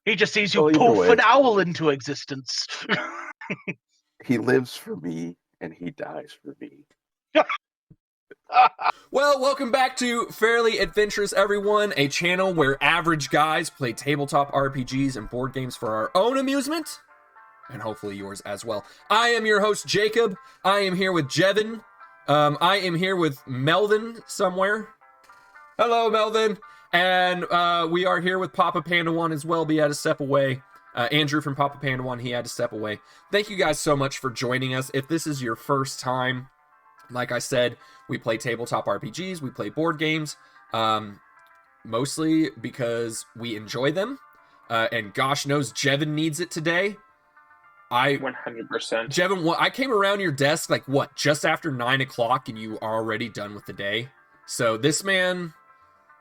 He just sees you Well, either poof way. an owl into existence. He lives for me, and he dies for me. Well, welcome back to Fairly Adventurous, everyone, a channel where average guys play tabletop RPGs and board games for our own amusement, and hopefully yours as well. I am your host, Jacob. I am here with Jevin. I am here with Melvin somewhere. Hello, Melvin. And we are here with Papa Panda 1 as well, but he had to step away. Andrew from Papa Panda 1, he had to step away. Thank you guys so much for joining us. If this is your first time, like I said, we play tabletop RPGs, we play board games, mostly because we enjoy them. And gosh knows Jevin needs it today. 100%. Jevin, I came around your desk like what, just after 9 o'clock, and you are already done with the day. So this man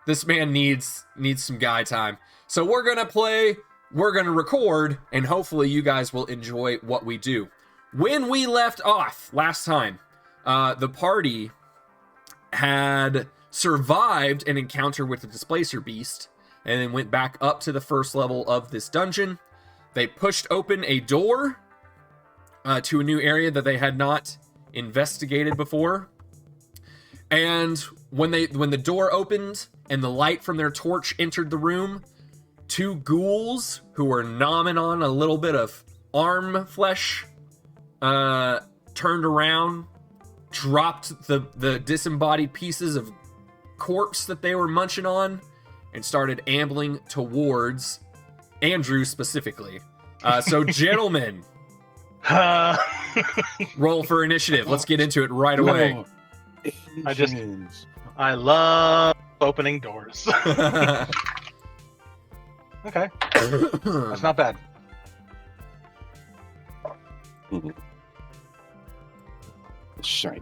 needs some guy time. So we're gonna play, we're gonna record, and hopefully you guys will enjoy what we do. When we left off last time, the party had survived an encounter with the Displacer Beast, and then went back up to the first level of this dungeon. They pushed open a door to a new area that they had not investigated before. And when the door opened and the light from their torch entered the room, two ghouls who were nomming on a little bit of arm flesh turned around, dropped the disembodied pieces of corpse that they were munching on, and started ambling towards Andrew specifically. So gentlemen, roll for initiative. Let's get into it right away. I love opening doors. Okay. That's not bad. Shiny.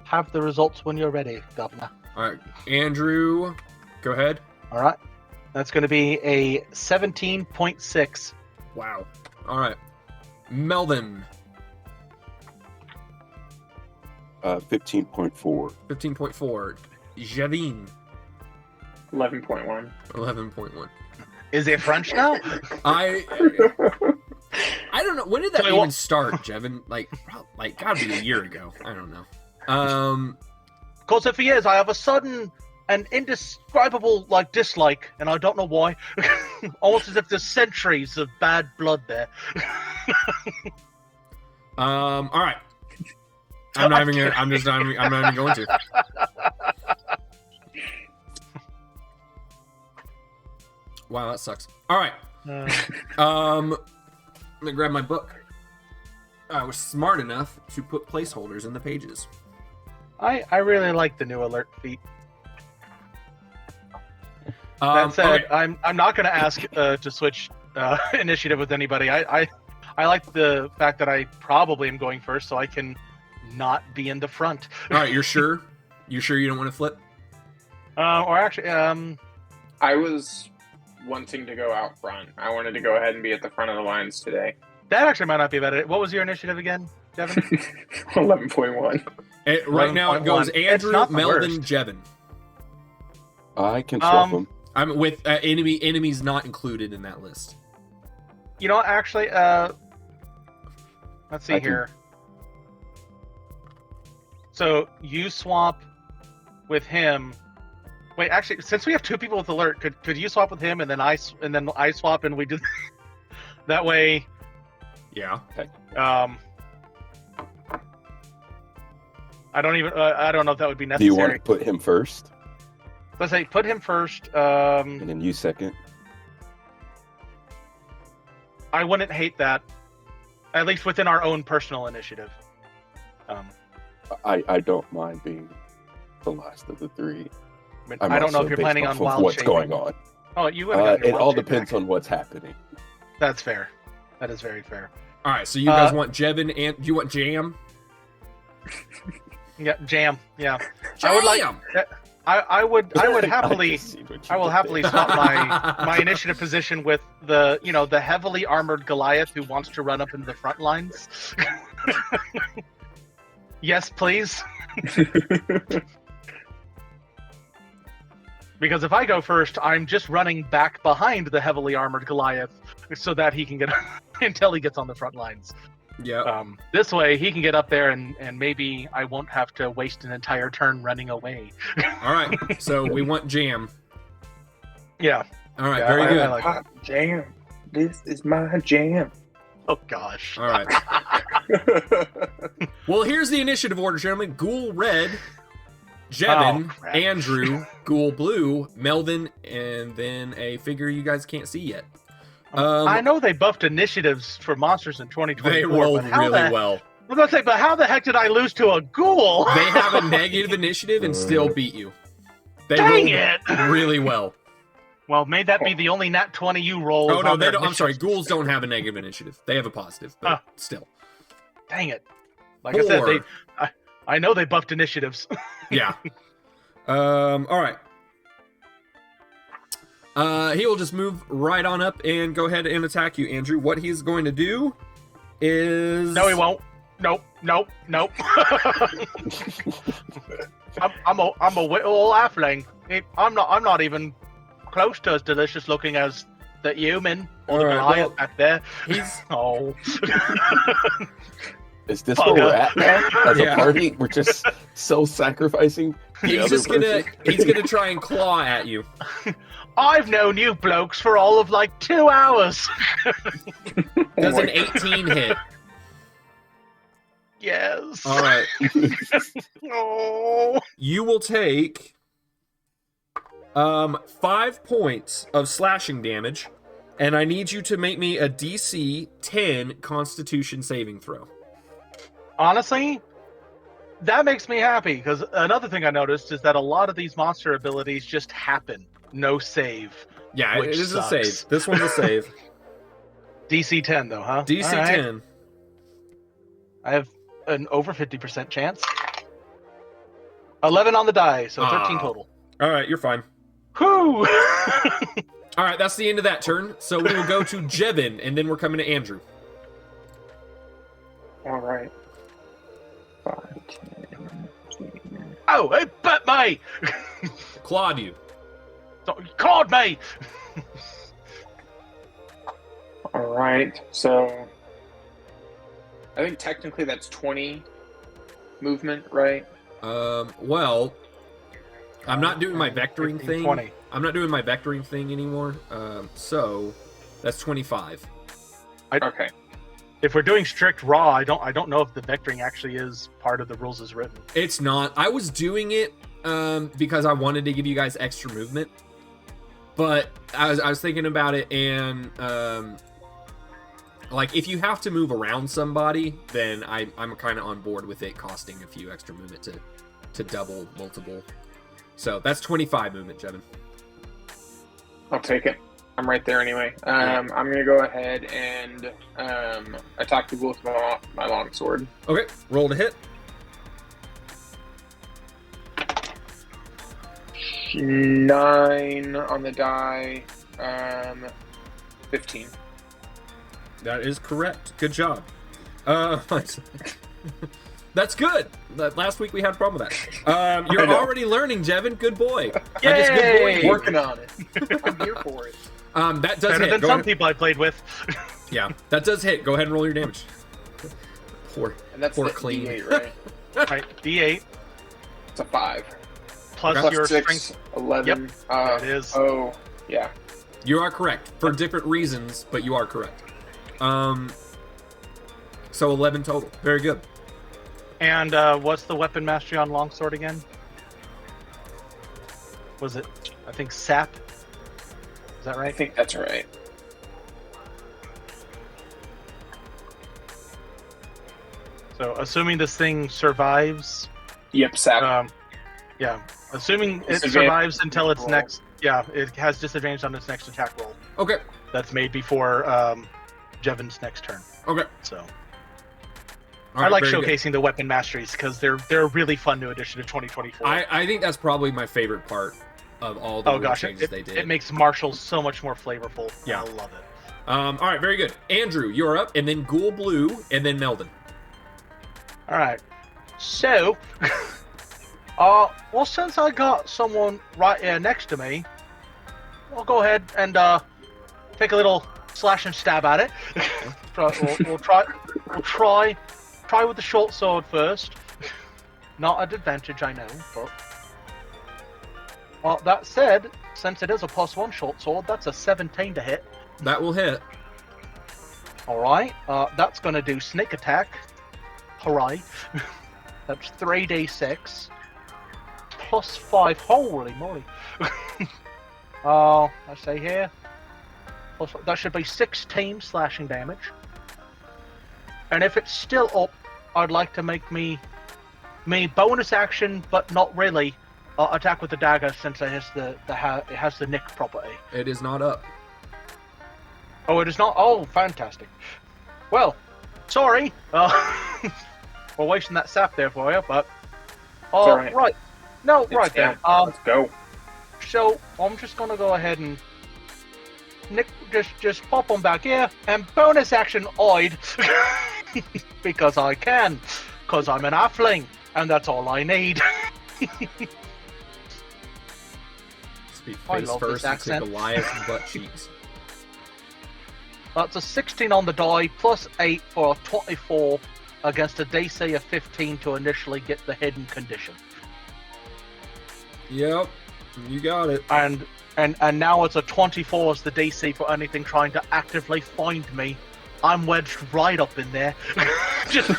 Have the results when you're ready, Governor. All right, Andrew, go ahead. All right. That's going to be a 17.6. Wow. All right. Melvin. 15.4. 15.4. Javine. 11.1. 11.1. Is it French now? I don't know. When did that even start, Jevin? Like gotta be a year ago. I don't know. Because if he is, I have a sudden and indescribable dislike, and I don't know why. Almost as if there's centuries of bad blood there. All right. I'm not even going to. Wow, that sucks. All right. I'm gonna grab my book. I was smart enough to put placeholders in the pages. I really like the new alert feat. That said, okay. I'm not going to ask to switch initiative with anybody. I like the fact that I probably am going first, so I can not be in the front. All right, you're sure? You sure you don't want to flip? Or actually, I was wanting to go out front. I wanted to go ahead and be at the front of the lines today. That actually might not be bad. What was your initiative again, Jevin? 11.1. Right now it goes Andrew, Melvin, Jevin. I can swap them. I'm with enemies not included in that list. You know, actually, let's see here. So you swap with him. Wait, actually, since we have two people with alert, could you swap with him and then I swap and we do that way? Yeah. I don't know if that would be necessary. Do you want to put him first? Let's say put him first. And then you second. I wouldn't hate that, at least within our own personal initiative. I don't mind being the last of the three. I don't know if you're planning on wild what's shaping. going on. Oh, you would. It all depends on what's happening. That's fair. That is very fair. All right, so you guys want Jevin and you want Jam? Yeah, Jam. Yeah. Jam! I would happily swap my initiative position with the heavily armored Goliath who wants to run up into the front lines. Yes, please. Because if I go first, I'm just running back behind the heavily armored Goliath so that he can get until he gets on the front lines. Yeah. This way, he can get up there, and maybe I won't have to waste an entire turn running away. All right. So we want jam. Yeah. All right. Yeah, Very good. I like that. Hot jam. This is my jam. Oh gosh. All right. Well, here's the initiative order, gentlemen. Ghoul Red, Jevin, crap. Andrew, Ghoul Blue, Melvin, and then a figure you guys can't see yet. I know they buffed initiatives for monsters in 2024. They rolled but how really the, well. I was gonna say, but how the heck did I lose to a ghoul? They have a negative initiative and still beat you. They Dang rolled it! really well. Well, may that be the only nat 20 you roll. Oh is no, on they their don't. I'm sorry. initiatives. Ghouls don't have a negative initiative. They have a positive, but still. Dang it! Like I said, I know they buffed initiatives. Yeah. All right. He will just move right on up and go ahead and attack you, Andrew. What he's going to do is... No, he won't. Nope. I'm a little halfling. I'm not even close to as delicious looking as the human or the All right, Goliath well, back there. He's... Oh. Is this where we're at now? As Yeah. a party, we're just self-sacrificing. the He's other just gonna... person? He's gonna try and claw at you. I've known you blokes for all of like 2 hours. Does an 18 hit? Yes. All right. Oh. You will take 5 points of slashing damage, and I need you to make me a DC 10 Constitution saving throw. Honestly, that makes me happy because another thing I noticed is that a lot of these monster abilities just happen. No save. Yeah, it Which is sucks. a save. This one's a save. DC 10 though, huh? DC All right. 10. I have an over 50% chance. 11 on the die, so 13 Ah. total. All right, you're fine. Whoo! All right, that's the end of that turn. So we will go to Jevin, and then we're coming to Andrew. All right. 5, 10, 15. Oh, it bit me! Clawed you. So, you called me! All right. So I think technically that's 20 movement, right? Well, I'm not doing my vectoring 15, thing. 20. I'm not doing my vectoring thing anymore. So that's 25. Okay. If we're doing strict raw, I don't know if the vectoring actually is part of the rules as written. It's not. I was doing it because I wanted to give you guys extra movement, but I was thinking about it, and like if you have to move around somebody, then I'm kind of on board with it costing a few extra movement to double multiple. So that's 25 movement, Jevin. I'll take it. I'm right there anyway. I'm gonna go ahead and attack the ghoul with my long sword. Okay, roll to hit. 9 on the die. 15. That is correct. Good job. That's good. Last week we had a problem with that. You're I know. already learning, Jevin. Good boy. Yay! I just good boy. Working on it. I'm here for it. That does Better hit. than Go some ahead. people I played with. Yeah, that does hit. Go ahead and roll your damage. Poor. And that's Poor the clean. D8, right? Right, D8 It's a 5. plus Okay. your Plus 6, strength. 11. That is. Oh, yeah. You are correct for different reasons, but you are correct. So 11 total. Very good. And what's the weapon mastery on longsword again? Was it? I think sap. Is that I right? think that's right. So, assuming this thing survives, Yep, sap. yeah. Assuming it Disadvantage survives until its roll. next, yeah, it has disadvantage on its next attack roll. Okay. That's made before Jevin's next turn. Okay. So, All I right, like very good. showcasing the weapon masteries because they're a really fun new addition to 2024. I think that's probably my favorite part of all the Oh rule gosh, changes they did. it makes martials so much more flavorful. Yeah. I love it. All right, very good. Andrew, you're up, and then Ghoul Blue, and then Meldon. All right. So, Well, since I got someone right here next to me, I'll go ahead and take a little slash and stab at it. we'll try with the short sword first. Not at advantage, I know, but well, that said, since it is a +1 short sword, that's a 17 to hit. That will hit. All right, that's gonna do sneak attack. Hooray! That's 3d6 +5. Holy moly! I say here, that should be 16 slashing damage. And if it's still up, I'd like to make me bonus action, but not really, attack with the dagger since it has the nick property. It is not up. Oh, it is not. Oh, fantastic. Well, sorry. We're wasting that sap there for you, but alright. right. No, It's right down. then. Let's go. So I'm just gonna go ahead and Nick just pop on back here and bonus action oid because I can, because I'm an halfling and that's all I need. Speak I face love first this and accent. say Goliath butt cheeks. That's a 16 on the die plus 8 for a 24 against a DC of 15 to initially get the hidden condition. Yep, you got it. And now it's a 24 as the DC for anything trying to actively find me. I'm wedged right up in there. Just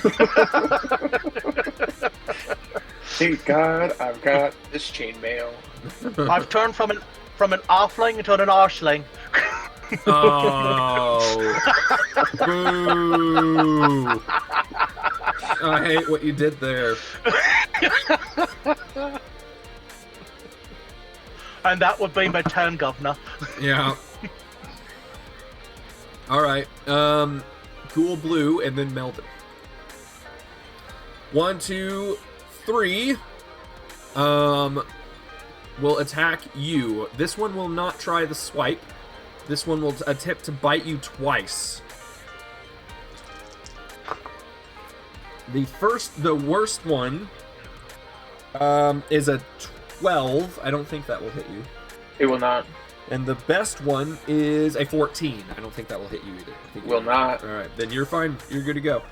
Thank God I've got this chainmail. I've turned from an halfling into an arseling. Oh. Boo. I hate what you did there. And that would be my turn, governor. Yeah. Alright. Cool Blue and then Melvin. 1, 2, 3. Will attack you. This one will not try the swipe. This one will attempt to bite you twice. The worst one is a 12. I don't think that will hit you. It will not. And the best one is a 14. I don't think that will hit you either. I think Will not. All right, then you're fine. You're good to go.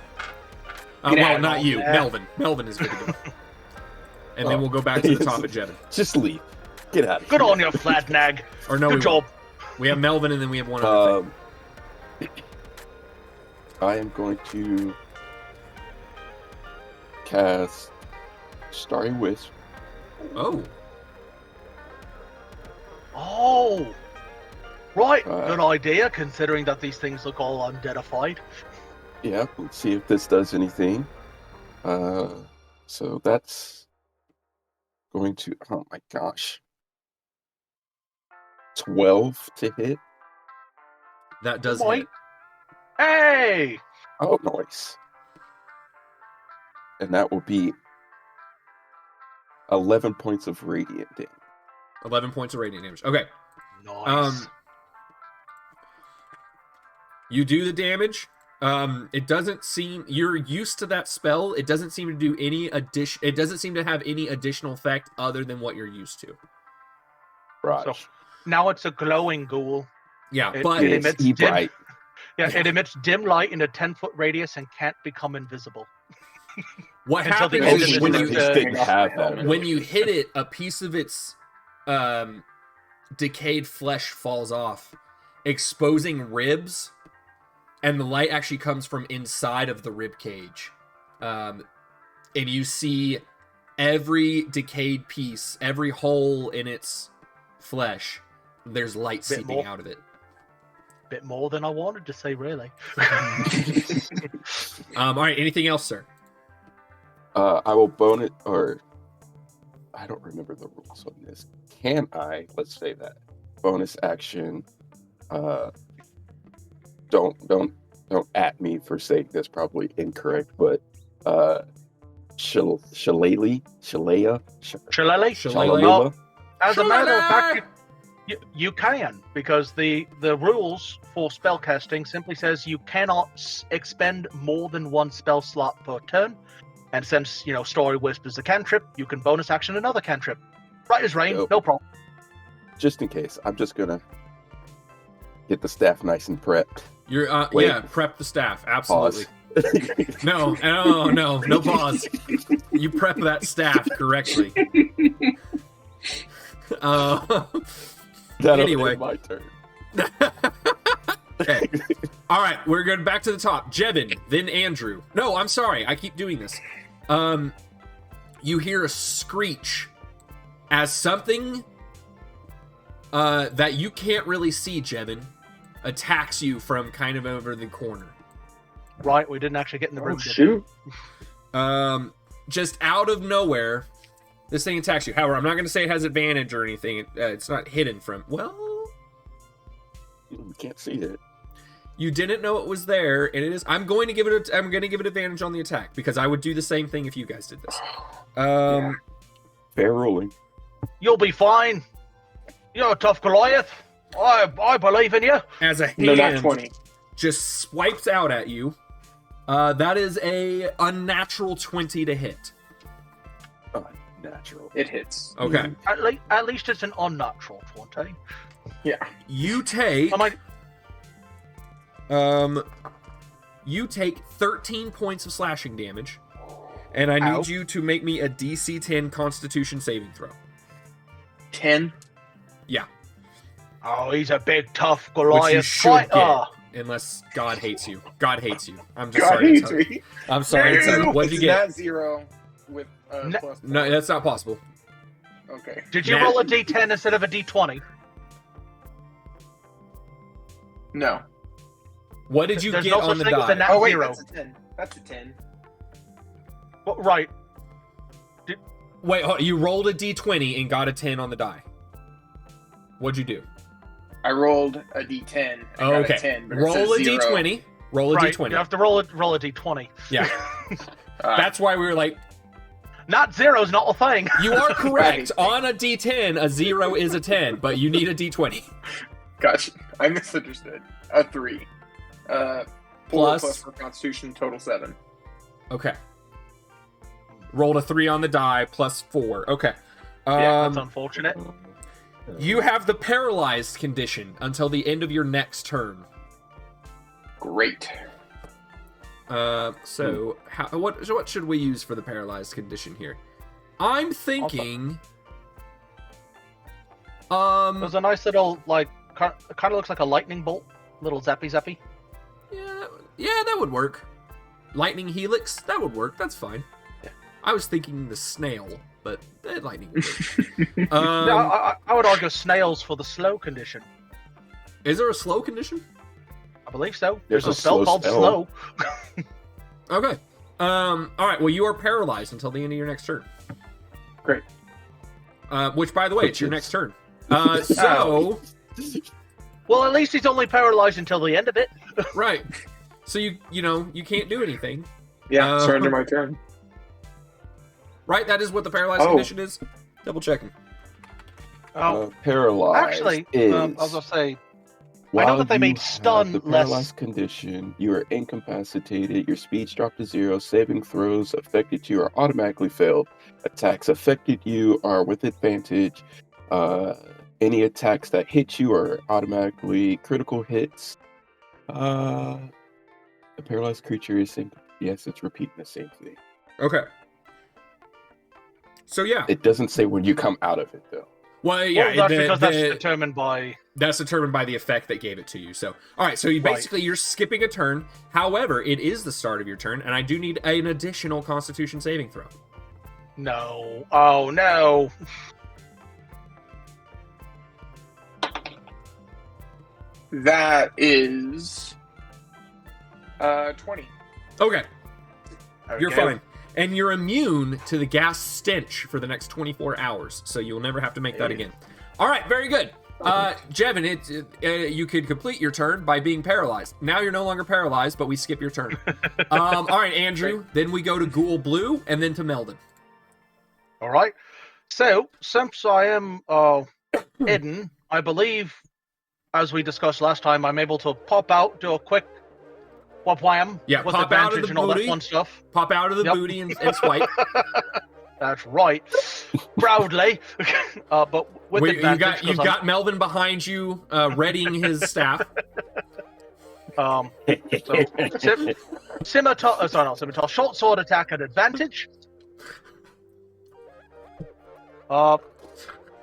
Get Well, out, not you. man. Melvin. Melvin is good to go. And then we'll go back to the top of Jevin. Just leave. Get out of Good here. on you, flat nag. Or no, Good we job. won't. We have Melvin, and then we have one other thing. I am going to cast Starry Wisp. Oh. Oh, right. Uh, Good idea, considering that these things look all undeadified. Yeah, let's see if this does anything. So that's going to, oh my gosh, 12 to hit. That does Boy. hit. Hey! Oh, nice. And that will be 11 points of radiant damage. 11 points of radiant damage. Okay. Nice. You do the damage. It doesn't seem you're used to that spell. It doesn't seem to do any addition. It doesn't seem to have any additional effect other than what you're used to. Right. So now it's a glowing ghoul. Yeah, It- but it It's emits dim- bright. Yeah, it emits dim light in a 10-foot radius and can't become invisible. what until the happens end is of when this you is, Just didn't have that. when you hit it, a piece of its decayed flesh falls off, exposing ribs, and the light actually comes from inside of the rib cage. And you see every decayed piece, every hole in its flesh, there's light Bit seeping more. out of it. Bit more than I wanted to say, really. All right, anything else, sir? I will bone it, or I don't remember the rules on this. Can I, let's say that, bonus action, don't at me for saying this, probably incorrect, but Shillelagh? Shillelagh? Shillelagh? As a matter of fact, you can, because the rules for spellcasting simply says you cannot expend more than one spell slot per turn, And since, Story Wisp is a cantrip, you can bonus action another cantrip. Right as rain, Dope. no problem. Just in case, I'm just gonna get the staff nice and prepped. You're Wait. prep the staff. Absolutely. Pause. No pause. You prep that staff correctly. That'll Anyway. end my turn. Okay. All right, we're going back to the top. Jevin, then Andrew. No, I'm sorry. I keep doing this. You hear a screech as something that you can't really see, Jevin, attacks you from kind of over the corner. Right, we didn't actually get in the room. Oh, did shoot. Just out of nowhere, this thing attacks you. However, I'm not going to say it has advantage or anything. It's not hidden from. Well, You can't see it. you didn't know it was there, and it is. I'm going to give it advantage on the attack because I would do the same thing if you guys did this. Yeah. Fair ruling. You'll be fine. You're a tough Goliath. I believe in you. As a hand No, not 20. just swipes out at you. That is a unnatural 20 to hit. Natural. It hits. Okay. At least it's an unnatural 20. Yeah. You take you take 13 points of slashing damage, and I need Ow. you to make me a DC 10 Constitution saving throw. 10. Yeah, Oh, he's a big, tough which you Goliath should fighter. get, unless God hates you. God hates you. I'm just God sorry. hates To tell you. me. I'm sorry to tell you. What did you It's get? not 0 with No- plus. No, that's not possible. Okay. Did you Nat- roll a D10 instead of a D20? No. What did you There's get no on such the thing as a die? nat Oh, wait, zero. that's a 10. That's a 10. Well, right. Wait, hold on. You rolled a D20 and got a 10 on the die. What'd you do? I rolled a D10. And Oh, got okay. a 10, but it Roll says a 0. D20. Roll a Right. D20. You have to roll a D20. Yeah. Alright. That's why we were like, Not zero's not a thing. you are correct. Right. On a D10, a 0 is a 10, but you need a D20. Gotcha. I misunderstood. A 3. 4 plus for Constitution, total 7. Okay. Rolled a 3 on the die, plus 4. Okay. Yeah, that's unfortunate. You have the paralyzed condition until the end of your next turn. Great. So what should we use for the paralyzed condition here? I'm thinking. There's a nice little, kind of looks like a lightning bolt. Little zappy. Yeah, that would work. Lightning helix, that would work. That's fine. I was thinking the snail, but lightning would work. Yeah, I would argue snails for the slow condition. Is there a slow condition? I believe so. There's There's a a spell slow called spell. slow. Okay. All right. Well, you are paralyzed until the end of your next turn. Great. Which, by the way, it's your next turn. Oh. So Well, at least he's only paralyzed until the end of it. right. So you can't do anything. Yeah, surrender my turn. Right. That is what the paralyzed condition is. Double checking. Paralyzed. Actually, is I was gonna say, while I know that they you made have stun the less- paralyzed condition. You are incapacitated. Your speech dropped to 0. Saving throws affected you are automatically failed. Attacks affected you are with advantage. Any attacks that hit you are automatically critical hits. The paralyzed creature is yes, it's repeating the same thing. Okay. So yeah. It doesn't say when you come out of it though. Well, yeah. Well, that's because that's determined by. That's determined by the effect that gave it to you. So, all right. So you Right. basically you're skipping a turn. However, it is the start of your turn, and I do need an additional Constitution saving throw. No. Oh no. That is 20. Okay, There you're we go. fine, and you're immune to the gas stench for the next 24 hours. So you'll never have to make that again. All right, very good. Jevin, you could complete your turn by being paralyzed. Now you're no longer paralyzed, but we skip your turn. All right, Andrew. Then we go to Ghoul Blue, and then to Meldon. All right. So, since I am hidden, I believe, as we discussed last time, I'm able to pop out, do a quick wham. Yeah, with pop out of advantage the and all that booty. fun stuff. Pop out of the Yep. booty and swipe. That's right. Proudly. But with advantage. You've got Melvin behind you, readying his staff. So, scimitar, sorry, not scimitar, short sword attack at advantage.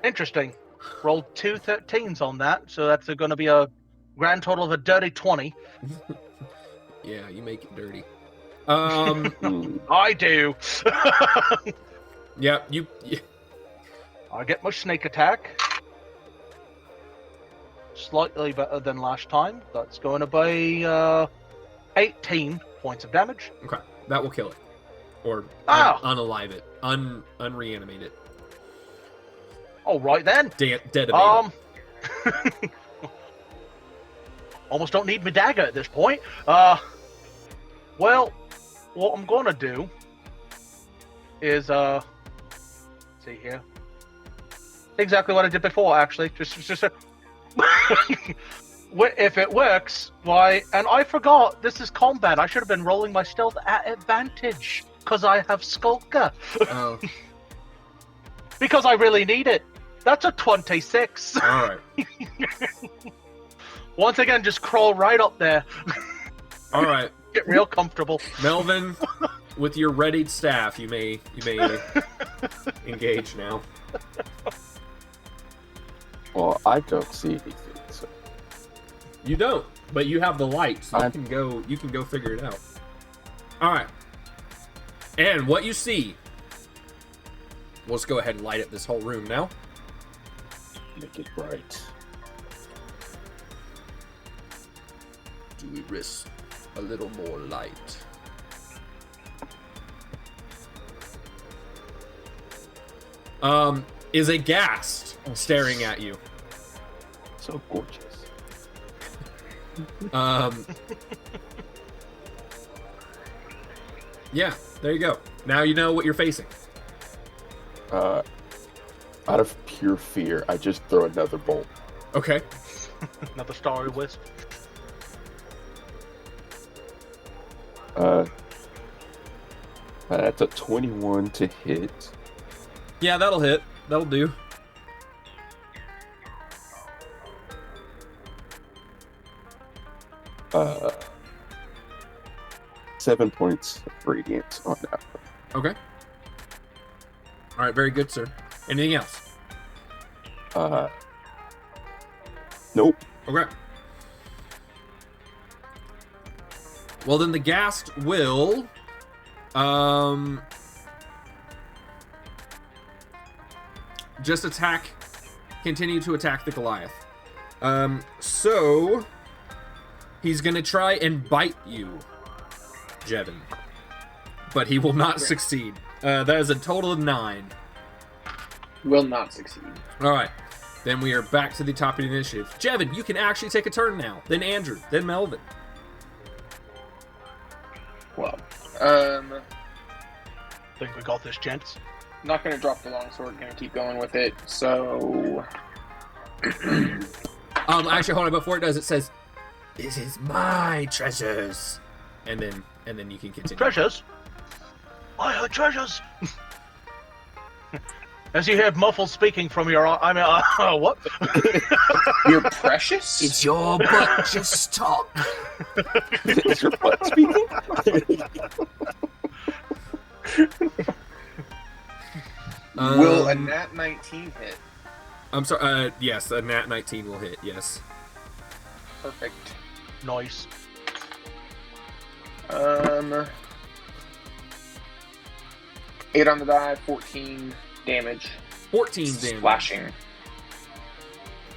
Interesting. Rolled 2 13s on that, so that's going to be a grand total of a dirty 20. Yeah, you make it dirty. I do. Yeah, I get my snake attack. Slightly better than last time. That's going to be 18 points of damage. Okay, that will kill it, or unalive it, unreanimate it. All right then. Dead. Almost don't need my dagger at this point. Well, what I'm gonna do is see here. Exactly what I did before, actually. Just if it works, why? And I forgot this is combat. I should have been rolling my stealth at advantage because I have Skulker. Oh. Because I really need it. That's a 26. All right. Once again, just crawl right up there. All right. Get real comfortable. Melvin, with your readied staff, you may engage now. Well, I don't see anything. So. You don't, but you have the light, so you can go figure it out. All right. And what you see. Let's go ahead and light up this whole room now. Make it bright. Do we risk a little more light? Is a ghast staring at you. So gorgeous. Yeah, there you go. Now you know what you're facing. Out of pure fear, I just throw another bolt. Okay. Another starry wisp. That's a 21 to hit. Yeah, that'll hit. That'll do. Uh, 7 points of radiance on that one. Okay. All right, very good, sir. Anything else? Nope. Okay. Well, then the ghast will, just continue to attack the Goliath. So he's gonna try and bite you, Jevin, but he will not succeed. That is a total of 9. Will not succeed. All right. Then we are back to the top of the initiative. Jevin, you can actually take a turn now. Then Andrew. Then Melvin. Well, Think we got this, gents. not gonna drop the longsword. Gonna keep going with it. So, Actually, hold on. Before it does, it says, "This is my treasures," and then you can continue. Treasures? I heard treasures! As you hear muffled speaking from your... what? you're precious. It's your butt just talk. Is your butt speaking? Will a nat 19 hit? I'm sorry. Yes, a nat 19 will hit. Yes. Perfect. Nice. 8 on the die, 14 damage. 14 damage. Slashing.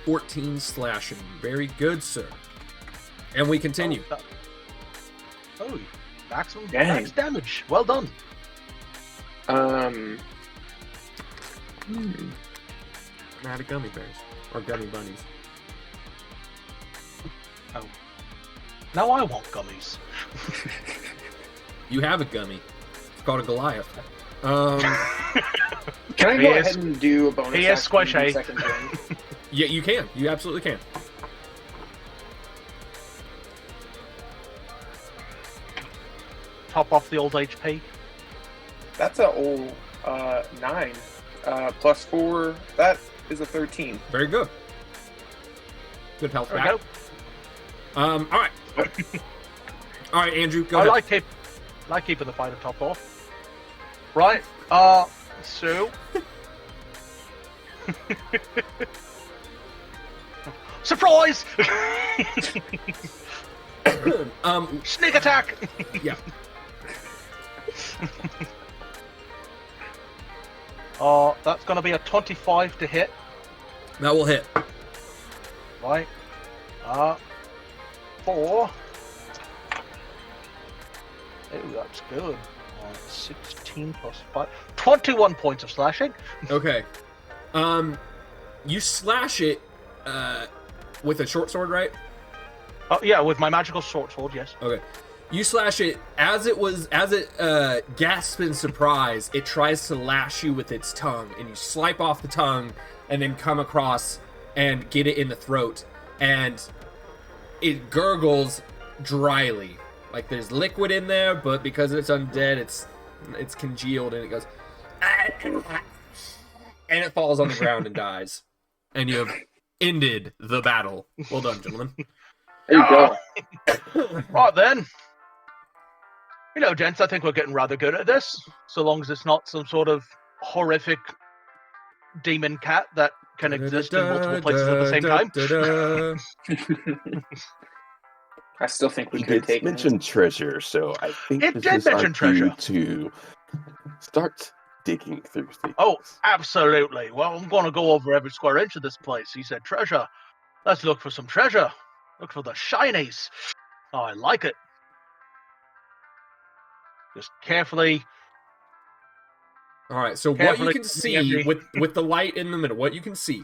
14 slashing. Very good, sir. And we continue. Oh, maximum Dang. max damage. Well done. I'm out of gummy bears. Or gummy bunnies. Oh. Now I want gummies. You have a gummy. It's called a Goliath. Can I go ahead and do a bonus he is action squishy. second turn? Yeah, you can. You absolutely can. top off the old HP. That's a old 9 plus 4. That is a 13. Very good. Good health There we back. go. All right. All right, Andrew, go I ahead. like keeping the fighter top off. Right. So. Surprise! Sneak attack! Yeah. That's going to be a 25 to hit. That will hit. Right. 4. Oh, that's good. 16 plus 5. 21 points of slashing. Okay. You slash it with a short sword, right? Yeah, with my magical short sword, yes. Okay. You slash it as it gasps in surprise. It tries to lash you with its tongue, and you slice off the tongue, and then come across and get it in the throat, and it gurgles dryly, like there's liquid in there, but because it's undead, it's congealed, and it goes, and it falls on the ground and dies, and you have ended the battle. Well done, gentlemen. There you go. Right then. You know, gents, I think we're getting rather good at this, so long as it's not some sort of horrific demon cat that can exist in multiple places at the same time. I still think we He could did take mention treasure, so I think It this did is our mention cue treasure. to start digging through things. Oh, absolutely. Well, I'm going to go over every square inch of this place. He said treasure. Let's look for some treasure. Look for the shinies. Oh, I like it. Just carefully. All right, so what you Carefully, can see Andy. with the light in the middle, what you can see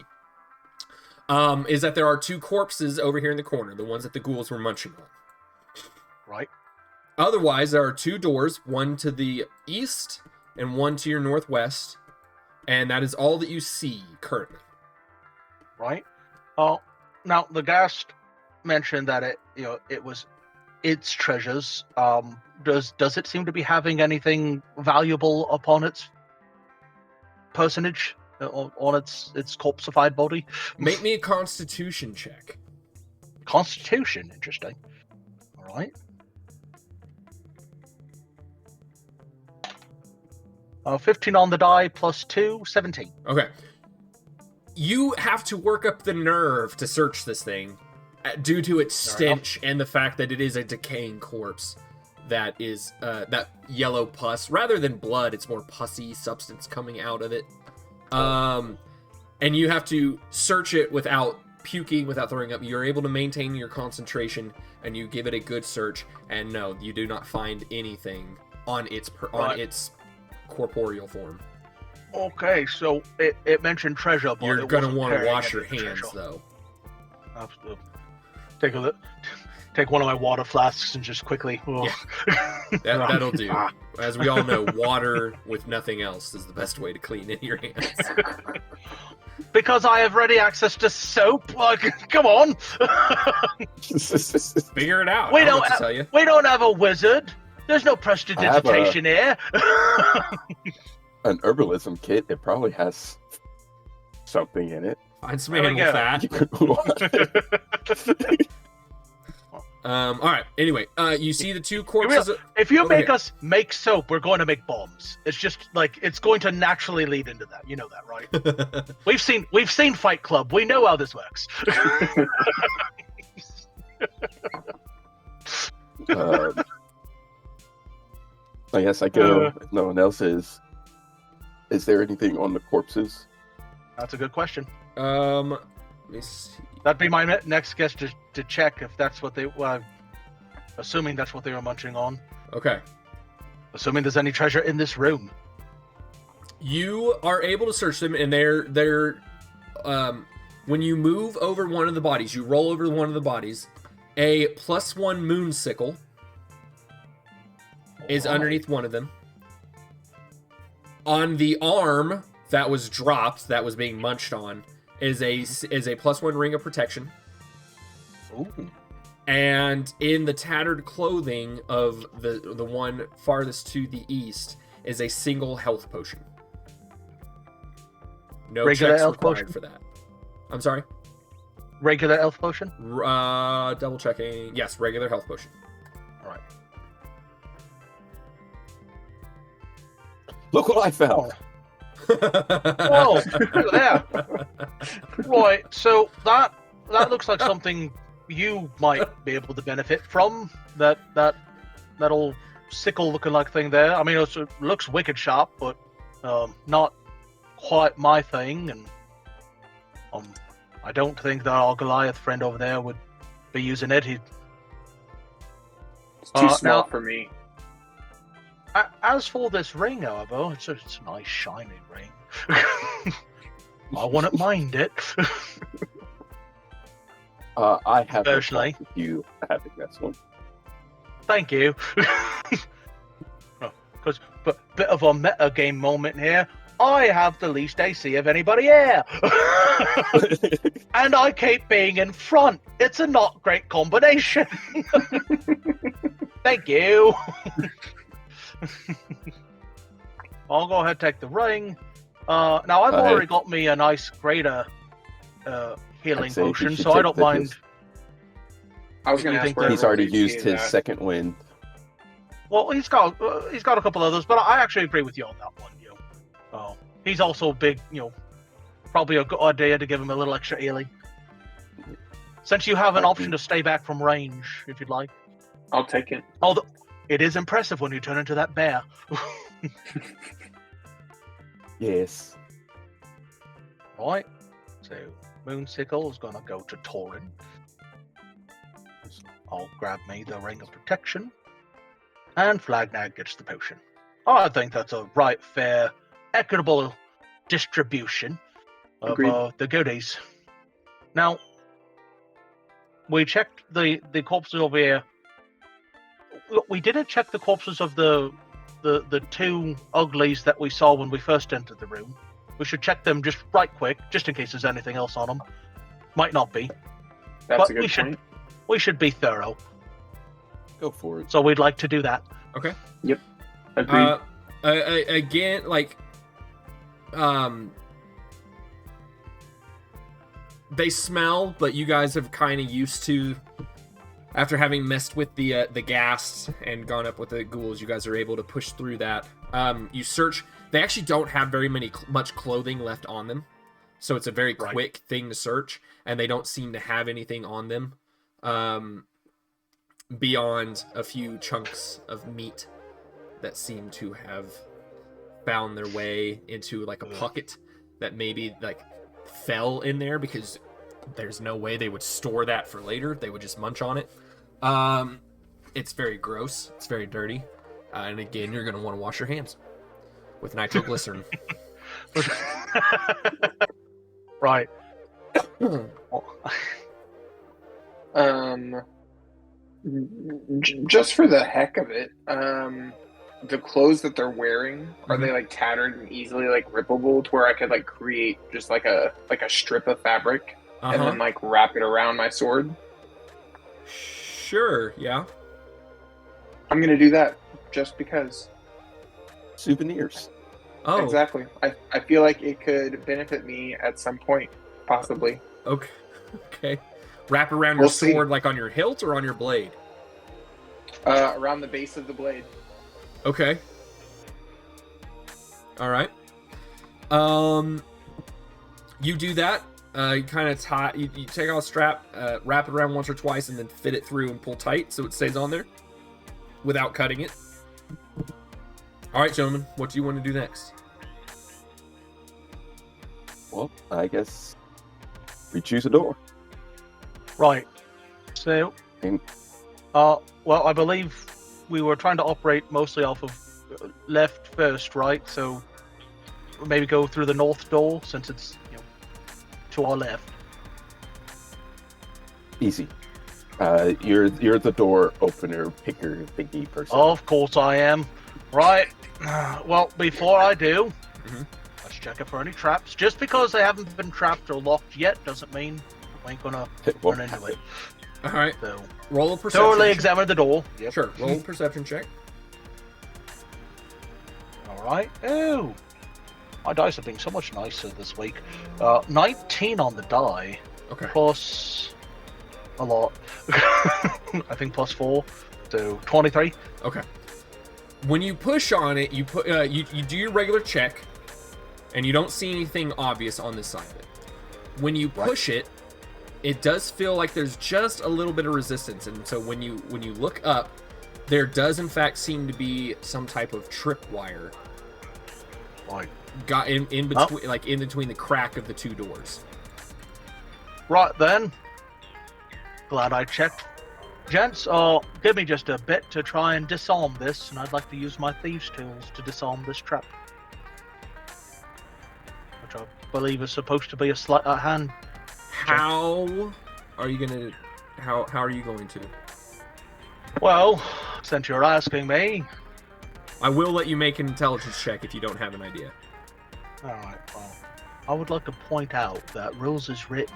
is that there are 2 corpses over here in the corner, the ones that the ghouls were munching on. Right. Otherwise, there are 2 doors, one to the east and one to your northwest, and that is all that you see currently. Right. Oh, now the guest mentioned that it was its treasures. Does it seem to be having anything valuable upon its personage, on its corpseified body? Make me a Constitution check. Constitution, interesting. All right. 15 on the die plus 2, 17. Okay. You have to work up the nerve to search this thing due to its stench and the fact that it is a decaying corpse that is that yellow pus. Rather than blood, it's more pussy substance coming out of it. And you have to search it without puking, without throwing up. You're able to maintain your concentration, and you give it a good search, and no, you do not find anything on its corporeal form. Okay, so it mentioned treasure, but You're it gonna wasn't want to carrying wash your any hands, treasure. though. Absolutely. Take a look. Take one of my water flasks and just quickly. Yeah. That'll do. As we all know, water with nothing else is the best way to clean in your hands. Because I have ready access to soap. Like, come on. Figure it out. We I don't know don't what to tell you. We don't have a wizard. There's no prestidigitation here. An herbalism kit, it probably has something in it. Find some There we animal go. fat. All right. Anyway, you see the 2 corpses. If you over make here. us make soap, we're going to make bombs. It's just like it's going to naturally lead into that. You know that, right? We've seen Fight Club. We know how this works. I guess I go. If no one else is. Is there anything on the corpses? That's a good question. Let me see. That'd be my next guess to check if that's what they. Assuming that's what they were munching on. Okay. Assuming there's any treasure in this room. You are able to search them, and they're when you move over one of the bodies, you roll over one of the bodies, a +1 moon sickle is underneath one of them. On the arm that was dropped, that was being munched on, is a +1 ring of protection. Ooh. And in the tattered clothing of the one farthest to the east is a single health potion. No Regular checks health required potion? for that. I'm sorry? Regular health potion? Double checking. Yes, regular health potion. All right. Look what I found. Whoa! Look at that. Right. So that looks like something you might be able to benefit from. That old sickle-looking like thing there. I mean, it looks wicked sharp, but not quite my thing. And I don't think that our Goliath friend over there would be using it. It's too small now- for me. As for this ring, however, it's a nice shiny ring. I wouldn't mind it. I have no Personally. problem with you having this one. Thank you. Because, but bit of a meta game moment here. I have the least AC of anybody here, and I keep being in front. It's a not great combination. Thank you. I'll go ahead and take the ring. Now I've Hey. already got me a nice greater healing I'd say you potion, should so I take don't the- mind. I was going You to ask think where that- He's already everybody's used seeing his that. second wind. Well, he's got a couple others, but I actually agree with you on that one. He's also big. Probably a good idea to give him a little extra healing. Since you have an Might option be. to stay back from range, if you'd like. I'll take it. Although it is impressive when you turn into that bear. Yes. Right. So Moonsickle is gonna go to Torin. I'll grab me the Ring of Protection. And Flagnag gets the potion. I think that's a right, fair, equitable distribution of Agreed. the goodies. Now, we checked the corpses over here. Look, we didn't check the corpses of the two uglies that we saw when we first entered the room. We should check them just right quick, just in case there's anything else on them. Might not be. That's But a good we should- point. We should be thorough, Go for it. so we'd like to do that. Okay. Agreed. Again, they smell, but you guys have kind of used to. After having messed with the gas and gone up with the ghouls, you guys are able to push through that. You search. They actually don't have very much clothing left on them, so it's a very Right. quick thing to search, and they don't seem to have anything on them beyond a few chunks of meat that seem to have found their way into like a pocket that maybe like fell in there, because there's no way they would store that for later. They would just munch on it. It's very gross. It's very dirty. And again, you're going to want to wash your hands with nitroglycerin. Right. Just for the heck of it, the clothes that they're wearing, are they like tattered and easily like rippable to where I could like create just like a strip of fabric and then like wrap it around my sword? Sure, yeah. I'm gonna do that just because. Souvenirs. Oh, Exactly. I feel like it could benefit me at some point, possibly. okay. Okay. Wrap around your We'll see. sword like on your hilt or on your blade? Around the base of the blade. Okay. All right. You do that. You kind of tie. You take out a strap, wrap it around once or twice, and then fit it through and pull tight so it stays on there without cutting it. All right, gentlemen. What do you want to do next? Well, I guess we choose a door. Right. So, And- well, I believe we were trying to operate mostly off of left first, right? So maybe go through the north door since it's to our left. Easy. You're the door opener, picker, thingy person. Of course I am. Right. Well, before I do, Mhm. let's check it for any traps. Just because they haven't been trapped or locked yet doesn't mean we ain't gonna It won't run into it. All right. So Roll a perception. thoroughly check. examine the door. Yep. Sure. Roll a perception check. All right. Oh, my dice have been so much nicer this week. 19 on the die. Okay. Plus a lot. I think plus 4. So 23. Okay. When you push on it, you do your regular check, and you don't see anything obvious on this side of it. When you push it, it does feel like there's just a little bit of resistance, and so when you look up, there does in fact seem to be some type of tripwire Right. got in between, like in between the crack of the two doors. Right then. Glad I checked. Gents, give me just a bit to try and disarm this, and I'd like to use my thieves' tools to disarm this trap. Which I believe is supposed to be a sleight of hand. How are you going to? Well, since you're asking me. I will let you make an intelligence check if you don't have an idea. Alright, well, I would like to point out that rules is written.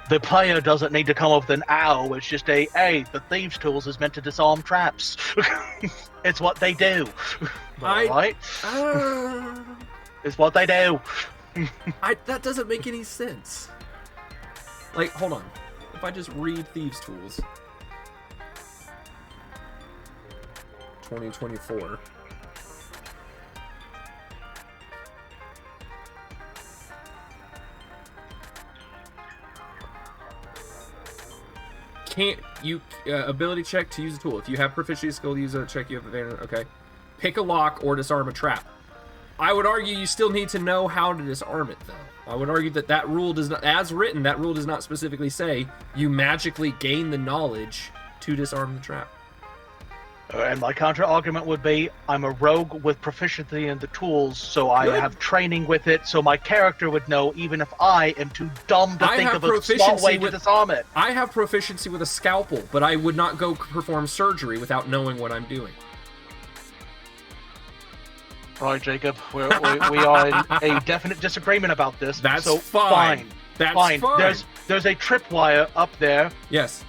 The player doesn't need to come up with an ow, it's just a, hey, the thieves' tools is meant to disarm traps. It's what they do. Alright? It's what they do. That doesn't make any sense. Like, hold on. If I just read thieves' tools. 2024. Can't you ability check to use a tool. If you have proficiency skill to use a check, you have advantage. Okay. Pick a lock or disarm a trap. I would argue you still need to know how to disarm it, though. I would argue that rule does not, as written, that rule does not specifically say you magically gain the knowledge to disarm the trap. And my counter argument would be, I'm a rogue with proficiency in the tools, so I have training with it, so my character would know, even if I am too dumb to think of a smart way to disarm it. I have proficiency with a scalpel, but I would not go perform surgery without knowing what I'm doing. Right, Jacob, we are in a definite disagreement about this. That's so fine. That's fine. There's a tripwire up there. Yes.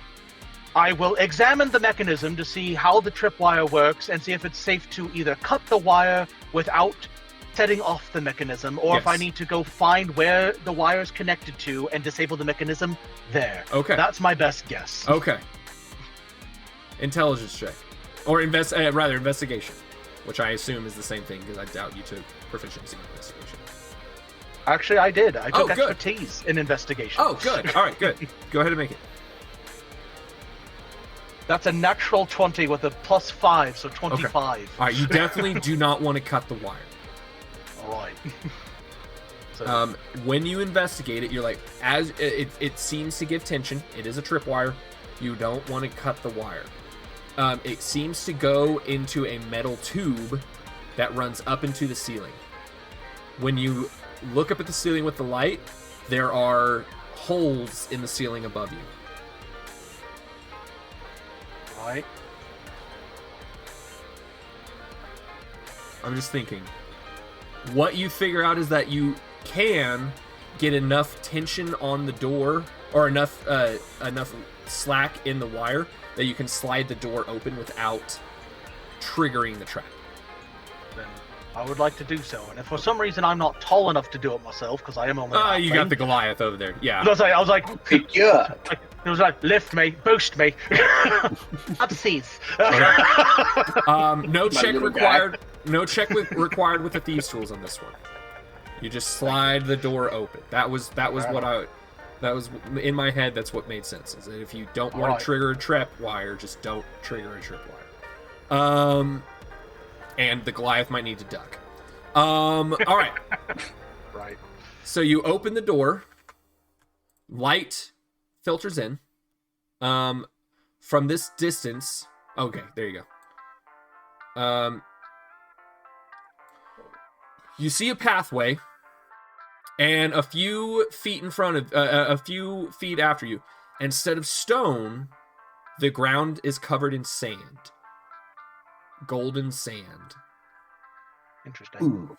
I will examine the mechanism to see how the tripwire works and see if it's safe to either cut the wire without setting off the mechanism, or if I need to go find where the wire is connected to and disable the mechanism there. Okay. That's my best guess. Okay. Intelligence check. Or investigation. Which I assume is the same thing, because I doubt you took proficiency in investigation. Actually, I did. I took expertise in investigation. Oh, good. All right, good. Go ahead and make it. That's a natural 20 with a plus 5, so 25. Okay. All right, you definitely do not want to cut the wire. All right. So. When you investigate it, you're like, as it seems to give tension. It is a tripwire. You don't want to cut the wire. It seems to go into a metal tube that runs up into the ceiling. When you look up at the ceiling with the light, there are holes in the ceiling above you. Right. I'm just thinking. What you figure out is that you can get enough tension on the door, or enough slack in the wire, that you can slide the door open without triggering the trap. Then I would like to do so. And if for some reason I'm not tall enough to do it myself, because I am only you got the Goliath over there. Yeah. I was like, pick you up. It was like, lift me, boost me. Upseas. No check required. No check required with the thieves' tools on this one. You just slide the door open. That was in my head. That's what made sense. Is that if you don't want to trigger a trap wire, just don't trigger a trip wire. And the Goliath might need to duck. All right. Right. So you open the door. Light filters in. From this distance. Okay, there you go. You see a pathway, and a few feet in front of, a few feet after you, instead of stone, the ground is covered in sand. Golden sand. Interesting. Ooh.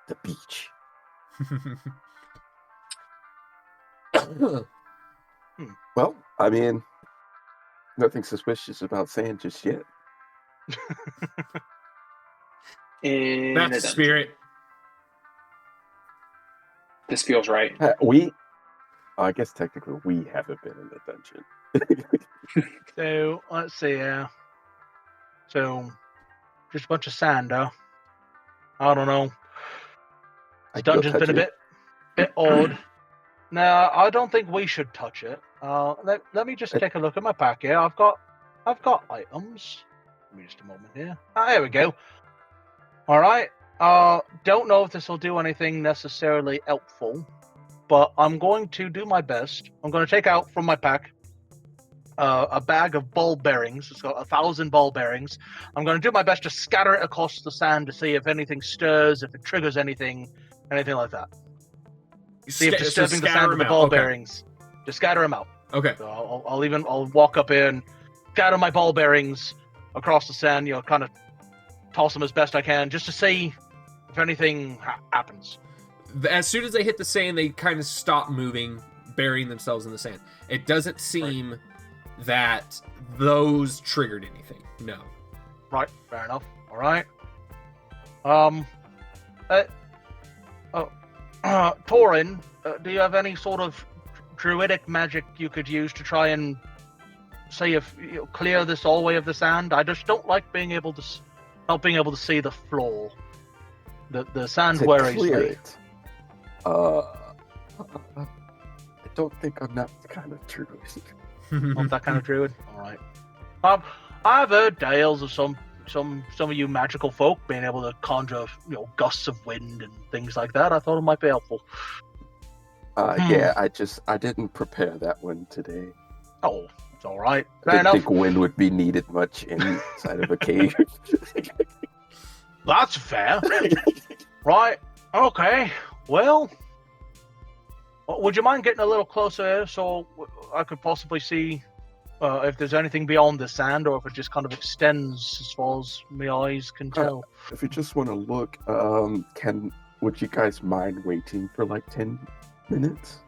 The beach. Well, I mean, nothing suspicious about sand just yet. In That's a the dungeon. spirit. This feels right. I guess technically we haven't been in the dungeon. So let's see here. So just a bunch of sand, huh? I don't know. I This can go dungeon's been a touch bit odd. No, I don't think we should touch it. Let me just take a look at my pack here. I've got items. Give me just a moment here. Ah, here we go. All right. Don't know if this will do anything necessarily helpful, but I'm going to do my best. I'm going to take out from my pack a bag of ball bearings. It's got 1,000 ball bearings. I'm going to do my best to scatter it across the sand to see if anything stirs, if it triggers anything like that. See if disturbing the sand with the ball bearings. Just scatter them out. Okay. So I'll walk up here and scatter my ball bearings across the sand. Kind of toss them as best I can, just to see if anything happens. As soon as they hit the sand, they kind of stop moving, burying themselves in the sand. It doesn't seem that those triggered anything. No. Right. Fair enough. All right. Torin, do you have any sort of druidic magic you could use to try and see if clear this hallway of the sand? I just don't like not being able to see the floor. The sand worries me. it. I don't think I'm not the kind of druid. Not that kind of druid. All right. I've heard tales of some of you magical folk being able to conjure gusts of wind and things like that. I thought it might be helpful. Yeah, I didn't prepare that one today. Oh, it's all right. I Fair didn't enough. think wind would be needed much inside of a cave. That's fair. Right. Okay. Well, would you mind getting a little closer here so I could possibly see if there's anything beyond the sand, or if it just kind of extends as far as my eyes can tell? If you just want to look, would you guys mind waiting for like 10 minutes?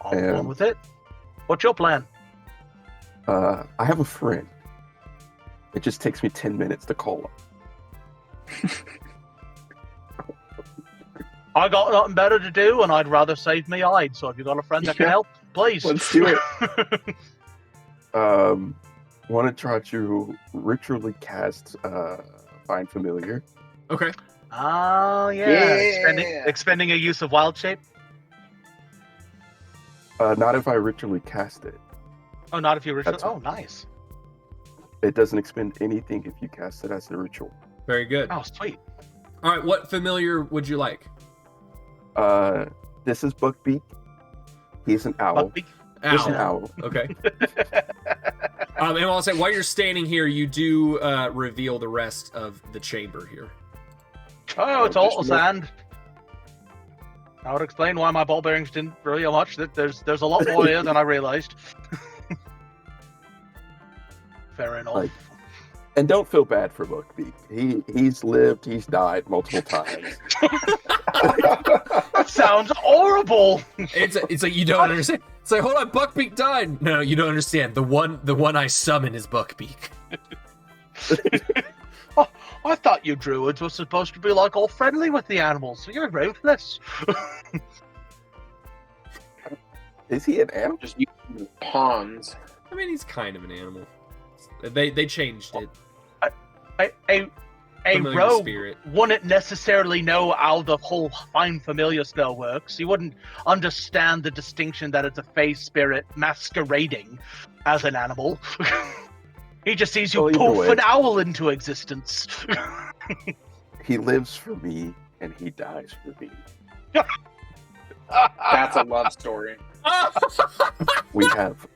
I'm on with it. What's your plan? I have a friend. It just takes me 10 minutes to call him. I got nothing better to do, and I'd rather save me hide. So if you got a friend that can help, please. Let's do it. Want to try to ritually cast Find Familiar? Okay. Oh, yeah. Expending a use of wild shape? Not if I ritually cast it. Oh, not if you ritual. That's- Oh, nice. It doesn't expend anything if you cast it as a ritual. Very good. Oh, sweet. All right. What familiar would you like? This is Buckbeak. He's an owl. Buckbeak? Just an Owl. owl. Okay. And I'll say, while you're standing here, you do reveal the rest of the chamber here. Oh, it's all Just more- sand. I would explain why my ball bearings didn't really much. That there's a lot more here than I realized. Fair enough. Like- And don't feel bad for Buckbeak. He's lived, he's died multiple times. That sounds horrible. It's like you don't understand. It's like, hold on, Buckbeak died. No, you don't understand. The one I summon is Buckbeak. Oh, I thought you druids were supposed to be like all friendly with the animals. You're ruthless. Is he an animal? Just using pawns. I mean, he's kind of an animal. They changed it. A Familiar rogue spirit. wouldn't necessarily know how the whole find familiar spell works. He wouldn't understand the distinction that it's a fey spirit masquerading as an animal. He just sees you Well, either poof way. an owl into existence. He lives for me and he dies for me. That's a love story. We have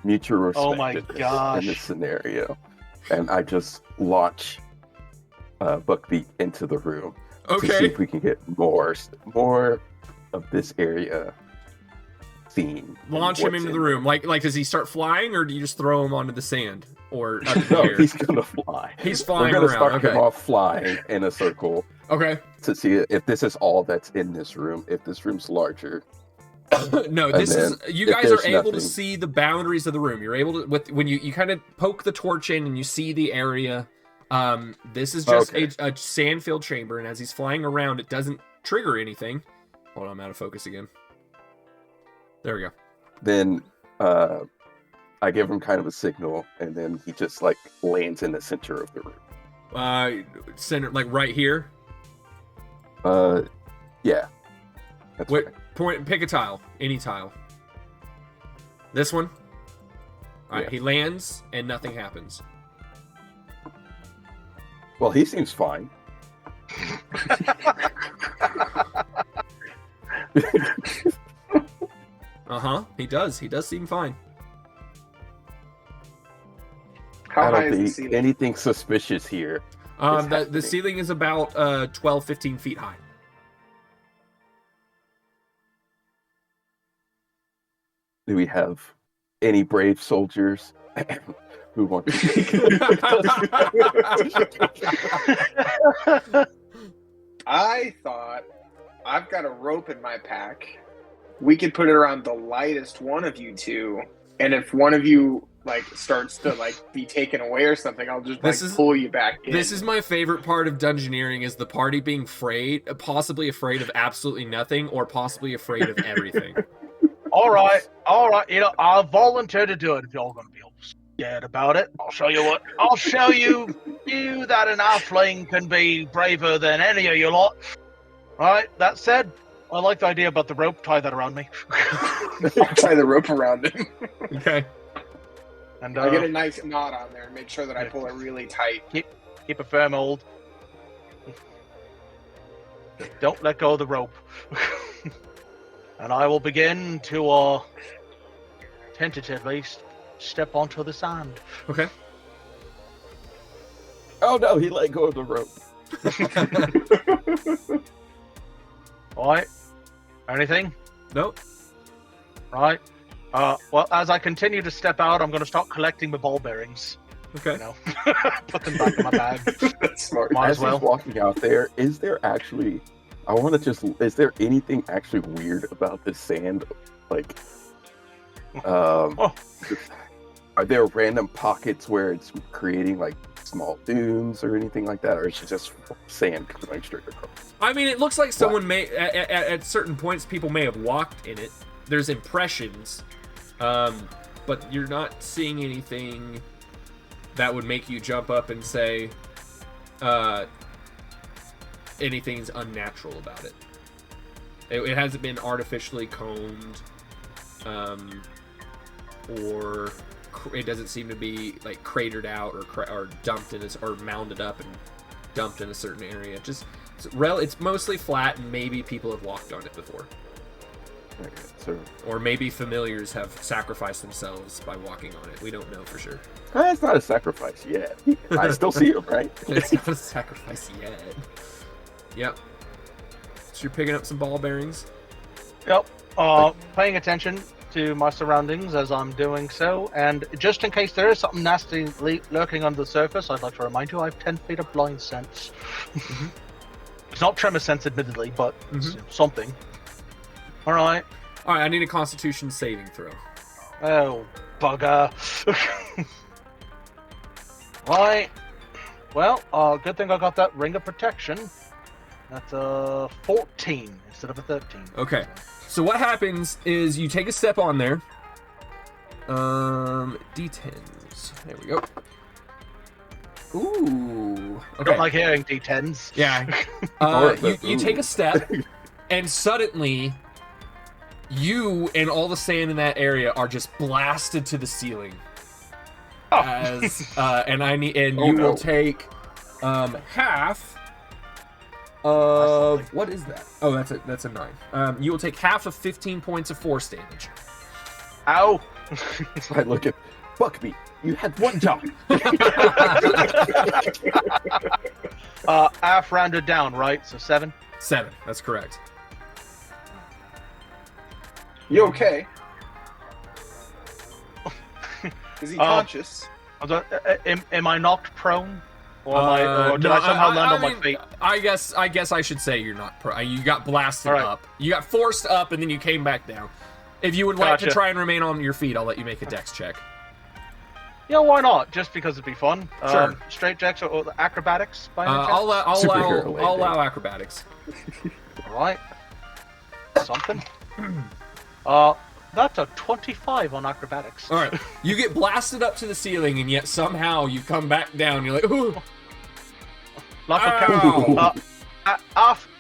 mutual respect Oh my in this gosh. scenario. And I just launch Buckbeak into the room to see Okay. if we can get more of this area seen. and Launch him what's into in the room. Like does he start flying, or do you just throw him onto the sand or up in the No, air? he's gonna fly. He's We're flying gonna around. start Okay. him off flying in a circle, Okay. to see if this is all that's in this room. If this room's larger. No, And this is then you if guys are there's able to nothing- see the boundaries of the room. You're able to when you kind of poke the torch in and you see the area. This is just a sand-filled chamber, and as he's flying around, it doesn't trigger anything. Hold on, I'm out of focus again. There we go. Then I give him kind of a signal, and then he just like lands in the center of the room. Center, like right here. Yeah. That's Wait, fine. pick a tile, any tile. This one. All right, Yeah. he lands and nothing happens. Well, he seems fine. He does. He does seem fine. How I high don't is the think ceiling? anything suspicious here. The happening. ceiling is about 12, 15 feet high. Do we have any brave soldiers who want to? I thought I've got a rope in my pack. We could put it around the lightest one of you two, and if one of you like starts to like be taken away or something, I'll just pull you back in. This is my favorite part of dungeoneering: is the party being possibly afraid of absolutely nothing, or possibly afraid of everything. All right. You know, I'll volunteer to do it if y'all gonna be all scared about it. I'll show you what. I'll show you that an halfling can be braver than any of you lot. Right. That said, I like the idea about the rope. Tie that around me. I'll tie the rope around him. Okay. And I get a nice knot on there and make sure that I pull it really tight. Keep a firm hold. Don't let go of the rope. And I will begin to tentatively step onto the sand. Okay. Oh no, he let go of the rope. Alright. Anything? Nope. Right. Well, as I continue to step out, I'm going to start collecting my ball bearings. Okay. You know, put them back in my bag. That's smart. Might As as well. he's walking out there, is there actually? I want to just. Is there anything actually weird about this sand? Like, are there random pockets where it's creating like small dunes or anything like that, or is it just sand going straight across? I mean, it looks like someone may at certain points people may have walked in it. There's impressions, but you're not seeing anything that would make you jump up and say anything's unnatural about it. It hasn't been artificially combed, or it doesn't seem to be like cratered out or dumped in or mounded up and dumped in a certain area. It's mostly flat, and maybe people have walked on it before. Okay, so Or maybe familiars have sacrificed themselves by walking on it. We don't know for sure. it's not a sacrifice yet. I still see him, right? It's not a sacrifice yet. Yep. So you're picking up some ball bearings. Yep. Paying attention to my surroundings as I'm doing so, and just in case there is something nasty lurking under the surface, I'd like to remind you I have 10 feet of blind sense. Mm-hmm. It's not tremor sense, admittedly, but it's Mhm. something. All right. All right, I need a Constitution saving throw. Oh, bugger. Right. Well, good thing I got that ring of protection. That's a 14 instead of a 13. Okay. So what happens is you take a step on there. D10s. There we go. Ooh. I Okay. don't like hearing D10s. Yeah. You take a step, and suddenly, you and all the sand in that area are just blasted to the ceiling. Oh. You will take half of what is that? Oh, that's a 9. You will take half of 15 points of force damage. Ow. I look at Buckbeak. You had one job. Half rounded down, right? So 7. 7. That's correct. You okay? Is he conscious? Am I knocked prone? Or did I somehow land on my feet? I guess I should say you're not. You got blasted Right. up. You got forced up, and then you came back down. If you would like to Gotcha. try and remain on your feet, I'll let you make a dex check. Yeah, why not? Just because it'd be fun. Sure. Straight jacks or acrobatics by any chance? I'll allow acrobatics. Right. Something. That's a 25 on acrobatics. All right. You get blasted up to the ceiling, and yet somehow you come back down. You're like, ooh. Like Ow. a cat.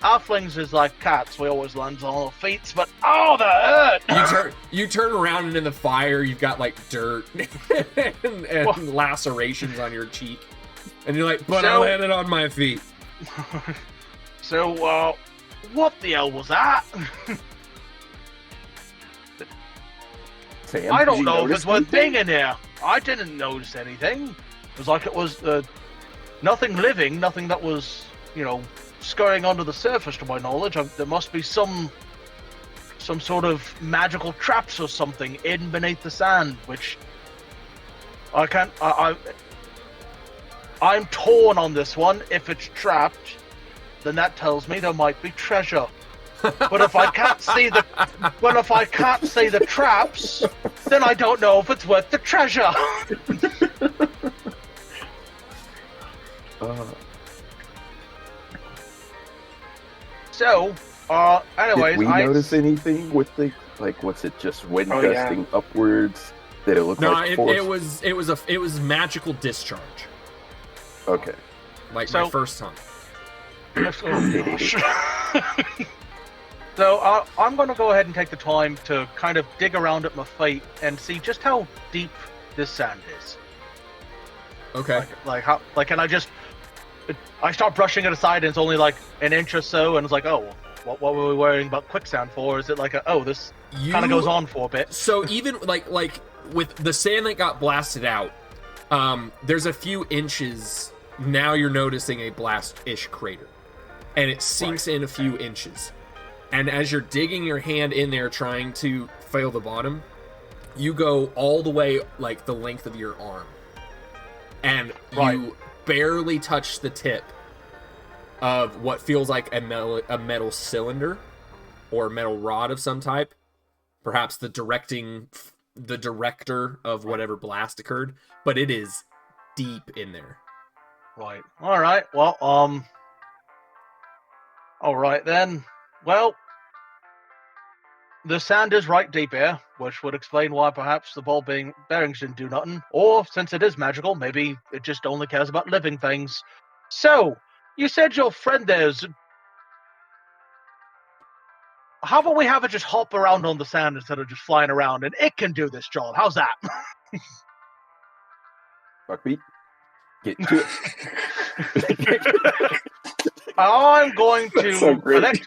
Halflings is like cats. We always land on our feet, but that hurt. You turn around, and in the fire, you've got like dirt and lacerations on your cheek, and you're like, but I landed on my feet. So, what the hell was that? Sam, I did don't you know if notice it's one anything? thing in here. I didn't notice anything. It was like it was nothing living, nothing that was, scurrying under the surface to my knowledge. There must be some sort of magical traps or something hidden beneath the sand, which I can't. I'm torn on this one. If it's trapped, then that tells me there might be treasure. But if I can't see the traps, then I don't know if it's worth the treasure. So, anyways, did we notice anything with the was it just wind gusting upwards? Did it look like force? it was magical discharge. Okay. Like my first time. Oh, gosh. So I'm going to go ahead and take the time to kind of dig around at my feet and see just how deep this sand is. Okay. Can I start brushing it aside and it's only like an inch or so, and it's like, oh, what were we worrying about quicksand for? Is it like this kind of goes on for a bit? So even like with the sand that got blasted out, there's a few inches. Now you're noticing a blast-ish crater, and it sinks in a few inches. And as you're digging your hand in there trying to feel the bottom, you go all the way like the length of your arm. And you barely touch the tip of what feels like a metal cylinder or metal rod of some type. Perhaps the director of whatever blast occurred. But it is deep in there. Right. All right. Well, all right then. Well, the sand is right deep here, which would explain why perhaps the ball bearings didn't do nothing. Or, since it is magical, maybe it just only cares about living things. So, you said your friend there's... How about we have it just hop around on the sand instead of just flying around, and it can do this job. How's that? Buckbeat, get to it. I'm going to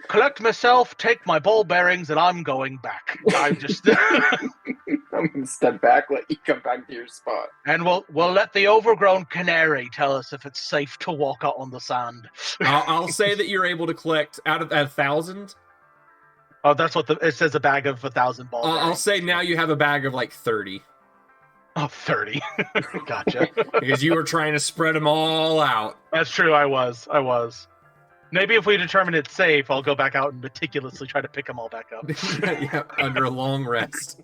collect myself, take my ball bearings, and I'm going back. I'm going to step back, let you come back to your spot. And we'll let the overgrown canary tell us if it's safe to walk out on the sand. I'll say that you're able to collect out of 1,000. Oh, that's what it says, a bag of 1,000 ball bearings. I'll say now you have a bag of like 30. Oh, 30. Gotcha. Because you were trying to spread them all out. That's true, I was. Maybe if we determine it's safe, I'll go back out and meticulously try to pick them all back up. Yeah, under a long rest.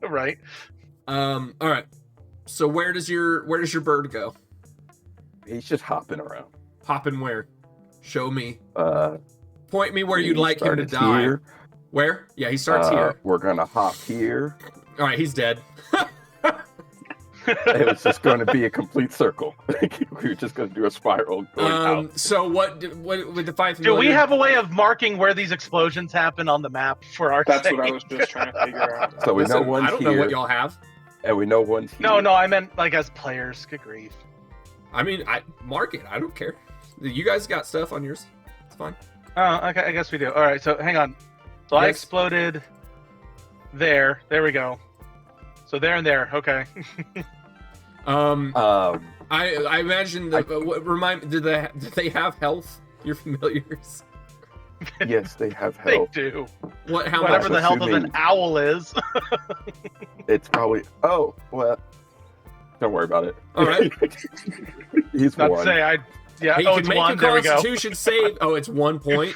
Right. All right. So where does your bird go? He's just hopping around. Hopping where? Show me. Point me where you'd like him to die. Here. Where? Yeah, he starts here. We're gonna hop here. All right, he's dead. It was just going to be a complete circle. We were just going to do a spiral going out. So what with the 5 Do we have a way of marking where these explosions happen on the map for our That's sake? what I was just trying to figure out. So we know one's I don't here, know what y'all have. and we know one's here. No, I meant like as players. Good grief. I mean, I mark it. I don't care. You guys got stuff on yours. It's fine. Oh, okay, I guess we do. All right, so hang on. So I exploded there. There we go. So there and there. Okay. I imagine did they have health? Your familiars? Yes, they have They health. do. Whatever the health of an owl is. It's probably. Oh well. Don't worry about it. All right. He's Not to one. say yeah. He Oh, can it's make one. a There we go. Constitution save. Oh, it's 1 point.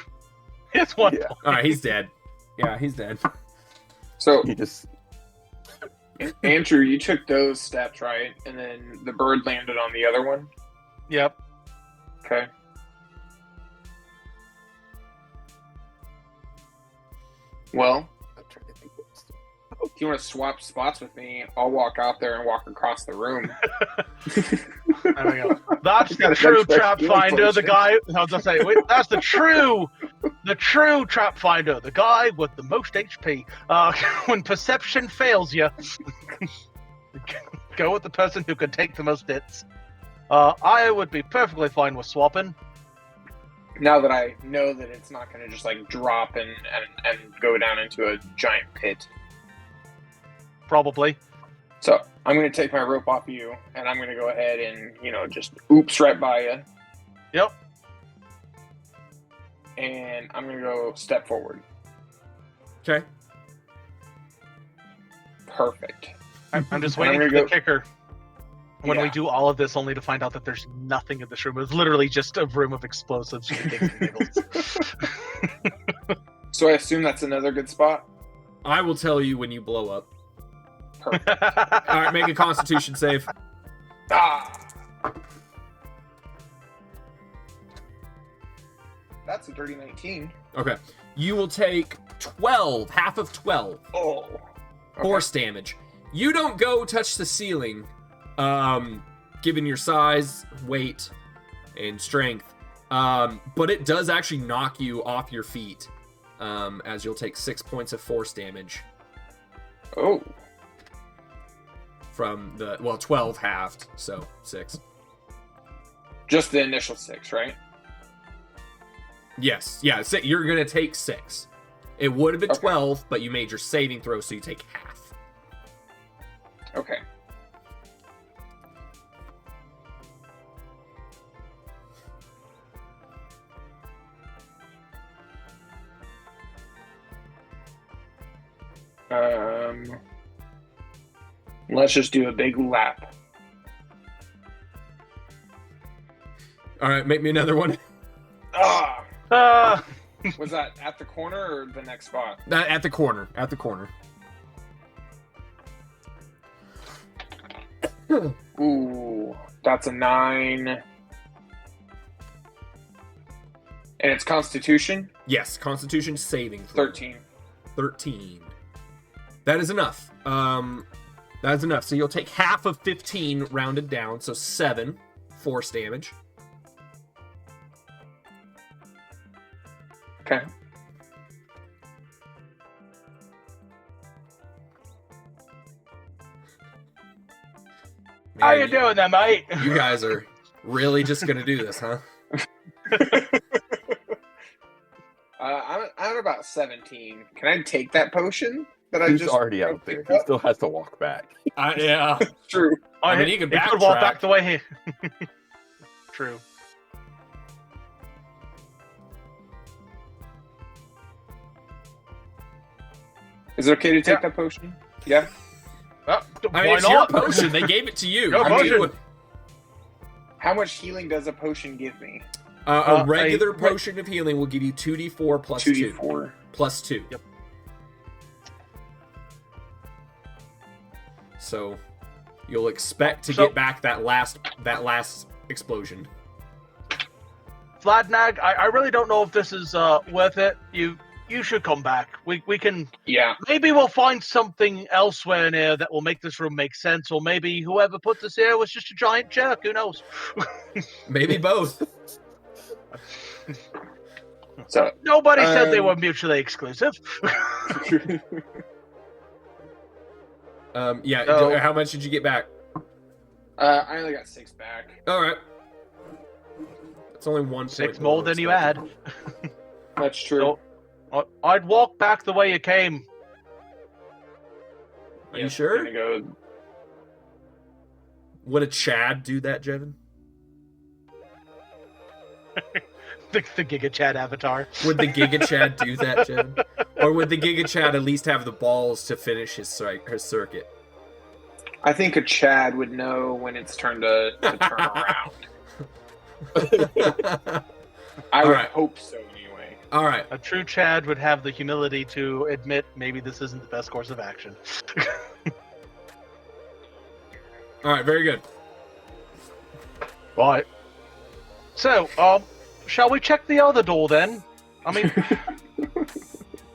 It's one. Yeah. All right, he's dead. Yeah, he's dead. So, He just Andrew, you took those steps, right? And then the bird landed on the other one? Yep. Okay. Well, I'm trying to think what's if you want to swap spots with me, I'll walk out there and walk across the room. There we go. That's the true That's trap really finder. close. The guy. I was gonna say, wait, that's the true trap finder. The guy with the most HP. When perception fails you, go with the person who can take the most hits. I would be perfectly fine with swapping. Now that I know that it's not going to just like drop and go down into a giant pit. Probably. So I'm going to take my rope off you, and I'm going to go ahead and, just oops right by you. Yep. And I'm going to go step forward. Okay. Perfect. I'm just I'm waiting gonna for the go- kicker. When we Yeah. do all of this, only to find out that there's nothing in this room. It's literally just a room of explosives. For kicks and giggles. So I assume that's another good spot? I will tell you when you blow up. Perfect. All right, make a Constitution save. Ah! That's a dirty 19. Okay. You will take 12, half of 12 Oh. force damage. You don't go touch the ceiling, given your size, weight, and strength. But it does actually knock you off your feet, as you'll take 6 points of force damage Oh. from 12 halved, so 6. Just the initial 6, right? Yes, yeah, you're gonna take 6. It would have been Okay. 12, but you made your saving throw, so you take half. Okay. Let's just do a big lap. All right, make me another one. Ah! Uh, Was that at the corner or the next spot? At the corner. At the corner. Ooh, that's a 9. And it's Constitution? Yes, Constitution saving throw. 13. 13. That is enough. That is enough. So you'll take half of 15 rounded down, so 7 force damage. Okay. how Man, you doing there, mate? You guys are really just gonna do this, huh? I'm at about 17. Can I take that potion that I he's just already out there. picked He up? still has to walk back. Yeah. True. I mean, he can could walk backtrack. back the way he. True. Is it okay to take Yeah. that potion? Yeah. Oh, I mean, why it's your not? potion. They gave it to you. Your I mean, potion. How much healing does a potion give me? a regular potion of healing will give you 2d4 plus 2. 2d4. Plus 2. Yep. So you'll expect to So- get back that last explosion. Vladnag, I really don't know if this is worth it. You should come back. We can Yeah. maybe we'll find something elsewhere in here that will make this room make sense, or maybe whoever put this here was just a giant jerk. Who knows? Maybe both. So Nobody said they Um, were mutually exclusive. Yeah. So- How much did you get back? I only got 6 back. All right. It's only 1 6 point more than you had. That's true. So, I'd walk back the way you came. Are you Yeah, sure? gonna go. Would a Chad do that, Jevin? The Giga Chad avatar. Would the Giga Chad do that, Jevin? Or would the Giga Chad at least have the balls to finish his circuit? I think a Chad would know when it's turn to turn around. I would hope so, anyway. All right. A true Chad would have the humility to admit maybe this isn't the best course of action. All right. Very good. Right. So, shall we check the other door then? I mean,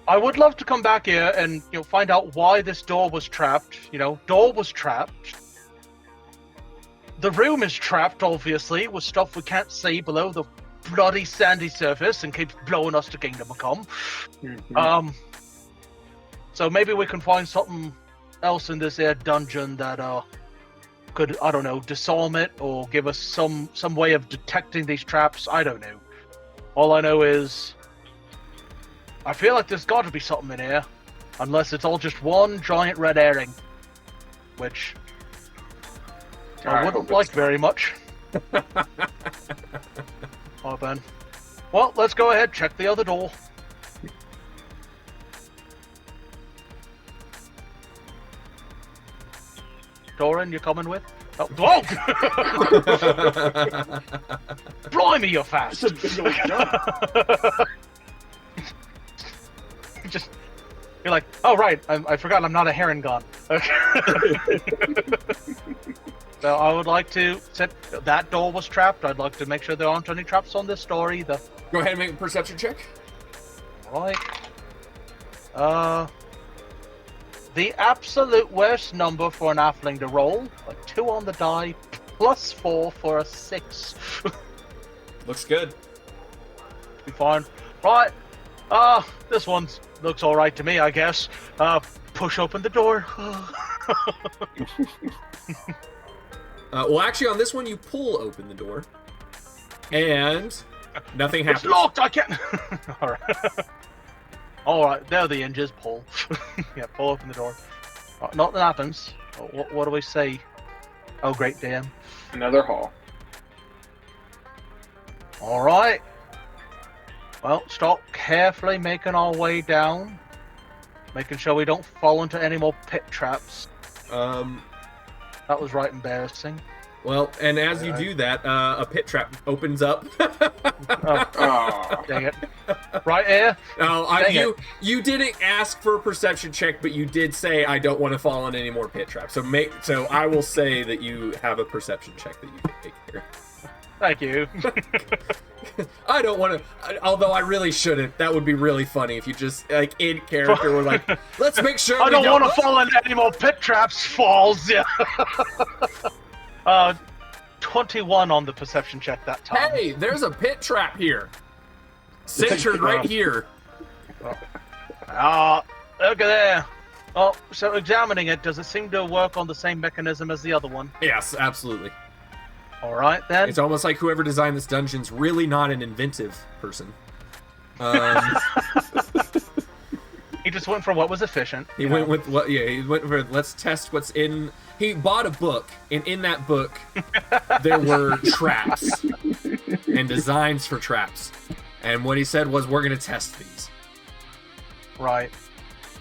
I would love to come back here and find out why this door was trapped. Door was trapped. The room is trapped, obviously, with stuff we can't see below the bloody sandy surface and keeps blowing us to Kingdom Come. Mm-hmm. So maybe we can find something else in this here dungeon that could, I don't know, disarm it or give us some way of detecting these traps. I don't know. All I know is I feel like there's got to be something in here, unless it's all just one giant red herring, which I wouldn't like very much. Oh, Ben. Well, let's go ahead, check the other door. Doran, you coming with? Oh, whoa! Blimey, you're fast! You're like, oh right, I forgot I'm not a heron god. Okay. So I would like to, since that door was trapped, I'd like to make sure there aren't any traps on this door either. Go ahead and make a perception check. Right. The absolute worst number for an halfling to roll, a 2 on the die, +4 for a 6. Looks good. Be fine. Right. This one looks alright to me, I guess. Push open the door. Well, actually, on this one, you pull open the door, and nothing happens. It's locked. I can't. All right. All right. There are the hinges. Pull. Yeah. Pull open the door. Nothing happens. What do we say? Oh, great damn. Another hall. All right. Well, start carefully making our way down, making sure we don't fall into any more pit traps. That was right embarrassing. Well, and as you do that, a pit trap opens up. Oh, dang it! Right here. No, you didn't ask for a perception check, but you did say I don't want to fall into any more pit traps. So I will say that you have a perception check that you can make here. Thank you. I don't want to, although I really shouldn't. That would be really funny if you just, like, in character were like, let's make sure I don't want to fall into any more pit traps. Falls. Yeah. 21 on the perception check that time. Hey, there's a pit trap here. Centered right here. Look at there. Oh, so examining it, does it seem to work on the same mechanism as the other one? Yes, absolutely. All right, then. It's almost like whoever designed this dungeon's really not an inventive person. He just went for what was efficient. He went with what? Yeah, he went for let's test what's in. He bought a book, and in that book, there were traps and designs for traps. And what he said was, "We're gonna test these." Right.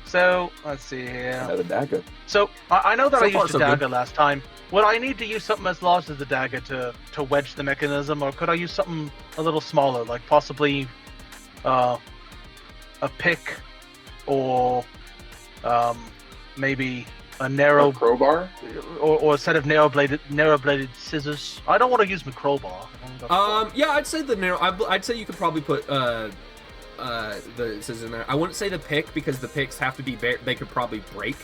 So let's see here. I had a dagger. So I know that So I far, used so a dagger good. last time. Would I need to use something as large as the dagger to wedge the mechanism, or could I use something a little smaller, like possibly a pick, or maybe a narrow a crowbar. or a set of narrow-bladed scissors? I don't want to use my crowbar. Yeah, I'd say the narrow. I'd say you could probably put the scissors in there. I wouldn't say the pick because the picks have to be they could probably break.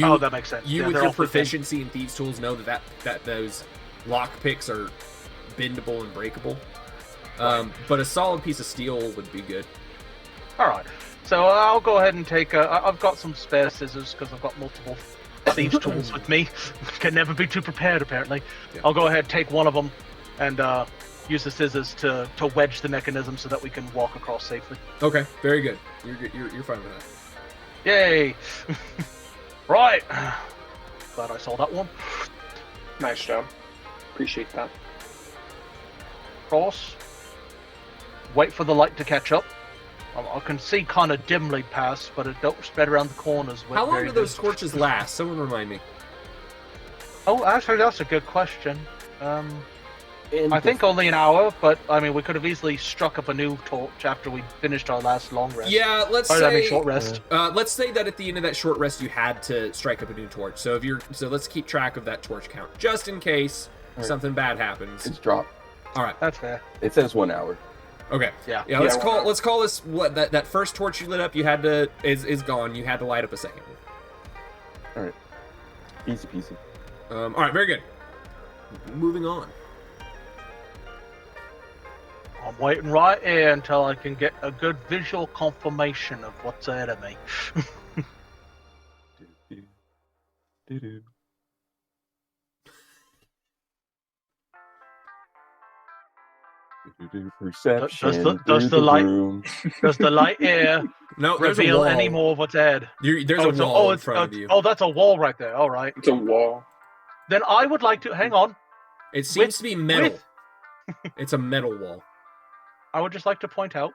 Oh, that makes sense. You Yeah, with they're your all thin. proficiency in thieves' tools know that those lock picks are bendable and breakable. But a solid piece of steel would be good. All right. So I'll go ahead and take. I've got some spare scissors because I've got multiple thieves' tools with me. Can never be too prepared, apparently. Yeah. I'll go ahead, take one of them, and use the scissors to wedge the mechanism so that we can walk across safely. Okay, very good. You're fine with that. Yay! Right. Glad I saw that one. Nice job. Appreciate that. Cross. Wait for the light to catch up. I can see kind of dimly past, but it don't spread around the corners. How long do those torches last? Someone remind me. Oh, actually, that's a good question. And I think only an hour, but I mean, we could have easily struck up a new torch after we finished our last long rest. Yeah, let's I mean, say short rest. let's say that at the end of that short rest, you had to strike up a new torch. So let's keep track of that torch count, just in case something bad happens. it's dropped. All right. That's fair. It says 1 hour. Okay. Yeah. Let's call this what that first torch you lit up. You had to is gone. You had to light up a second. All right. Easy peasy. All right. Very good. Moving on. I'm waiting right here until I can get a good visual confirmation of what's ahead of me. Do-do. Perception. Does the light here No, there's a reveal wall. any more of what's ahead? There's a wall in front of you. Oh, that's a wall right there. All right. It's a wall. Then I would like to hang on. It seems to be metal. It's a metal wall. I would just like to point out.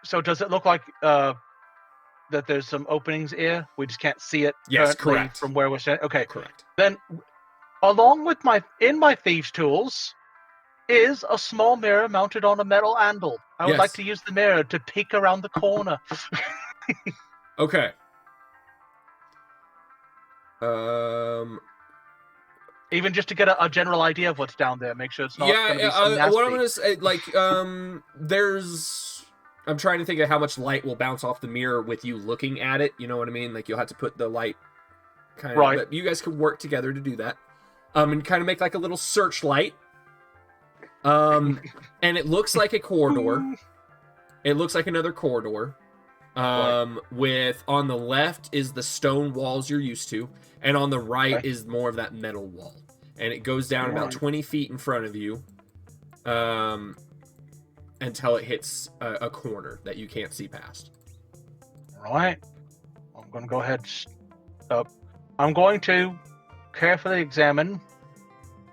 So does it look like that there's some openings here? We just can't see it. Yes, currently correct. From where we're standing. Okay. Correct. Then, along with my thieves' tools, is a small mirror mounted on a metal handle. I would Yes. like to use the mirror to peek around the corner. Okay. Even just to get a general idea of what's down there. Make sure it's not going to be some nasty. what I'm gonna say, like, I'm trying to think of how much light will bounce off the mirror with you looking at it. You know what I mean? Like, you'll have to put the light kind of. Right. But you guys could work together to do that. And kind of make like a little searchlight. And it looks like a corridor. It looks like another corridor. With on the left is the stone walls you're used to, and on the right is more of that metal wall. And it goes down about 20 feet in front of you, until it hits a corner that you can't see past. All right. I'm going to go ahead. I'm going to carefully examine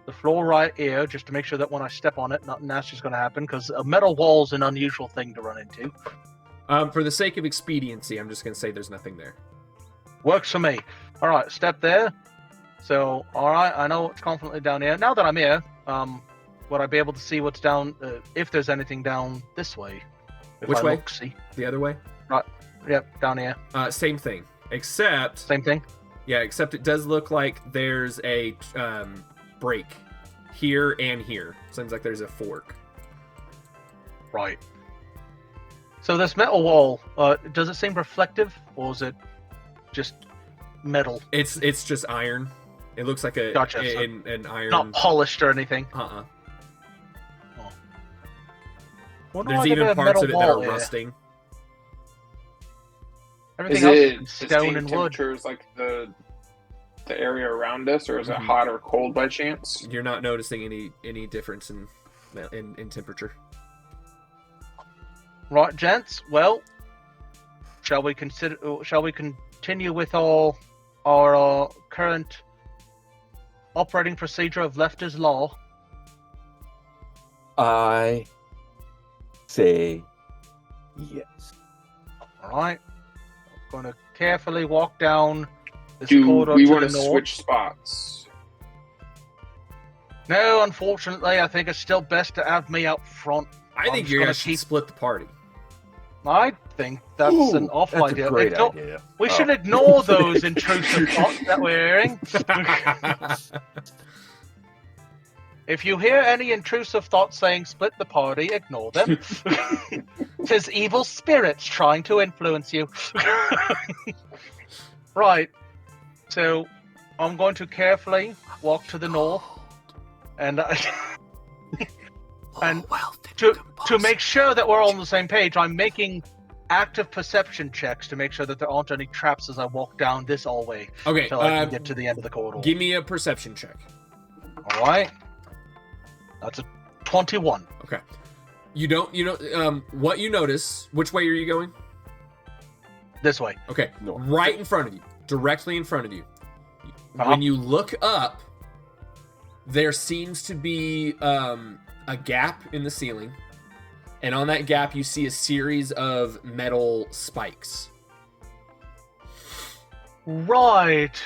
the floor right here, just to make sure that when I step on it, nothing nasty's going to happen, because a metal wall's an unusual thing to run into. For the sake of expediency, I'm just going to say there's nothing there. Works for me. All right, step there. So, all right, I know it's confidently down here. Now that I'm here, would I be able to see what's down, if there's anything down this way? Which way? See. The other way? Right. Yep, down here. Same thing. Except... Same thing? Yeah, except it does look like there's a break here and here. Seems like there's a fork. Right. So this metal wall, does it seem reflective, or is it just metal? It's just iron. It looks like an iron. Not polished or anything. Uh-uh. Well, There's even parts of it that are rusting. Everything Is else it is the stone same and wood. temperatures like the area around us, or is it hot or cold by chance? You're not noticing any difference in temperature. Right, gents. Well, shall we continue with our current operating procedure of Lefter's law? I say yes. All right. I'm going to carefully walk down this Do corridor we to want the to north. switch spots? No, unfortunately, I think it's still best to have me out front. I think you're going to split the party. I think that's an awful That's idea. a great idea. We should ignore those intrusive thoughts that we're hearing. If you hear any intrusive thoughts saying split the party, ignore them. 'Tis evil spirits trying to influence you. Right. So, I'm going to carefully walk to the north, and to make sure that we're all on the same page, I'm making active perception checks to make sure that there aren't any traps as I walk down this hallway. Okay, Until I can get to the end of the corridor. Give me a perception check. All right. That's a 21. Okay. What you notice, which way are you going? This way. Okay. No. Right in front of you. Directly in front of you. When you look up, there seems to be a gap in the ceiling. And on that gap, you see a series of metal spikes. Right.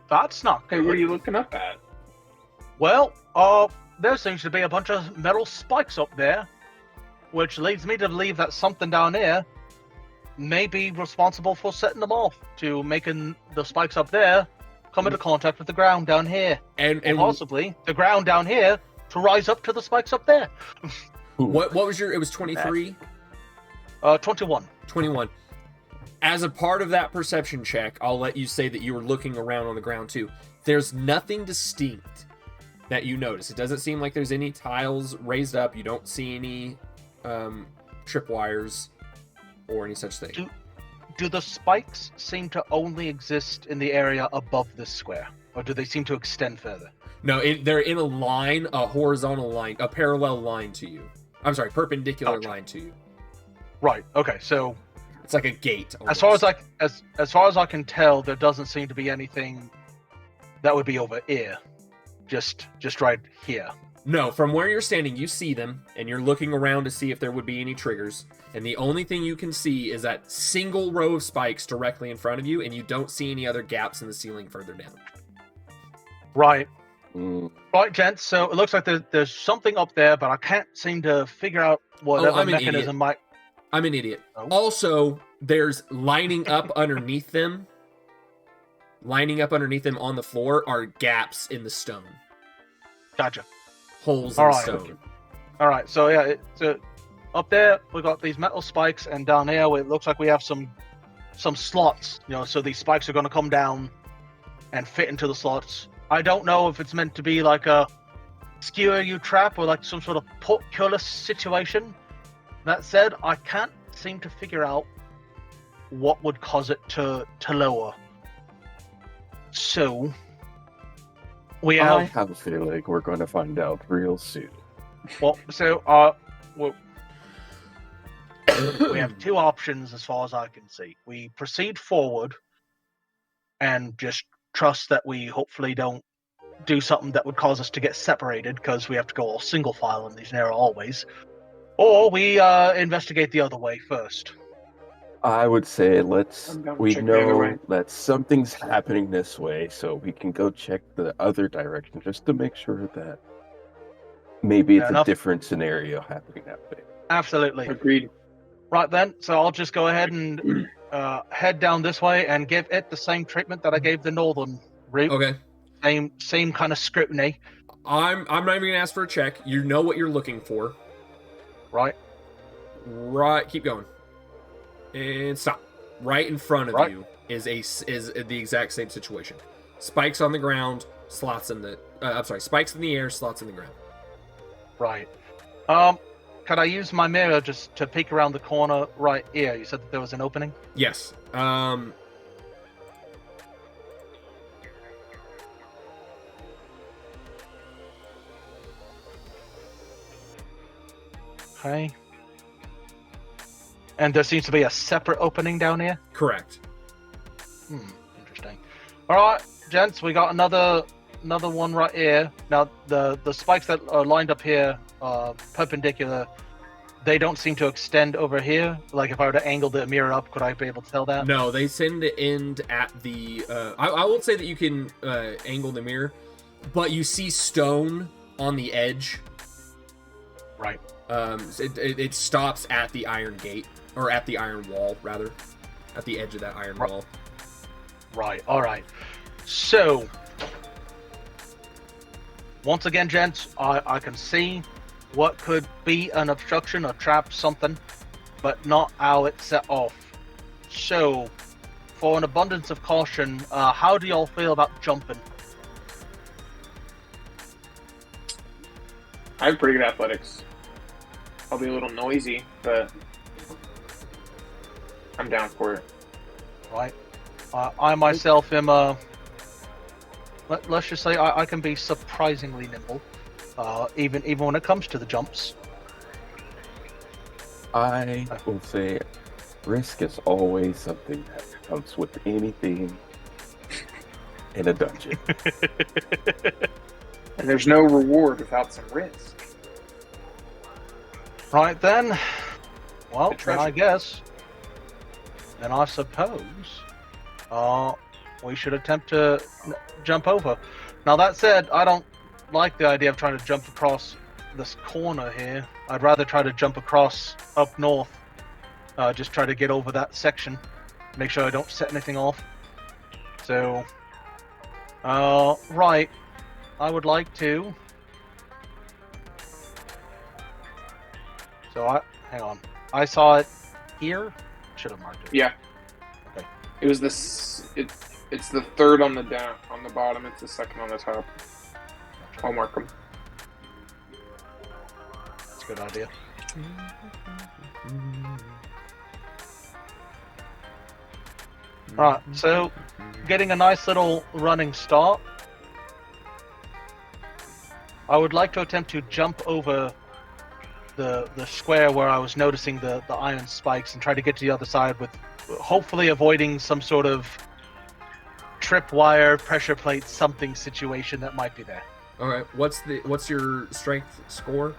That's not Hey, good. what are you looking up at? Well, there seems to be a bunch of metal spikes up there, which leads me to believe that something down here may be responsible for setting them off, to making the spikes up there come into contact with the ground down here. And Or possibly the ground down here to rise up to the spikes up there. what was your? It was 23. 21. 21. As a part of that perception check, I'll let you say that you were looking around on the ground too. There's nothing distinct that you notice. It doesn't seem like there's any tiles raised up. You don't see any tripwires or any such thing. Do the spikes seem to only exist in the area above this square? Or do they seem to extend further? No, they're in a line, a horizontal line, a parallel line to you. I'm sorry, perpendicular line to you. Right. Okay. So it's like a gate. Almost. As far as I can tell, there doesn't seem to be anything that would be over here. Just right here. No, from where you're standing, you see them, and you're looking around to see if there would be any triggers. And the only thing you can see is that single row of spikes directly in front of you, and you don't see any other gaps in the ceiling further down. Right. Right, gents. So it looks like there's something up there, but I can't seem to figure out whatever mechanism might. I'm an idiot. Oh. Also, there's lining up underneath them. Lining up underneath them on the floor are gaps in the stone. Gotcha. Holes in the stone. All right. So yeah, so up there we got these metal spikes, and down here it looks like we have some slots. You know, so these spikes are going to come down and fit into the slots. I don't know if it's meant to be like a skewer you trap or like some sort of portcullis situation. That said, I can't seem to figure out what would cause it to lower. So I have a feeling we're going to find out real soon. Well, so we have two options as far as I can see. We proceed forward and just trust that we hopefully don't do something that would cause us to get separated, because we have to go all single file in these narrow hallways. Or we investigate the other way first. I would say we know that something's happening this way, so we can go check the other direction just to make sure that maybe it's a different scenario happening that way. Absolutely. Agreed. Right then, so I'll just go ahead and head down this way and give it the same treatment that I gave the northern route. Okay. Same kind of scrutiny. I'm not even gonna ask for a check. You know what you're looking for. Right. Keep going. And stop. Right in front of you is the exact same situation. Spikes on the ground, slots in the spikes in the air, slots in the ground. Right. Could I use my mirror just to peek around the corner right here? You said that there was an opening? Yes. Okay. And there seems to be a separate opening down here? Correct. Interesting. Alright, gents, we got another one right here. Now, the spikes that are lined up here, perpendicular, they don't seem to extend over here. Like, if I were to angle the mirror up, could I be able to tell that? No, they tend to end at the... I won't say that you can angle the mirror, but you see stone on the edge. Right. It stops at the iron gate, or at the iron wall, rather. At the edge of that iron wall. Right, alright. So, once again, gents, I can see what could be an obstruction, a trap, something, but not how it's set off. So, for an abundance of caution, how do y'all feel about jumping? I have pretty good athletics. I'll be a little noisy, but I'm down for it. Right. I myself am, let's just say I can be surprisingly nimble, even when it comes to the jumps. I will say risk is always something that comes with anything in a dungeon. And there's no reward without some risk. Right then. Well, then I guess. Then I suppose. we should attempt to jump over. Now that said, I don't like the idea of trying to jump across this corner here. I'd rather try to jump across up north. Just try to get over that section. Make sure I don't set anything off. So, right. I would like to. So hang on. I saw it here. Should have marked it. Yeah. Okay. It was this. It's the third on the bottom. It's the second on the top. I'll mark them. That's a good idea. Alright, so getting a nice little running start. I would like to attempt to jump over the square where I was noticing the iron spikes and try to get to the other side with hopefully avoiding some sort of tripwire, pressure plate, something situation that might be there. All right. What's your strength score?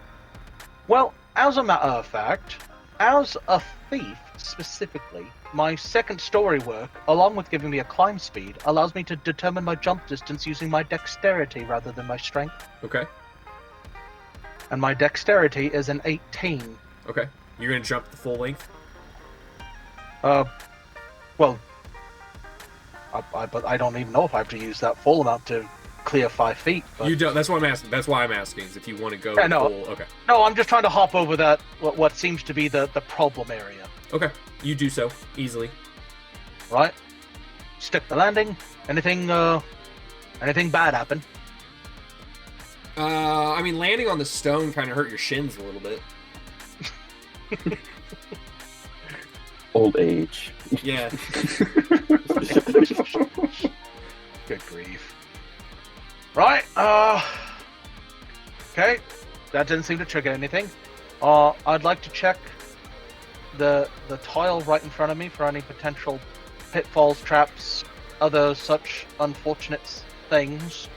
Well, as a matter of fact, as a thief specifically, my second story work, along with giving me a climb speed, allows me to determine my jump distance using my dexterity rather than my strength. Okay. And my dexterity is an 18. Okay. You're gonna jump the full length? Well, but I don't even know if I have to use that full amount to clear 5 feet. But... You don't. That's what I'm asking. That's why I'm asking. Is if you want to go no. full. Okay. No, I'm just trying to hop over that what seems to be the problem area. Okay. You do so easily. Right. Stick the landing. Anything bad happen? I mean, landing on the stone kind of hurt your shins a little bit. Old age. Yeah. Good grief. Right. Okay. That didn't seem to trigger anything. I'd like to check the tile right in front of me for any potential pitfalls, traps, other such unfortunate things.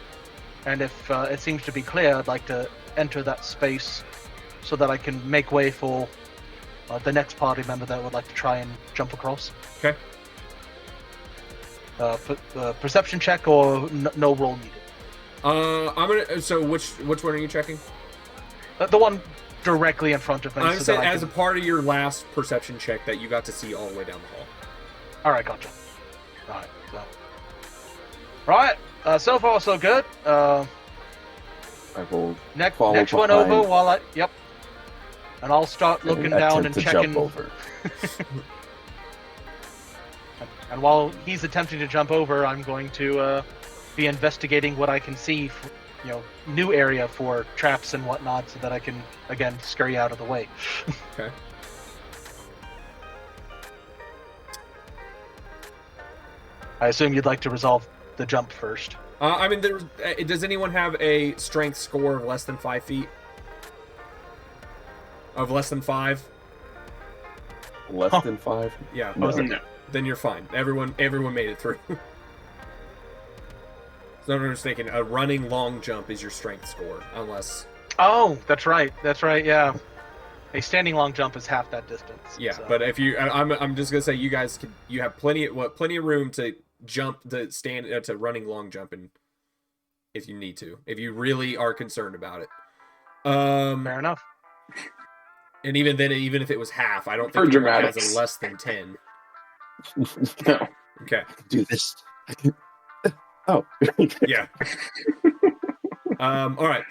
And if it seems to be clear, I'd like to enter that space so that I can make way for the next party member that would like to try and jump across. Okay. Perception check or no roll needed. I'm gonna. So which one are you checking? The one directly in front of me. I'm so saying that as a part of your last perception check that you got to see all the way down the hall. All right, gotcha. Right. So. Right. So far, so good. I will Next follow one behind over while I. Yep. And I'll start looking down and attempt to checking. jump over. And while he's attempting to jump over, I'm going to be investigating what I can see, new area for traps and whatnot, so that I can again scurry out of the way. Okay. I assume you'd like to resolve the jump first. I mean, does anyone have a strength score of less than 5 feet? Of less than 5? Less than 5? Yeah. No. No. Then you're fine. Everyone made it through. So I'm just thinking a running long jump is your strength score, unless. Oh, that's right. That's right. Yeah. A standing long jump is half that distance. Yeah, so. but if you, I'm just gonna say you guys you have plenty of room to jump to running long jumping if you need to, if you really are concerned about it. Fair enough. And even then, even if it was half, I don't think anyone has a less than 10. No. Okay. Do this. Oh. Yeah. All right.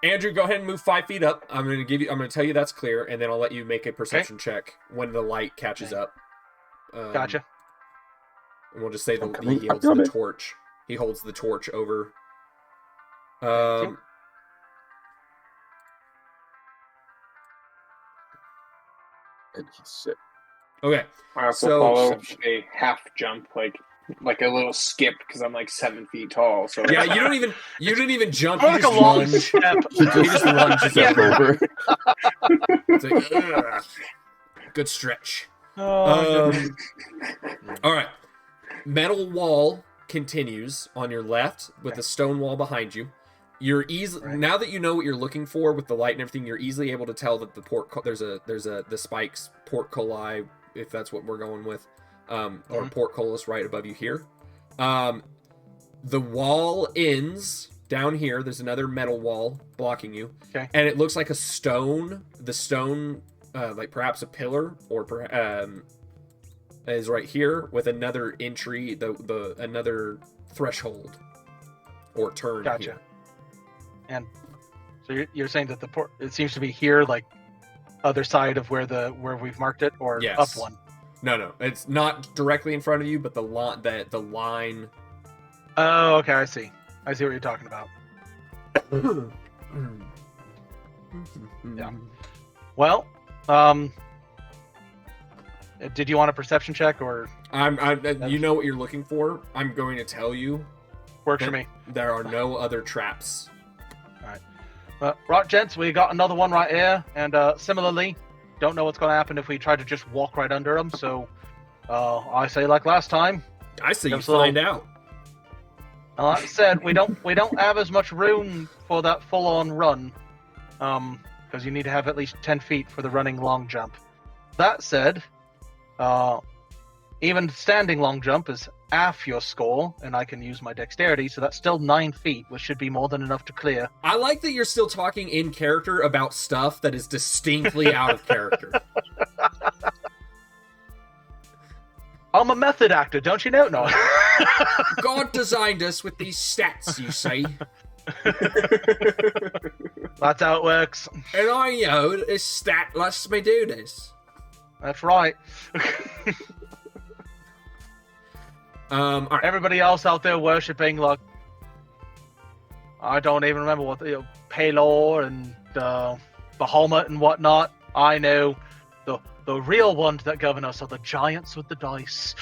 Andrew, go ahead and move 5 feet up. I'm gonna tell you that's clear, and then I'll let you make a perception check when the light catches up. Gotcha. And we'll just say he I'm holds the torch. He holds the torch over. you. And he's sick. Okay. I also So- follow a half jump, like a little skip, because I'm like 7 feet tall. So Yeah, you didn't even jump. Or You like a just long lunge. step. He just lunges Step over. It's like, ugh. Good stretch. Oh, All right. Metal wall continues on your left with the stone wall behind you. You're now that you know what you're looking for with the light and everything, you're easily able to tell that the spikes portcullis, if that's what we're going with, or portcullis right above you here. The wall ends down here. There's another metal wall blocking you. Okay. And it looks like a stone. The stone, like perhaps a pillar, or is right here with another entry, the another threshold or turn. Gotcha. Here. And so you're saying that it seems to be here, like other side of where we've marked it, or Yes. up one. No, it's not directly in front of you, but the line. Oh, okay, I see what you're talking about. Yeah. Well, did you want a perception check, or you know what you're looking for? I'm going to tell you. Works for me. There are no other traps. Right, gents, we got another one right here, and similarly, don't know what's going to happen if we try to just walk right under them. So, I say like last time. I say you find out. Like I said, we don't have as much room for that full-on run, because you need to have at least 10 feet for the running long jump. That said, even standing long jump is half your score, and I can use my dexterity, so that's still 9 feet, which should be more than enough to clear. I like that you're still talking in character about stuff that is distinctly out of character. I'm a method actor, don't you know? No. God designed us with these stats, you say. That's how it works. And I know this stat lets me do this. That's right. All right. Everybody else out there worshipping, like, I don't even remember what Palor and Bahamut and whatnot. I know the real ones that govern us are the giants with the dice.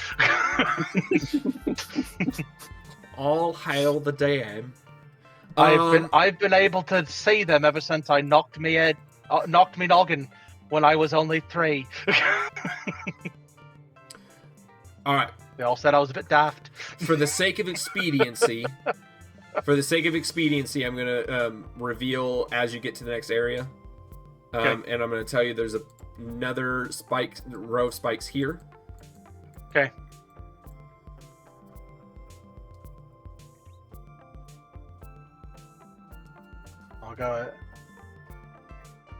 All hail the DM. I've been able to see them ever since I knocked me noggin when I was only 3. All right. They all said I was a bit daft. For the sake of expediency, I'm gonna reveal as you get to the next area, Okay. and I'm gonna tell you there's another row of spikes here. Okay.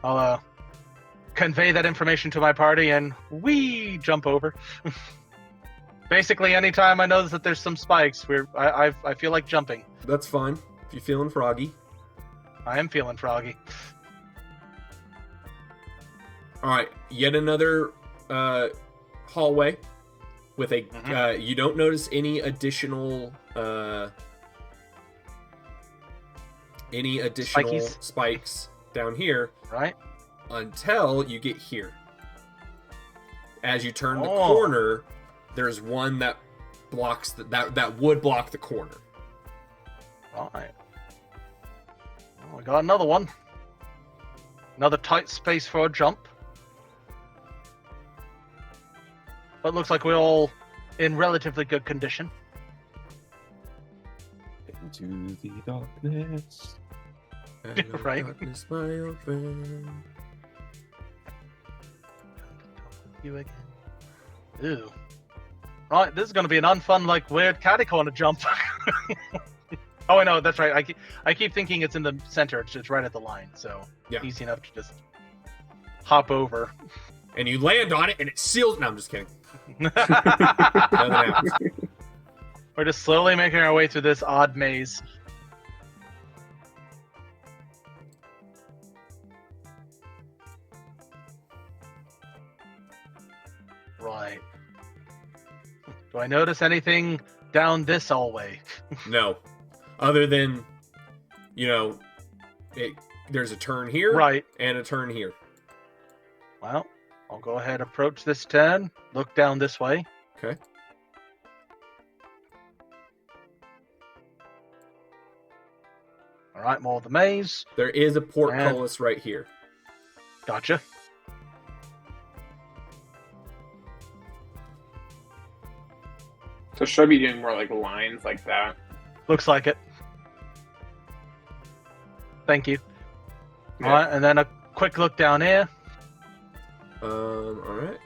I'll convey that information to my party, and we jump over. Basically, anytime I notice that there's some spikes, I feel like jumping. That's fine if you're feeling froggy. I am feeling froggy. All right, yet another hallway with a. You don't notice any additional Spikies? spikes down here, Right? until you get here. As you turn the Oh. corner, there's one that blocks that would block the corner. Right. Oh, we got another one. Another tight space for a jump. But looks like we're all in relatively good condition. Into the darkness. Right. Darkness, my old friend. You again. Ew. Right, this is going to be an unfun, like, weird catty corner jump. Oh, I know, that's right. I keep thinking it's in the center. It's just right at the line, so Yeah. easy enough to just hop over. And you land on it, and it seals. No, I'm just kidding. Nothing happens. We're just slowly making our way through this odd maze. Right. Do I notice anything down this hallway? No, other than there's a turn here, Right. and a turn here. Well, I'll go ahead, approach this turn, look down this way. Okay. All right, more of the maze. There is a portcullis right here. Gotcha. So should I be doing more like lines like that? Looks like it. Thank you. Yeah. All right, and then a quick look down here. All right.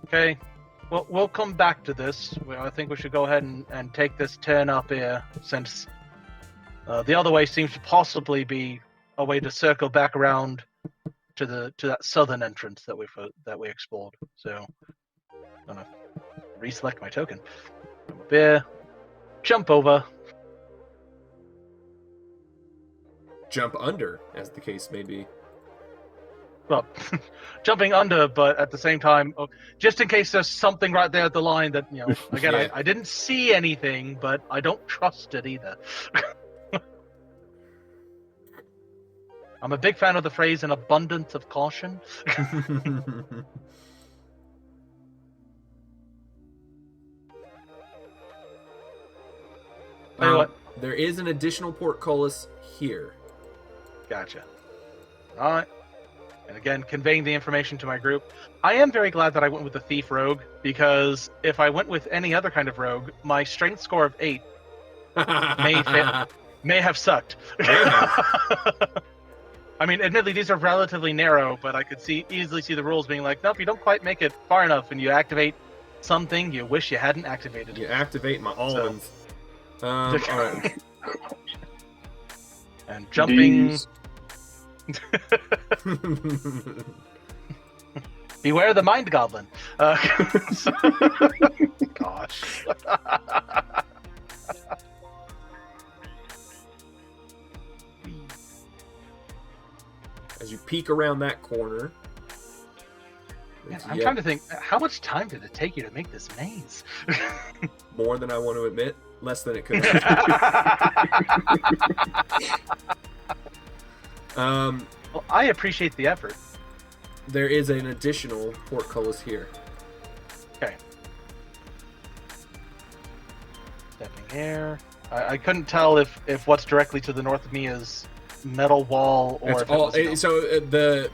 Okay. Well, we'll come back to this. I think we should go ahead and take this turn up here, since the other way seems to possibly be a way to circle back around to that southern entrance that we explored. So, I'm gonna reselect my token. Grab a beer, jump over. Jump under, as the case may be. Well, jumping under, but at the same time, just in case there's something right there at the line that, again, Yeah. I didn't see anything, but I don't trust it either. I'm a big fan of the phrase, an abundance of caution. Tell you what. There is an additional portcullis here. Gotcha. All right. And again, conveying the information to my group. I am very glad that I went with the thief rogue, because if I went with any other kind of rogue, my strength score of 8 may have sucked. I mean, admittedly, these are relatively narrow, but I could easily see the rules being like, nope, you don't quite make it far enough, and you activate something you wish you hadn't activated. You activate my almonds. All right. And jumping. Beware the mind goblin. Gosh. As you peek around that corner. Man, I'm trying to think, how much time did it take you to make this maze? More than I want to admit. Less than it could have. Well, I appreciate the effort. There is an additional portcullis here. Okay. Stepping here. I couldn't tell if what's directly to the north of me is metal wall or It's if all, it was so the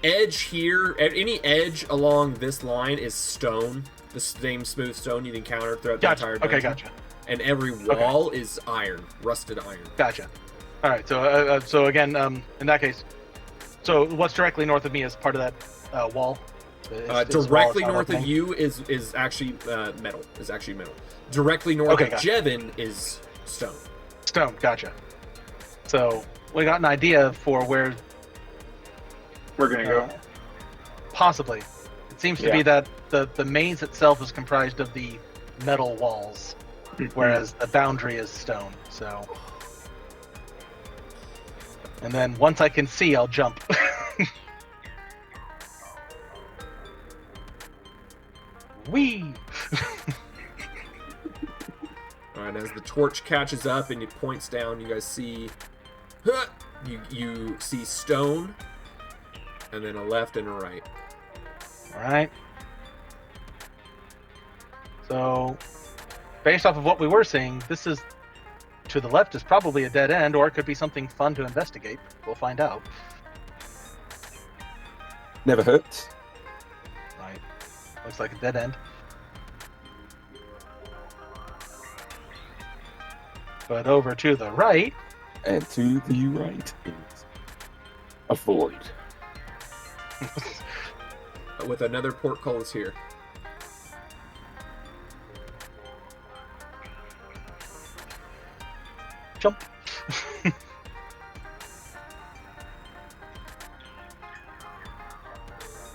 edge here, any edge along this line is stone. The same smooth stone you'd encounter throughout the entire dungeon. Okay, gotcha. And every wall is iron, rusted iron. Gotcha. All right, so again, in that case, so what's directly north of me is part of that wall? Directly north of you is actually metal. Is actually metal. Directly north of gotcha. Jevin is stone. Stone, gotcha. So we got an idea for where we're gonna go. Possibly, it seems to be that the maze itself is comprised of the metal walls, whereas the boundary is stone. So. And then once I can see, I'll jump. Whee! Alright, as the torch catches up and it points down, you guys see... You see stone, and then a left and a right. Alright. So, based off of what we were seeing, this is... To the left is probably a dead end, or it could be something fun to investigate. We'll find out. Never hurts. Right. Looks like a dead end. But over to the right... And to the right is a void. With another portcullis here. Jump.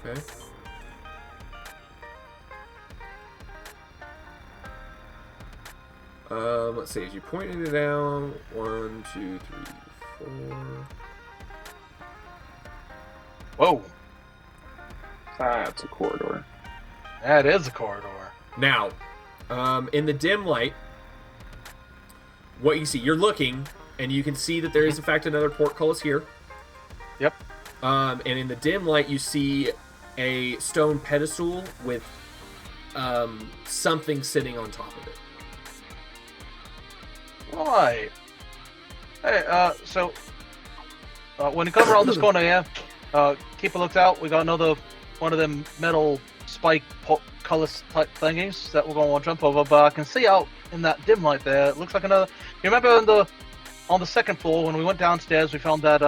Okay. Let's see. As you pointed it out, 1, 2, 3, 4. Whoa. That's a corridor. That is a corridor. Now, in the dim light, what you see, you're looking, and you can see that there is in fact another portcullis here. Yep. And in the dim light, you see a stone pedestal with something sitting on top of it. Right. Hey, so when you come around this corner here, keep a lookout. We got another one of them metal spike colors type thingies that we're going to want to jump over. But I can see out in that dim light there, it looks like another. You remember on the second floor when we went downstairs, we found that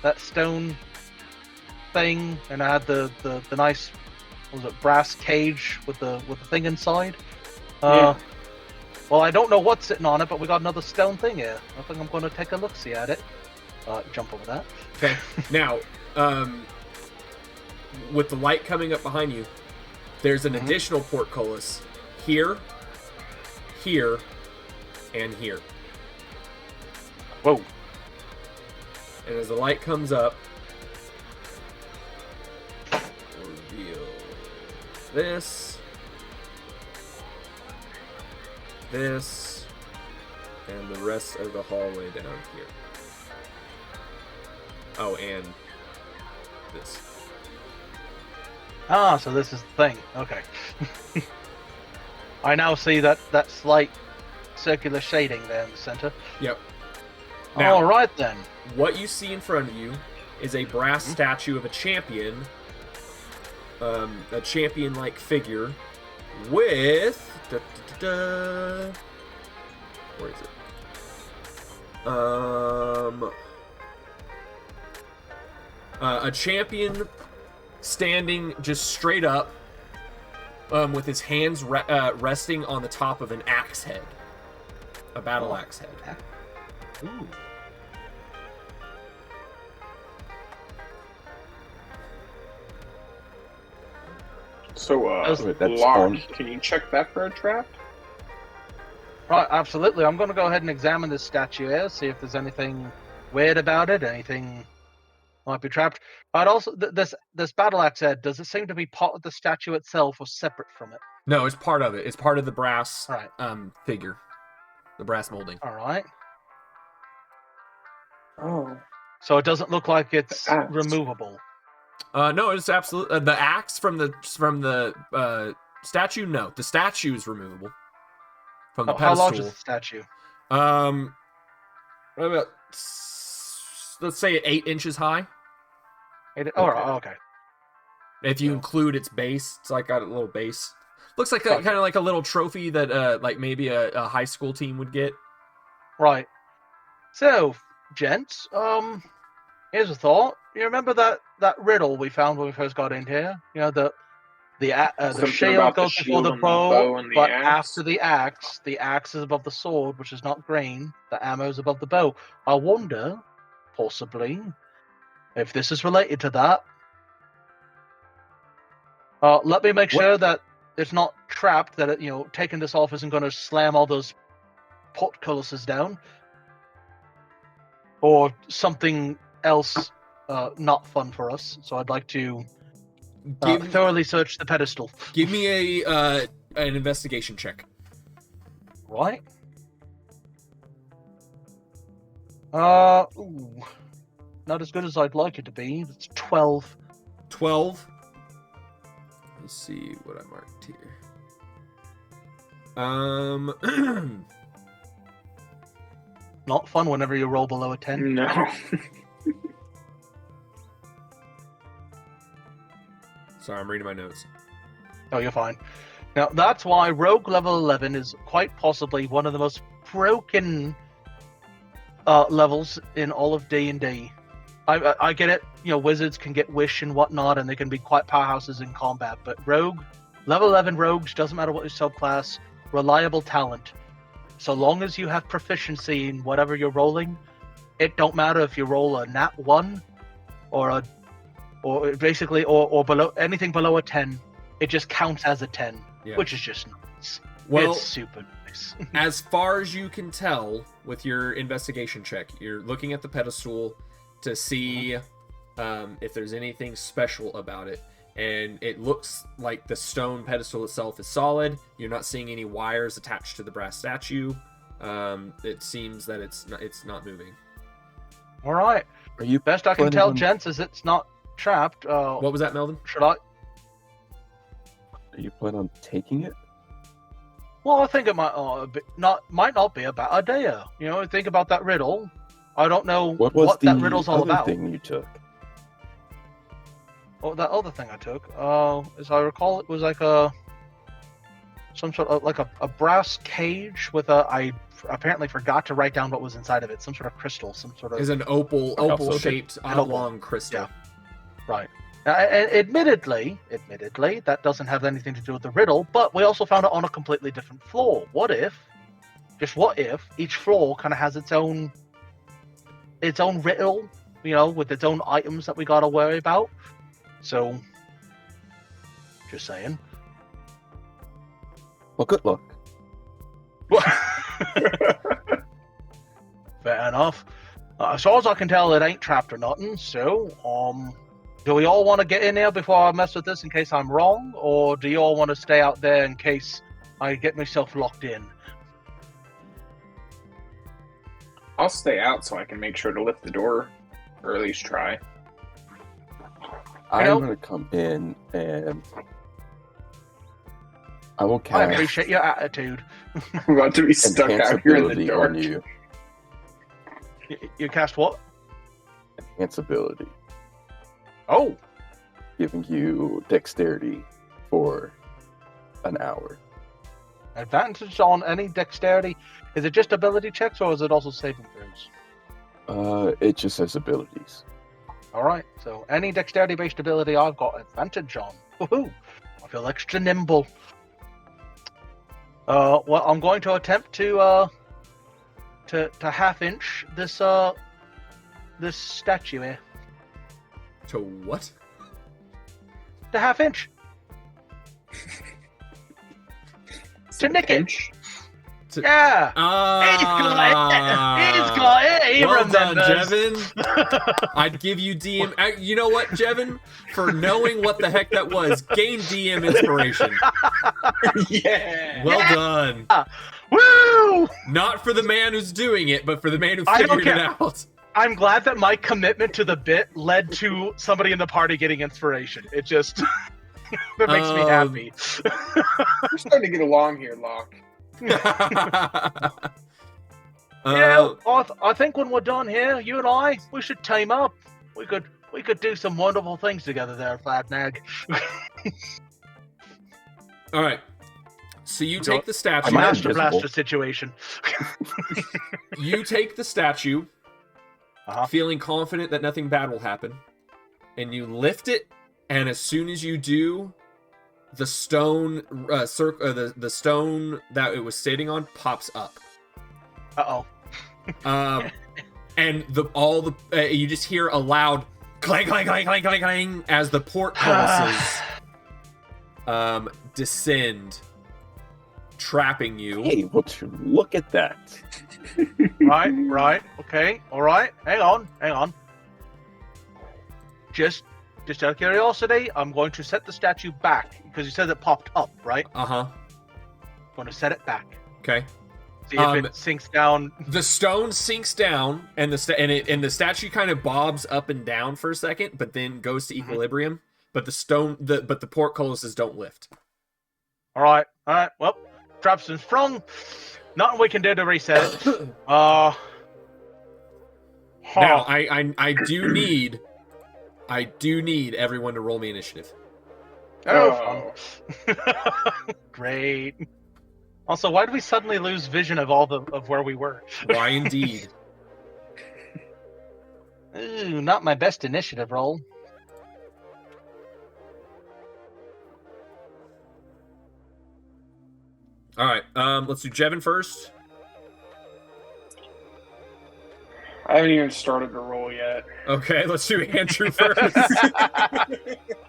that stone thing, and I had the nice, what was it, brass cage with the thing inside. Yeah. Well, I don't know what's sitting on it, but we got another stone thing here. I think I'm going to take a look-see at it. Jump over that. Okay. Now, with the light coming up behind you, there's an additional portcullis here, here, and here. Whoa. And as the light comes up, reveal this, and the rest of the hallway down here. Oh, and this. Ah, so this is the thing. Okay. I now see that slight circular shading there in the center. Yep. Now, all right then. What you see in front of you is a brass statue of a champion, a champion-like figure with where is it? A champion standing just straight up, with his hands resting on the top of an axe head, a battle axe head. Ooh. So, that's locked. Can you check that for a trap? Right, absolutely. I'm going to go ahead and examine this statue here, see if there's anything weird about it, anything might be trapped. I'd also this battle axe head. Does it seem to be part of the statue itself or separate from it? No, it's part of it. It's part of the brass Right. Figure, the brass molding. All right. Oh. So it doesn't look like it's removable. No, it's absolutely the axe from the statue. No, the statue is removable from the pedestal. How large is the statue? About, let's say 8 inches high. Okay. If you include its base, it's like got a little base. Looks like kind of like a little trophy that like maybe a high school team would get. Right. So, gents, here's a thought. You remember that riddle we found when we first got in here? You know, the shield goes before the bow, but after the axe is above the sword, which is not green. The ammo is above the bow. I wonder, possibly, if this is related to that. Let me make sure that it's not trapped. That it, taking this off isn't going to slam all those portcullises down, or something else not fun for us. So I'd like to thoroughly search the pedestal. Give me an investigation check. Right. Ooh. Not as good as I'd like it to be. It's 12. 12. Let's see what I marked here. Not fun whenever you roll below a 10. No. Sorry, I'm reading my notes. Oh, you're fine. Now, that's why Rogue level 11 is quite possibly one of the most broken levels in all of D&D. I get it, wizards can get wish and whatnot, and they can be quite powerhouses in combat, but Rogue, level 11 rogues, doesn't matter what your subclass, reliable talent. So long as you have proficiency in whatever you're rolling, it don't matter if you roll a nat 1 or below anything below a 10, it just counts as a 10, which is just nice. Well, it's super nice. As far as you can tell with your investigation check, you're looking at the pedestal to see if there's anything special about it. And it looks like the stone pedestal itself is solid. You're not seeing any wires attached to the brass statue. It seems that it's not moving. All right. Are you best I can tell, gents, is it's not trapped. What was that, Melvin? Should I? Are you planning on taking it? Well, I think it might not be a bad idea. Think about that riddle. I don't know what that riddle's all about. What was the other thing you took? Oh, that other thing I took, as I recall, it was like some sort of like a brass cage with I apparently forgot to write down what was inside of it. Some sort of crystal, some sort of. Is an opal shaped oblong crystal. Right. Admittedly, that doesn't have anything to do with the riddle, but we also found it on a completely different floor. What if, each floor kind of has its own riddle, with its own items that we gotta worry about? So, just saying. Well, good luck. Fair enough. As far as I can tell, it ain't trapped or nothing. So, do we all want to get in there before I mess with this in case I'm wrong, or do you all want to stay out there in case I get myself locked in? I'll stay out so I can make sure to lift the door, or at least try. I'm going to come in and I will cast. I appreciate your attitude. I'm about to be stuck out here in the Enhanceability dark. on you. You cast what? Enhanceability, Oh, giving you dexterity for an hour. advantage on any dexterity. Is it just ability checks or is it also saving throws? It just says abilities. All right. So any dexterity-based ability I've got advantage on. Woohoo! I feel extra nimble. Well, I'm going to attempt to half-inch this statue here. To what? To half-inch. To nick it. Pinch? Yeah. He's got it. He Well remembers. done, Jevin. I'd give you DM. You know what, Jevin? For knowing what the heck that was, gain DM inspiration. Yeah. Well done. Woo! Not for the man who's doing it, but for the man who I don't figured it care. out. I'm glad that my commitment to the bit led to somebody in the party getting inspiration. It just that makes me happy. We're starting to get along here, Locke. I think when we're done here, you and I, we should team up. We could do some wonderful things together there, Flatnag. All right. So you take the statue. A Am I Master invisible? Blaster situation. You take the statue, Uh-huh. feeling confident that nothing bad will happen, and you lift it. And as soon as you do, the stone the stone that it was sitting on pops up. Uh-oh. And you just hear a loud clang, clang, clang, clang, clang, clang as the portcullises descend, trapping you. Hey, would you look at that? Right. Okay. All right. Hang on. Just out of curiosity, I'm going to set the statue back because you said it popped up, right? Uh-huh. I'm going to set it back. Okay. See if it sinks down. The stone sinks down, and the statue kind of bobs up and down for a second, but then goes to equilibrium. But the portcullises don't lift. All right. Well, traps and sprung. Nothing we can do to reset it. Now, I do need everyone to roll me initiative. Oh, fun. Great. Also, why did we suddenly lose vision of where we were? Why indeed? Ooh, not my best initiative roll. All right, let's do Jevin first. I haven't even started to roll yet. Okay, let's do Andrew first.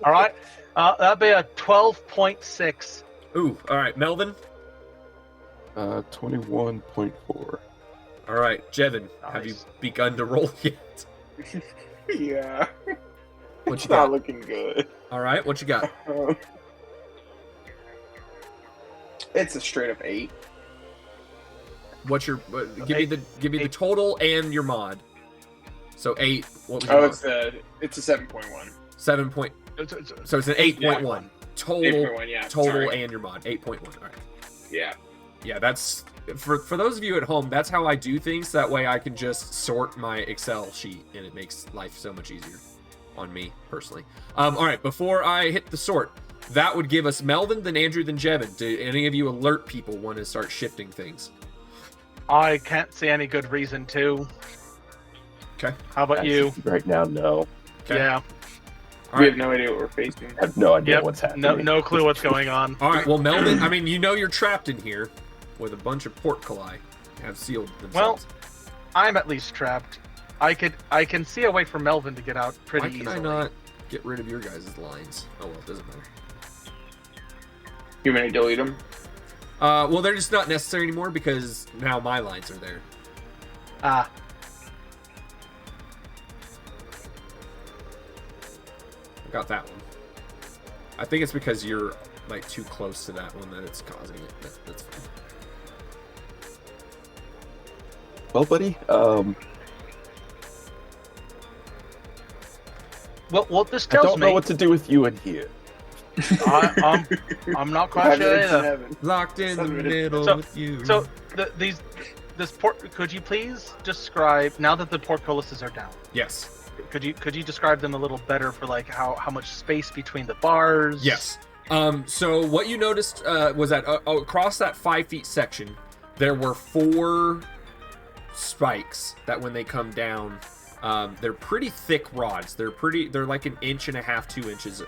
All right. That'd be a 12.6. Ooh, all right, Melvin. 21.4. All right, Jevin, have you Nice. begun to roll yet? Yeah. What It's you not got? looking good. All right, what you got? It's a straight up 8. What's your give me the total and your mod. So 8. What was your Oh, mod? it's a 7.1. 7 point. So it's an 8.1 total. 8.1, yeah. Total sorry. and your mod 8.1. All right. Yeah. Yeah, that's for those of you at home. That's how I do things. That way, I can just sort my Excel sheet, and it makes life so much easier on me personally. All right, before I hit the sort, that would give us Melvin, then Andrew, then Jevin. Do any of you alert people want to start shifting things? I can't see any good reason to. Okay. How about you? Right now, no. Okay. Yeah. All We right. have no idea what we're facing. I have no idea Yep. what's happening. No clue what's going on. All right. Well, Melvin, I mean, you know you're trapped in here with a bunch of portculli have sealed themselves. Well, I'm at least trapped. I can see a way for Melvin to get out pretty Why can easily. I not get rid of your guys' lines? Oh well, it doesn't matter. You want me to delete them? Well, they're just not necessary anymore because now my lines are there. Ah, I got that one. I think it's because you're like too close to that one that it's causing it. That's fine. Well, buddy, well, what this I tells don't me, know what to do with you in here. I'm not quite sure either. Locked in the 7 minutes. middle So- with you. So this port. Could you please describe now that the portcullises are down? Yes. Could you describe them a little better for like how much space between the bars? Yes. So what you noticed was that across that 5 feet section, there were 4 spikes that when they come down, they're pretty thick rods. They're like 1.5 inches, 2 inches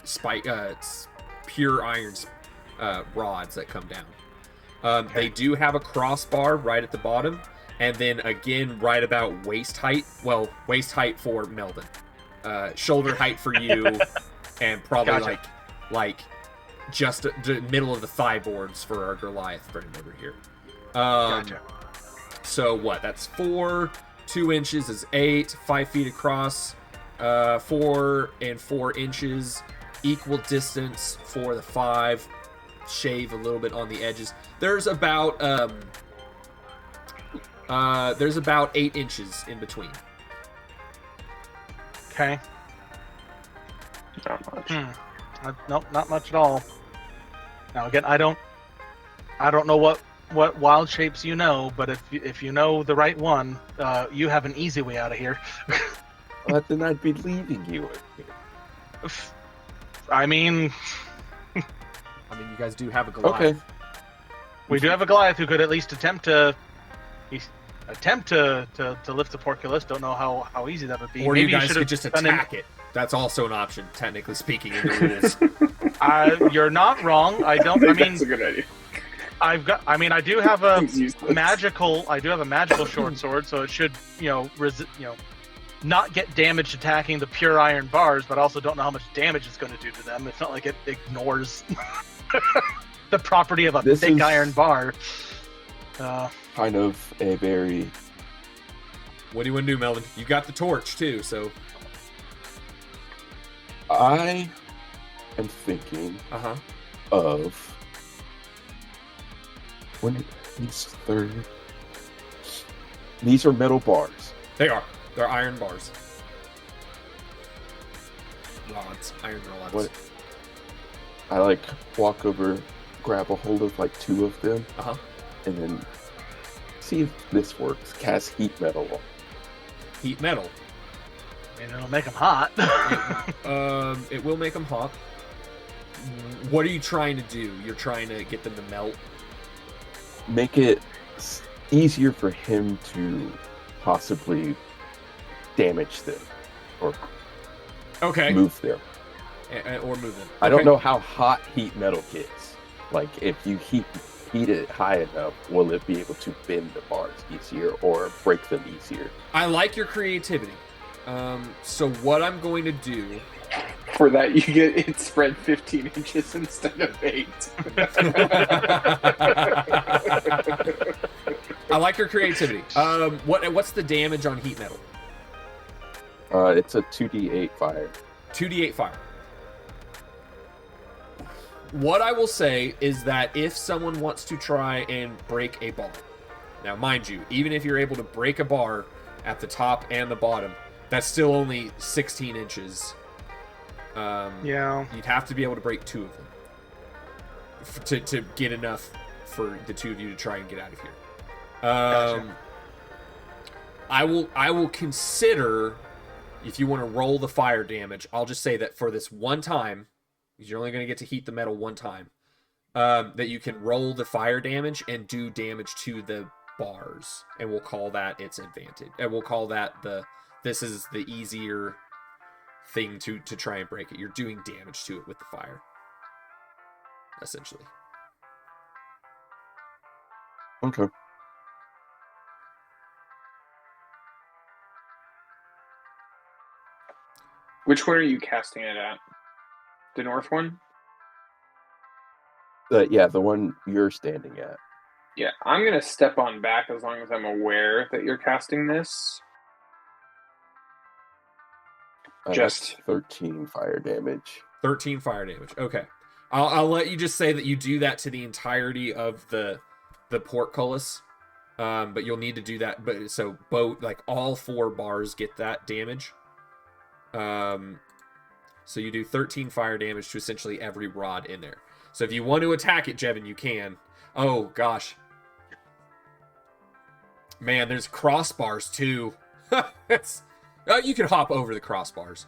spike pure iron rods that come down. They do have a crossbar right at the bottom, and then again right about waist height. Well, waist height for Melvin, shoulder height for you, and probably Gotcha. like just the middle of the thigh boards for our Goliath friend over here. Gotcha. So what? That's 4. 2 inches is 8. 5 feet across. 4 and 4 inches. Equal distance for the 5. Shave a little bit on the edges. There's about 8 inches in between. Okay. Not much. Nope, not much at all. Now again, I don't know what wild shapes you know, but if you know the right one, you have an easy way out of here. But then I'd be leaving you in here. I mean, I mean, you guys do have a Goliath. Okay. we do have a Goliath who could at least attempt to lift the portcullis. Don't know how easy that would be. Or Maybe you guys should could have just done an- attack it. That's also an option, technically speaking, in the rules. You're not wrong. I don't. I mean, That's a good idea. I do have a Seems useless. magical. I do have a magical short sword, so it should, not get damaged attacking the pure iron bars. But I also don't know how much damage it's going to do to them. It's not like it ignores the property of a This thick is- iron bar. Kind of a very... What do you want to do, Melvin? You got the torch, too, so... I am thinking Uh-huh. of... When these are metal bars. They are. They're iron bars. Rods. Iron rods. What? I walk over, grab a hold of 2 of them, Uh-huh. and then see if this works. Cast heat metal on. Heat metal. And it'll make them hot. It will make them hot. What are you trying to do? You're trying to get them to melt? Make it easier for him to possibly damage them or Okay. move them. Or move them. I don't Okay. know how hot heat metal gets. If you heat it high enough, will it be able to bend the bars easier or break them easier? I like your creativity. So what I'm going to do... For that, you get it spread 15 inches instead of 8. I like your creativity. What's the damage on heat metal? It's a 2d8 fire. 2d8 fire. What I will say is that if someone wants to try and break a bar, now mind you, even if you're able to break a bar at the top and the bottom, that's still only 16 inches. Yeah. You'd have to be able to break 2 of them to get enough for the 2 of you to try and get out of here. Gotcha. I will consider, if you want to roll the fire damage, I'll just say that for this one time, because you're only going to get to heat the metal one time, that you can roll the fire damage and do damage to the bars, and we'll call that its advantage. And we'll call that this is the easier thing to try and break it. You're doing damage to it with the fire, essentially. Okay. Which one are you casting it at? The north one? Yeah, the one you're standing at. Yeah, I'm going to step on back as long as I'm aware that you're casting this. That's 13 fire damage. 13 fire damage. Okay. I'll let you just say that you do that to the entirety of the portcullis. But you'll need to do that. But so both, like, all 4 bars get that damage. So you do 13 fire damage to essentially every rod in there. So if you want to attack it, Jevin, you can. Oh, gosh. Man, there's crossbars, too. You can hop over the crossbars.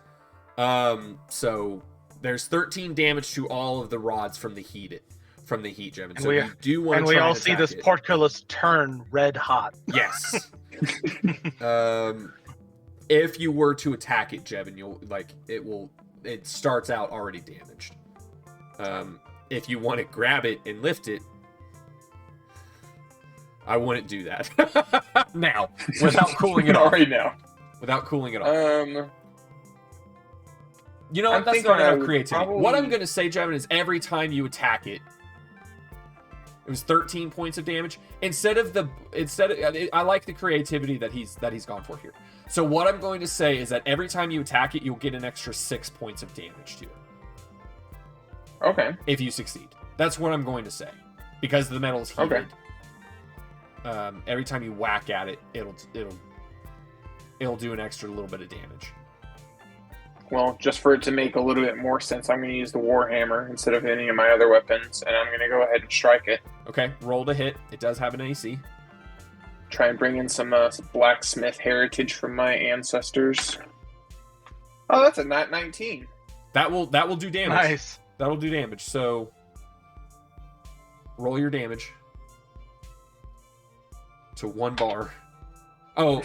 So there's 13 damage to all of the rods from the heat, Jevin. So you do want to. And we all see this portcullis turn red hot. Yes. If you were to attack it, Jevin, it starts out already damaged. If you want to grab it and lift it, I wouldn't do that. Now, without cooling it off. Right now. Without cooling it off. You know what? That's not enough creativity. What I'm going to say, Jevin, is every time you attack it, it was 13 points of damage. I like the creativity that he's gone for here. So what I'm going to say is that every time you attack it, you'll get an extra 6 points of damage to it. Okay. If you succeed. That's what I'm going to say. Because the metal's heated. Okay. Every time you whack at it, it'll do an extra little bit of damage. Well, just for it to make a little bit more sense, I'm going to use the Warhammer instead of any of my other weapons, and I'm going to go ahead and strike it. Okay, roll to hit. It does have an AC. Try and bring in some blacksmith heritage from my ancestors. Oh, that's a nat 19. That will do damage. Nice. That'll do damage. So roll your damage to 1 bar. Oh.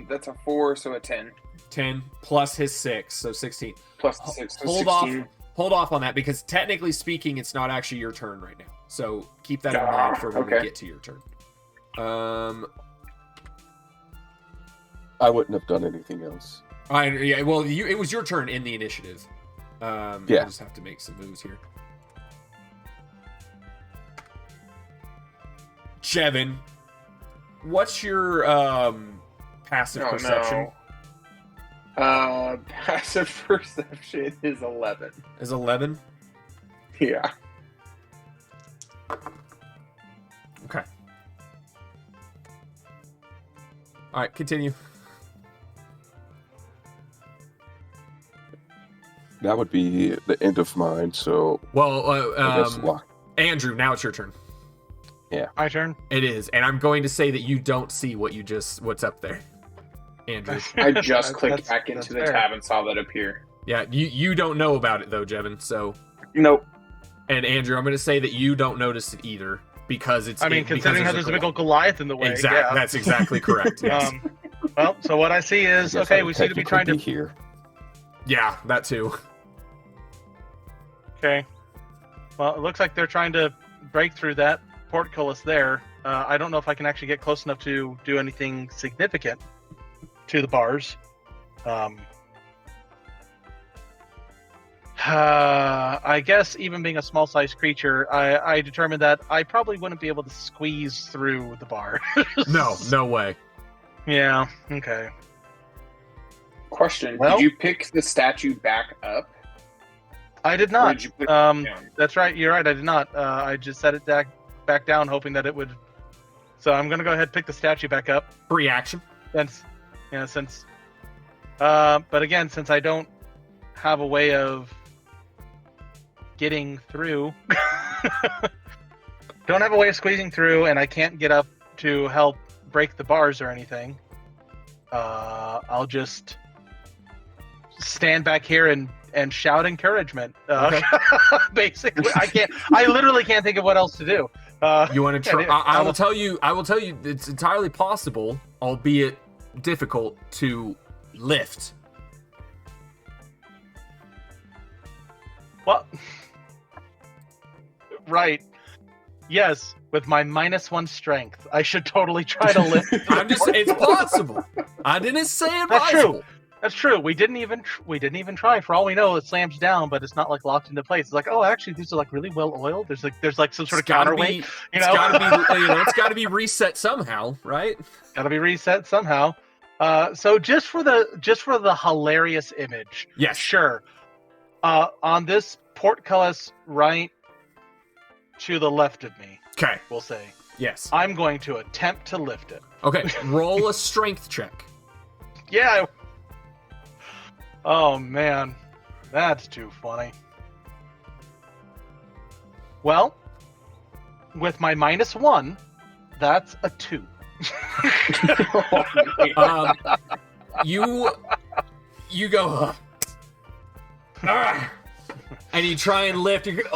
That's a 4, so a 10. 10 plus his 6, so 16. Plus the 6, so hold 16. Hold off on that, because technically speaking, it's not actually your turn right now. So keep that in mind for when we get to your turn. I wouldn't have done anything else. It was your turn in the initiative. I just have to make some moves here. Jevin, what's your passive perception? No. Passive perception is 11. Is 11? Yeah. Okay. All right, continue. That would be the end of mine, so... Well, Andrew, now it's your turn. Yeah. My turn? It is, and I'm going to say that you don't see what's up there, Andrew. I just clicked back into the tab and saw that appear. Yeah, you don't know about it, though, Jevin, so... Nope. And Andrew, I'm going to say that you don't notice it either, because it's... considering how there's a big old Goliath in the way. Exactly, yeah. That's exactly correct, yes. Well, so what I see is, we seem to be trying to... Here. Yeah, that too. Okay. Well, it looks like they're trying to break through that portcullis there. I don't know if I can actually get close enough to do anything significant to the bars. I guess even being a small-sized creature, I determined that I probably wouldn't be able to squeeze through the bar. No way. Yeah, okay. Question, did you pick the statue back up? I did not. Did you put it down? That's right, you're right, I did not. I just set it back down, hoping that it would... So I'm going to go ahead and pick the statue back up. Free action. But again, since I don't have a way of getting through... don't have a way of squeezing through, and I can't get up to help break the bars or anything, I'll just stand back here and shout encouragement. Okay. Basically, I literally can't think of what else to do. You want to try? I will tell you. It's entirely possible, albeit difficult, to lift. What? Right. Yes, with my -1 strength, I should totally try to lift. It's possible. I didn't say That's true. impossible. That's true. We didn't even try. For all we know, it slams down, but it's not like locked into place. It's like, oh, actually, these are like really well oiled. There's like some sort of counterweight. It's gotta be reset somehow, right? Gotta be reset somehow. So just for the hilarious image, Yes. sure. On this portcullis right to the left of me, Okay. we'll say, Yes. I'm going to attempt to lift it. Okay. Roll a strength check. Yeah. Oh man, that's too funny. Well, with my -1, that's a 2. You go, and you try and lift. You go,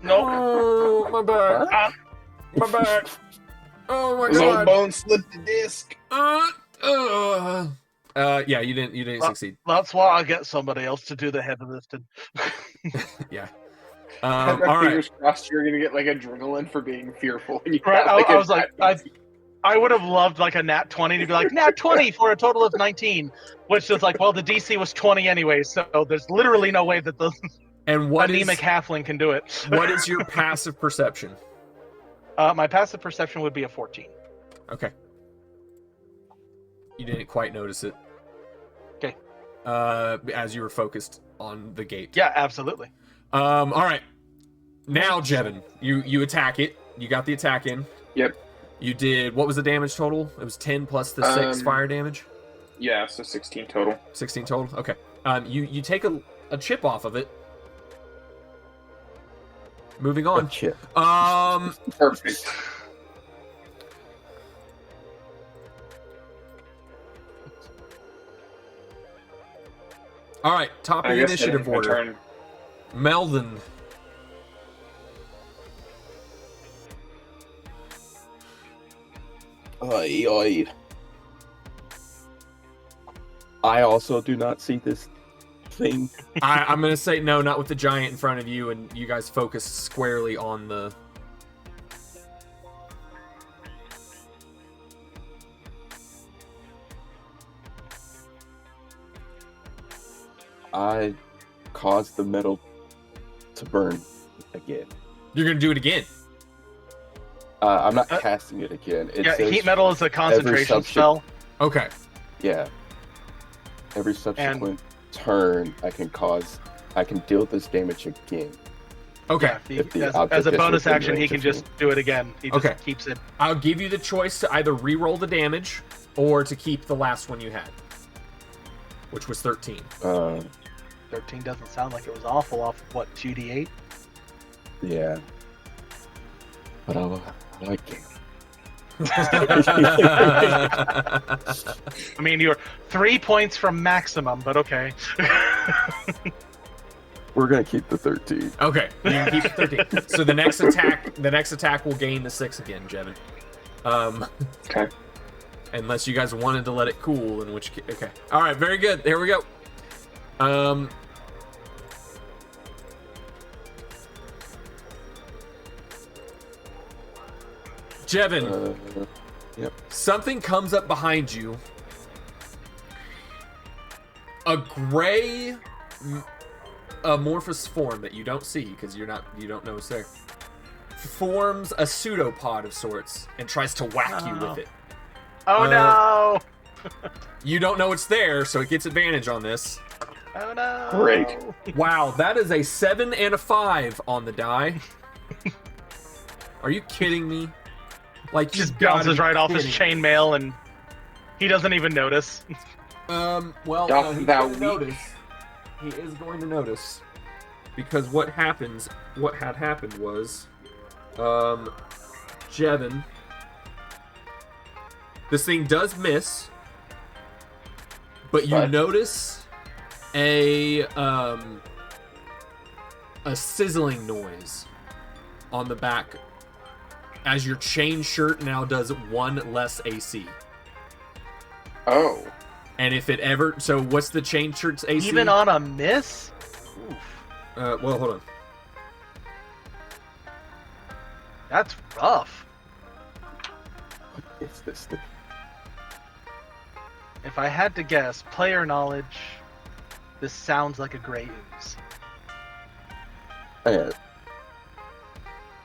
Nope. oh, my back, my back. Oh my His old god. bone slipped the disc. Yeah, you didn't succeed. That's why I get somebody else to do the heavy lifting. Yeah. Have my All right. fingers crossed you're gonna get like adrenaline for being fearful. And you Right, got, I was like, I would have loved like a nat 20 to be like, nat 20 for a total of 19, which is like, well, the DC was 20 anyway, so there's literally no way that the And what anemic is halfling can do it. what is your passive perception? My passive perception would be a 14. Okay. You didn't quite notice it. Okay. As you were focused on the gate. Yeah, absolutely. All right. Now, Jevin, you attack it. You got the attack in. Yep. You did. What was the damage total? It was 10 plus the 6 fire damage. Yeah, so 16 total. 16 total. Okay. You take a chip off of it. Moving on. Chip. Perfect. All right. Top of I the guess initiative my order. turn. Meldon. Oy, oy. I also do not see this thing. I'm gonna say no, not with the giant in front of you, and you guys focus squarely on the. I caused the metal to burn again. You're gonna do it again. I'm not casting it again. It Yeah, says heat metal is a concentration subsequent- spell. Okay. Yeah. Every subsequent turn, I can deal this damage again. Okay. Yeah, If the as object a is bonus within action, he range can of just me. do it again. He just Okay. keeps it. I'll give you the choice to either re-roll the damage or to keep the last one you had, which was 13. 13 doesn't sound like it was awful off, what, 2d8? Yeah. But I like it. I mean, you're 3 points from maximum, but okay. We're gonna keep the 13. Okay, you can keep it 13. So the next attack will gain the 6 again, Jevin. Okay. Unless you guys wanted to let it cool, in which case, okay. All right, very good. Here we go. Jevin, Yep. something comes up behind you. A gray amorphous form that you don't see because you don't know it's there. Forms a pseudopod of sorts and tries to whack you with it. Oh no! You don't know it's there, so it gets advantage on this. Oh no! Great. Wow, that is a 7 and a 5 on the die. Are you kidding me? Like, Just you gotta bounces be right off his kidding me. chainmail and he doesn't even notice. Well, Doth he's thou going to weep? notice. He is going to notice. Because what had happened was, Jevin, this thing does miss, but you But- notice a sizzling noise on the back as your chain shirt now does 1 less AC. Oh. And if it ever... So what's the chain shirt's AC? Even on a miss? Oof. Well, hold on. That's rough. What is this thing? If I had to guess, player knowledge, this sounds like a gray ooze.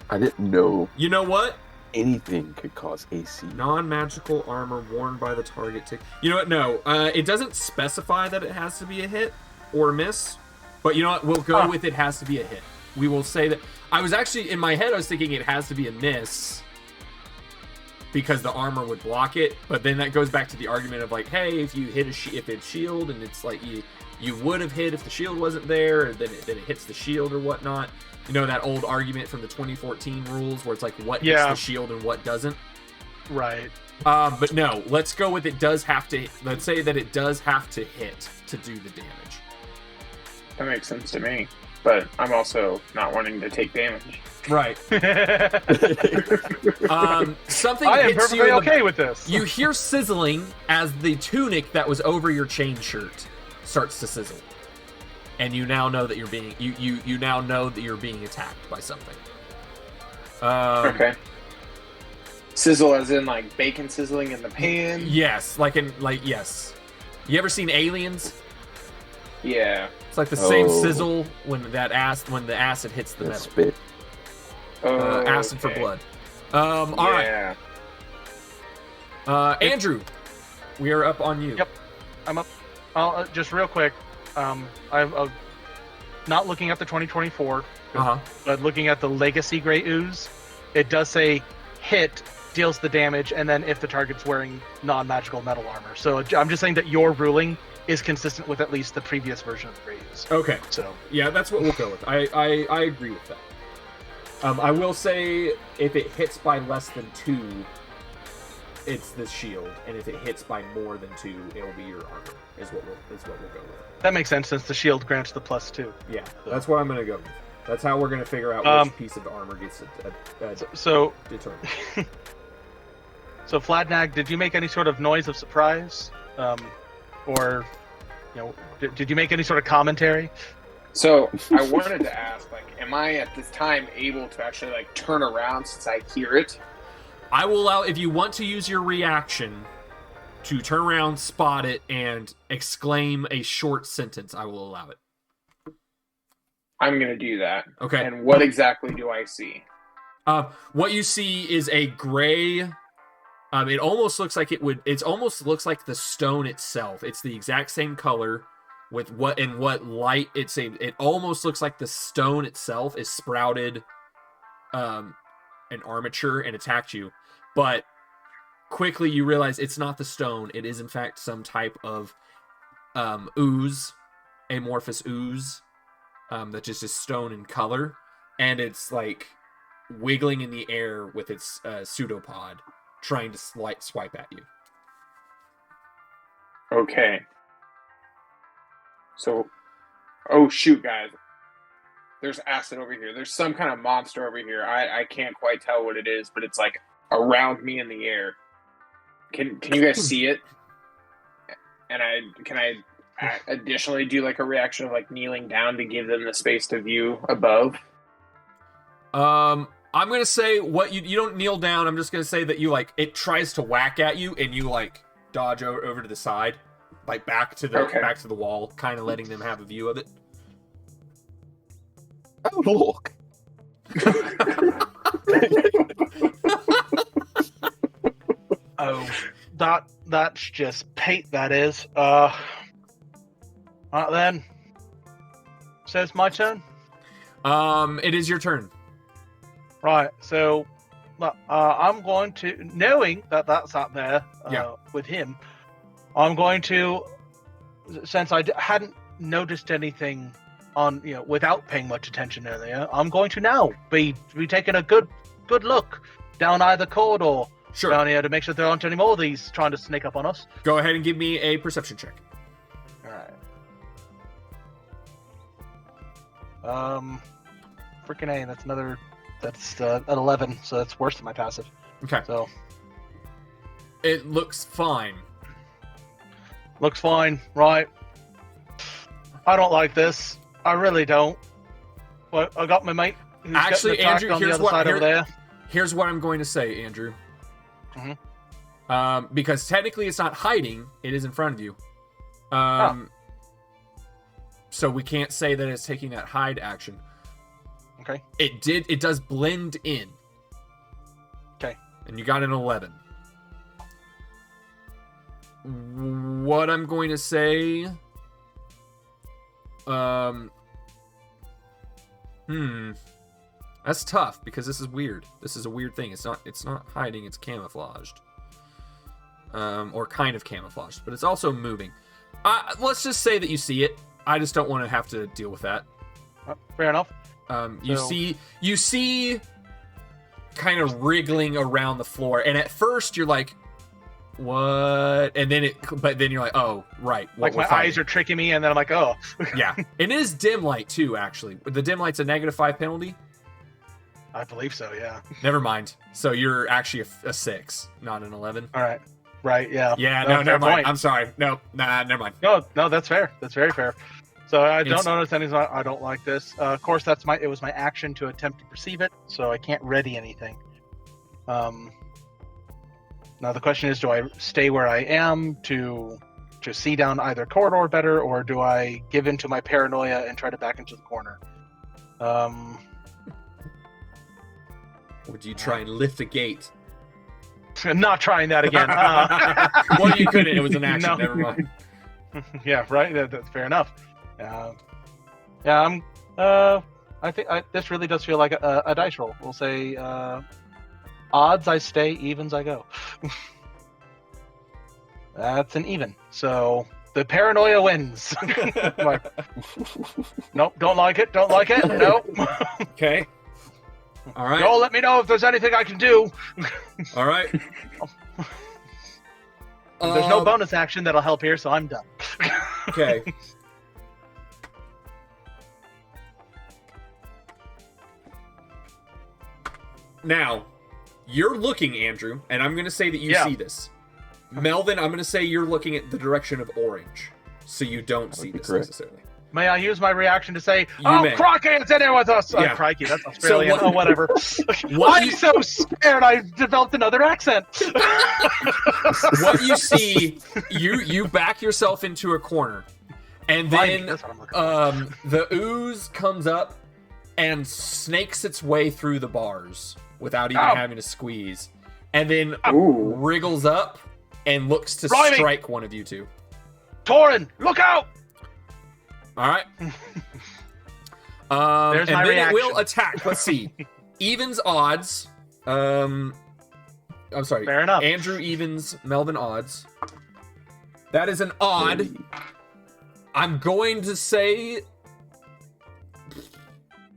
I didn't know You know what? anything could cause AC. Non-magical armor worn by the target. You know what? No. It doesn't specify that it has to be a hit or a miss. But you know what? We'll go with it has to be a hit. We will say that... I was actually... In my head, I was thinking it has to be a miss. Because the armor would block it. But then that goes back to the argument of like, hey, if you hit if it's shield and it's like you would have hit if the shield wasn't there, and then it hits the shield or whatnot. You know that old argument from the 2014 rules where it's like what hits the shield and what doesn't? Right. But no, let's go with it does have to... Let's say that it does have to hit to do the damage. That makes sense to me. But I'm also not wanting to take damage. Right. Something I am hits perfectly you okay with this. You hear sizzling as the tunic that was over your chain shirt starts to sizzle. And you now know that you're being you now know that you're being attacked by something. Okay. Sizzle as in like bacon sizzling in the pan? Yes, yes. You ever seen Aliens? Yeah. It's like the same sizzle when the acid hits the metal. Spit. Acid for blood. All right. Andrew, we are up on you. Yep, I'm up. Just real quick, I'm not looking at the 2024, but looking at the Legacy Grey Ooze. It does say hit deals the damage, and then if the target's wearing non-magical metal armor. So I'm just saying that your ruling is consistent with at least the previous version of the Grey Ooze. Okay. So yeah, that's what we'll go with. I agree with that. I will say if it hits by less than 2, it's the shield, and if it hits by more than 2, it'll be your armor. Is what we'll go with. that makes sense since the shield grants the +2. Yeah, that's what I'm gonna go with. That's how we're gonna figure out which piece of armor gets determined. So Fladnag, did you make any sort of noise of surprise, or did you make any sort of commentary? So I wanted to ask, like, am I at this time able to actually like turn around since I hear it? I will allow, if you want to use your reaction to turn around, spot it, and exclaim a short sentence, I will allow it. I'm gonna do that. Okay. And what exactly do I see? What you see is a gray. It almost looks like it almost looks like the stone itself. It's the exact same color with what light it's a. It almost looks like the stone itself is sprouted an armature and attacked you. But quickly you realize it's not the stone. It is in fact some type of ooze, amorphous ooze, that just is stone in color, and it's like wiggling in the air with its pseudopod, trying to swipe at you. Okay. So, oh shoot, guys. There's acid over here. There's some kind of monster over here. I can't quite tell what it is, but it's like around me in the air. Can you guys see it? And can I additionally do like a reaction of like kneeling down to give them the space to view above? I'm gonna say what you don't kneel down. I'm just gonna say that you like it tries to whack at you and you like dodge over to the side, like back to the wall, kind of letting them have a view of it. Oh look! Oh, that's just Pete. That is. Right then. So it's my turn. It is your turn. Right. So, I'm going to, knowing that that's up there with him, I'm going to, since I hadn't noticed anything on without paying much attention earlier, I'm going to now be taking a good look down either corridor down here to make sure there aren't any more of these trying to sneak up on us. Go ahead and give me a perception check. All right. Freaking A. That's an 11, so that's worse than my passive. Okay. So it looks fine. Looks fine, right? I don't like this. I really don't. But I got my mate who's Actually, getting attacked Andrew, on the other side over there. Here's what I'm going to say, Andrew. Because technically it's not hiding, it is in front of you. So we can't say that it's taking that hide action. Okay. It does blend in. Okay. And you got an 11. What I'm going to say... That's tough because this is weird. This is a weird thing. It's not hiding, it's camouflaged. Or kind of camouflaged, but it's also moving. Let's just say that you see it. I just don't want to have to deal with that. Fair enough. You see kind of wriggling around the floor, and at first you're like, what? And then you're like, oh, right. Like my eyes are tricking me, and then I'm like, oh. Yeah. And it is dim light too, actually. The dim light's a -5 penalty. I believe so, yeah. Never mind. So you're actually a 6, not an 11. All right. Right, yeah. Yeah, no, never mind. Point. I'm sorry. No, never mind. No, that's fair. That's very fair. So I don't notice anything. I don't like this. Of course, it was my action to attempt to perceive it, so I can't ready anything. Now the question is, do I stay where I am to see down either corridor better, or do I give in to my paranoia and try to back into the corner? Would you try and lift a gate? Not trying that again. Well, you couldn't. It was an action. No. Never mind. Yeah, right. That's fair enough. Yeah, I think this really does feel like a dice roll. We'll say odds I stay, evens I go. That's an even. So the paranoia wins. Like, nope, don't like it. Don't like it. Nope. Okay. All right. Y'all let me know if there's anything I can do. All right. There's no bonus action that'll help here, so I'm done. Okay. Now, you're looking, Andrew, and I'm going to say that you see this. Melvin, I'm going to say you're looking at the direction of orange, so you don't see this necessarily. May I use my reaction to say, crikey, it's in there with us! Yeah. Oh, crikey, that's Australian. So whatever. I'm so scared I developed another accent. What you see, you back yourself into a corner, and then the ooze comes up and snakes its way through the bars without even having to squeeze, and then wriggles up and looks to strike one of you two. Torin, look out! All right. There's and my then reaction. it will attack. Let's see. Evens odds. I'm sorry. Fair enough. Andrew evens, Melvin odds. That is an odd. I'm going to say,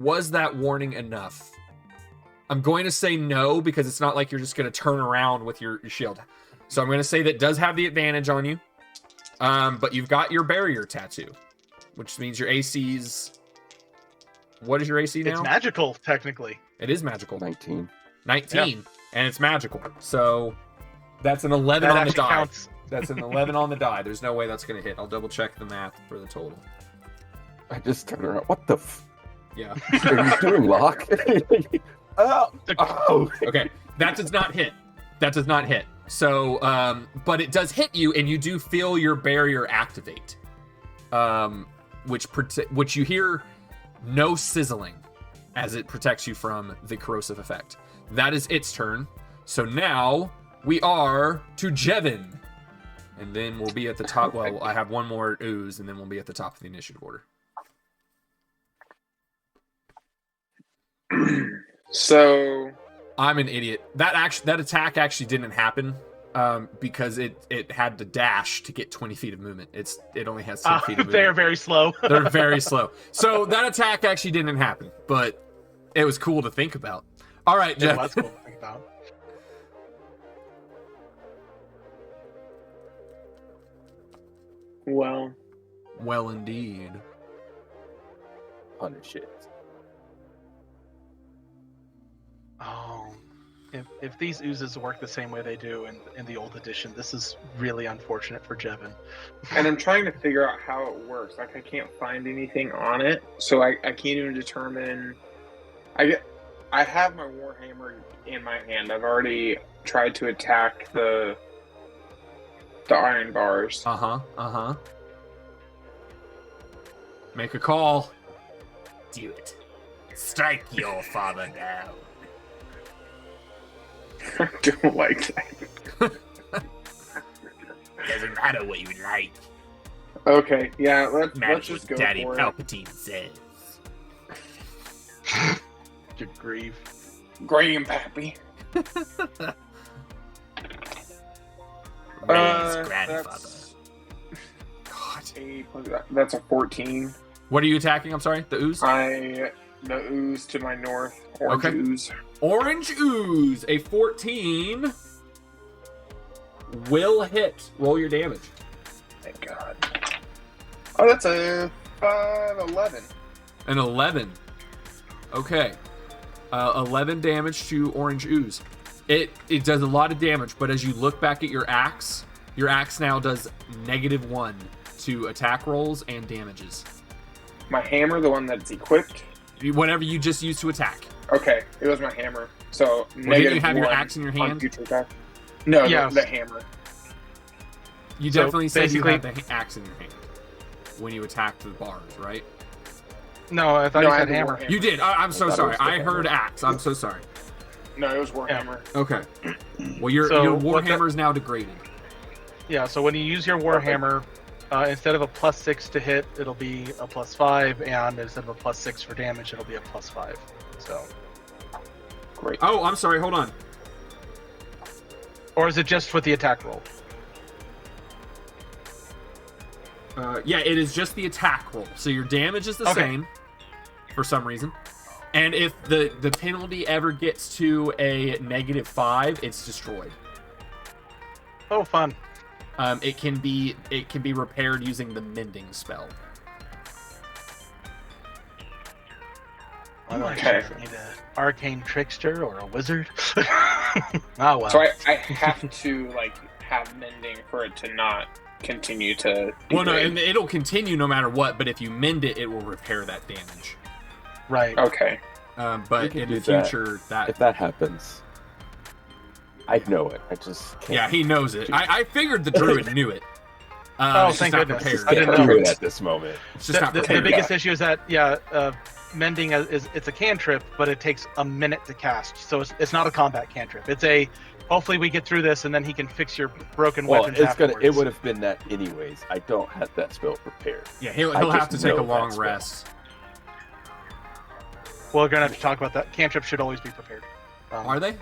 was that warning enough? I'm going to say no, because it's not like you're just going to turn around with your shield. So I'm going to say that does have the advantage on you. But you've got your barrier tattoo, which means your AC's... What is your AC now? It's magical, technically. It is magical. 19. 19, yep. And it's magical. So that's an 11 on the die. Counts. That's an 11 on the die. There's no way that's going to hit. I'll double check the math for the total. I just turned around. What the Yeah. Are you doing lock? Oh. Okay. That does not hit. That does not hit. So, but it does hit you, and you do feel your barrier activate. Which you hear no sizzling as it protects you from the corrosive effect. That is its turn. So now we are to Jevin. And then we'll be at the top. Well, I have one more ooze, and then we'll be at the top of the initiative order. So I'm an idiot. That attack actually didn't happen because it had to dash to get 20 feet of movement. It only has 10 feet of movement. They're very slow. They're very slow. So that attack actually didn't happen, but it was cool to think about. All right, Jeff. That's cool to think about. Well, indeed. 100 shit. Oh. if these oozes work the same way they do in the old edition, this is really unfortunate for Jevin. And I'm trying to figure out how it works. Like, I can't find anything on it, so I can't even determine. I have my Warhammer in my hand. I've already tried to attack the iron bars. Make a call. Do it. Strike your father down. I don't like that. Doesn't matter what you like. Okay, yeah, let's Matters just what go Daddy for Palpatine says. Good grief. it. Graham Pappy. Ray's grandfather. God. That's a 14. What are you attacking? I'm sorry? The ooze? The ooze to my north. Orange Okay. ooze. Orange ooze. A 14 will hit. Roll your damage. Thank God. Oh, that's a 11. An 11. Okay. 11 damage to orange ooze. It does a lot of damage, but as you look back at your axe now does -1 to attack rolls and damages. My hammer, the one that's equipped. Whatever you just used to attack. Okay, it was my hammer. So Well, didn't you have your -1 axe in your on hand? future attack. No, Yes. the hammer. You So, definitely said you basically- had the axe in your hand when you attacked the bars, right? No, I thought No, you I said had the hammer. Warhammer. You did. I'm so I thought it sorry. was the I heard hammer. axe. I'm so sorry. No, it was Warhammer. Okay. Well, your So, what the- Warhammer is now degraded. Yeah, so when you use your Warhammer, instead of a +6 to hit, it'll be a +5, and instead of a +6 for damage, it'll be a +5. So, Great. Oh, I'm sorry. Hold on. or is it just with the attack roll? Yeah, it is just the attack roll. So your damage is the Okay. same for some reason. And if the penalty ever gets to a -5, it's destroyed. Oh, fun. It can be repaired using the mending spell. I don't Okay. need an arcane trickster or a wizard. Oh well. So I have to have mending for it to not continue to. Well, no, degrade. and it'll continue no matter what. But if you mend it, it will repair that damage. Right. Okay. But You can in the do that. future, If that happens, I know it. I just can't. yeah, he knows it. I figured the druid knew it. Oh, it's just thank not goodness. prepared. I didn't can't know. do it at this moment. It's just not The prepared. biggest issue is that mending it's a cantrip, but it takes a minute to cast, so it's not a combat cantrip. It's a hopefully we get through this and then he can fix your broken Well, weapons it's afterwards. gonna. It would have been that anyways. I don't have that spell prepared. Yeah, he'll I have just to take a know long that's rest. Well, we're gonna have to talk about that. Cantrips should always be prepared. Are they?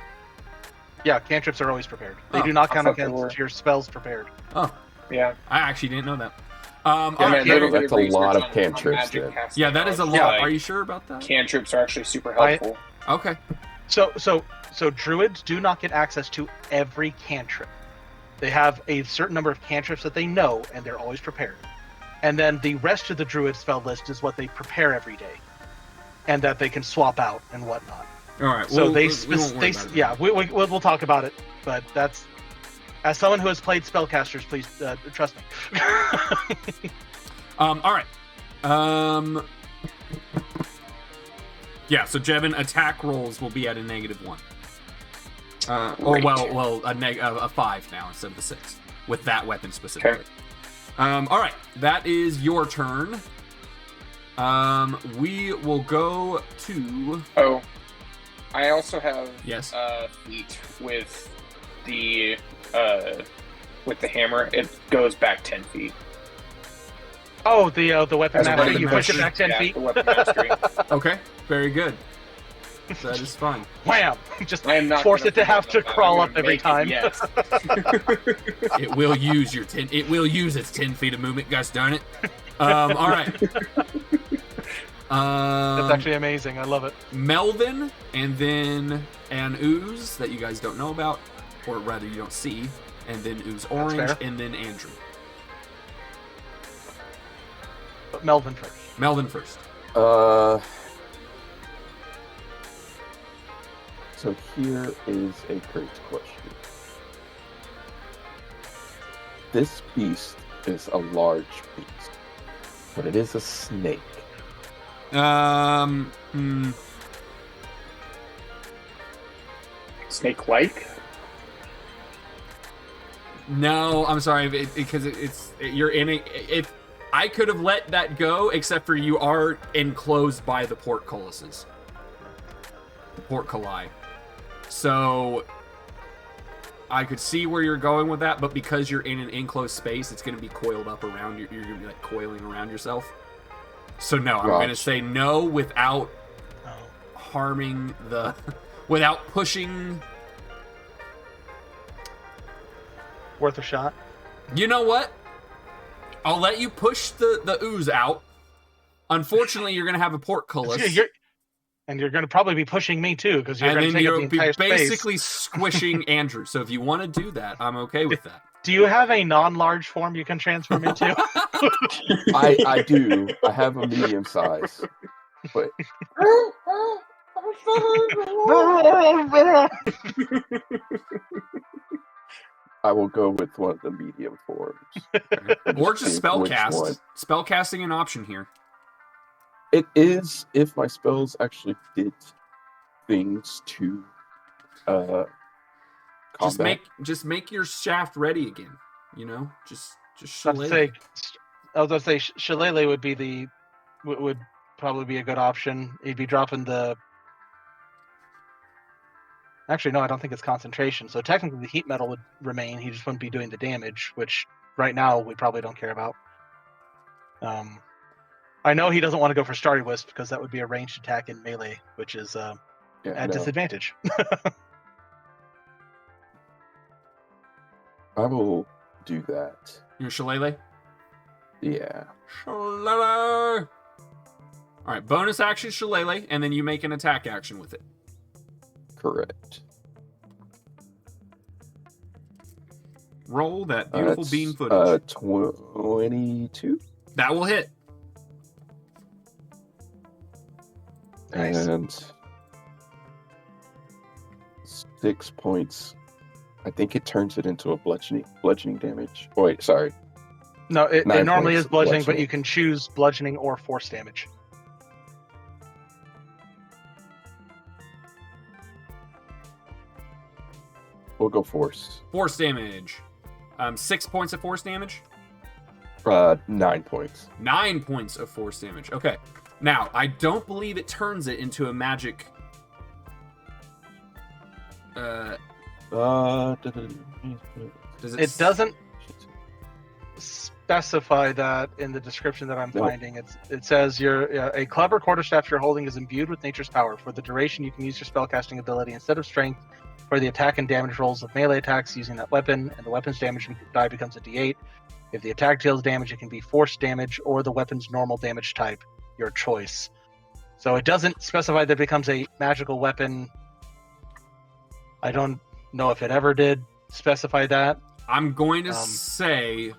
Yeah, cantrips are always prepared. They Oh, do not I count thought they were. against your spells prepared. Oh, Yeah. I actually didn't know that. All Yeah, right, man, little that's bit a research lot of on cantrips, magic then. casting yeah, that is a knowledge. lot. Like, Are you sure about that? Cantrips are actually super I- helpful. Okay. So druids do not get access to every cantrip. They have a certain number of cantrips that they know, and they're always prepared. And then the rest of the druid spell list is what they prepare every day, and that they can swap out and whatnot. All right. So well, they, we won't worry about it. yeah, we'll talk about it. But that's as someone who has played spellcasters, please trust me. All right. Yeah. So Jevin, attack rolls will be at a -1. Or Great. well, a 5 now instead of the 6 with that weapon specifically. All right, that is your turn. We will go to Oh, I also have yes. feat with the hammer. It goes back 10 feet. Oh, the weapon As a mastery. weapon You push it mastery. back 10 Yeah, feet. the weapon mastery. Okay, very good. That is fun. Wham! Just I am not force gonna it to have to forget that. crawl I'm up gonna every make it, time. yes. It will use your 10. It will use its 10 feet of movement. Gosh darn it. All right. That's actually amazing. I love it. Melvin, and then an ooze that you guys don't know about, or rather you don't see, and then ooze orange, fair. and then Andrew. But Melvin first. Melvin first. So here is a great question. This beast is a large beast, but it is a snake. Snake-like? No, I'm sorry, because you're in it. If I could have let that go, except for you are enclosed by the portcullises, the portculli. So I could see where you're going with that, but because you're in an enclosed space, it's going to be coiled up around you. You're going to be like coiling around yourself. So no, I'm going to say no without harming without pushing. Worth a shot. You know what? I'll let you push the ooze out. Unfortunately, you're going to have a portcullis. And you're going to probably be pushing me too, because you're going to take up the entire space. Basically squishing Andrew. So if you want to do that, I'm okay with that. Do you have a non-large form you can transform into? I do. I have a medium size. But I will go with one of the medium forms. Or just spellcast. Spellcasting an option here. It is if my spells actually did things to combat. Just make your shaft ready again. You know, just shillelagh. I was gonna say shillelagh would probably be a good option. He'd be dropping the. Actually, no, I don't think it's concentration. So technically, the heat metal would remain. He just wouldn't be doing the damage, which right now we probably don't care about. I know he doesn't want to go for Starry Wisp because that would be a ranged attack in melee, which is at disadvantage. I will do that. Your shillelagh? Yeah. Shillelagh! Alright, bonus action shillelagh, and then you make an attack action with it. Correct. Roll that beautiful bean footage. 22. That will hit. Nice. And 6 points. I think it turns it into a bludgeoning damage. Oh, wait, sorry. No, it normally is bludgeoning, but bludgeoning. you can choose bludgeoning or force damage. We'll go force. Force damage. 6 points of force damage. 9 points. 9 points of force damage. Okay. Now, I don't believe it turns it into a magic. It doesn't specify that in the description that I'm finding. It says a clever quarterstaff you're holding is imbued with nature's power. For the duration, you can use your spellcasting ability instead of strength for the attack and damage rolls of melee attacks using that weapon, and the weapon's damage die becomes a d8. If the attack deals damage, it can be force damage or the weapon's normal damage type, your choice. So it doesn't specify that it becomes a magical weapon. I don't know if it ever did specify that. I'm going to say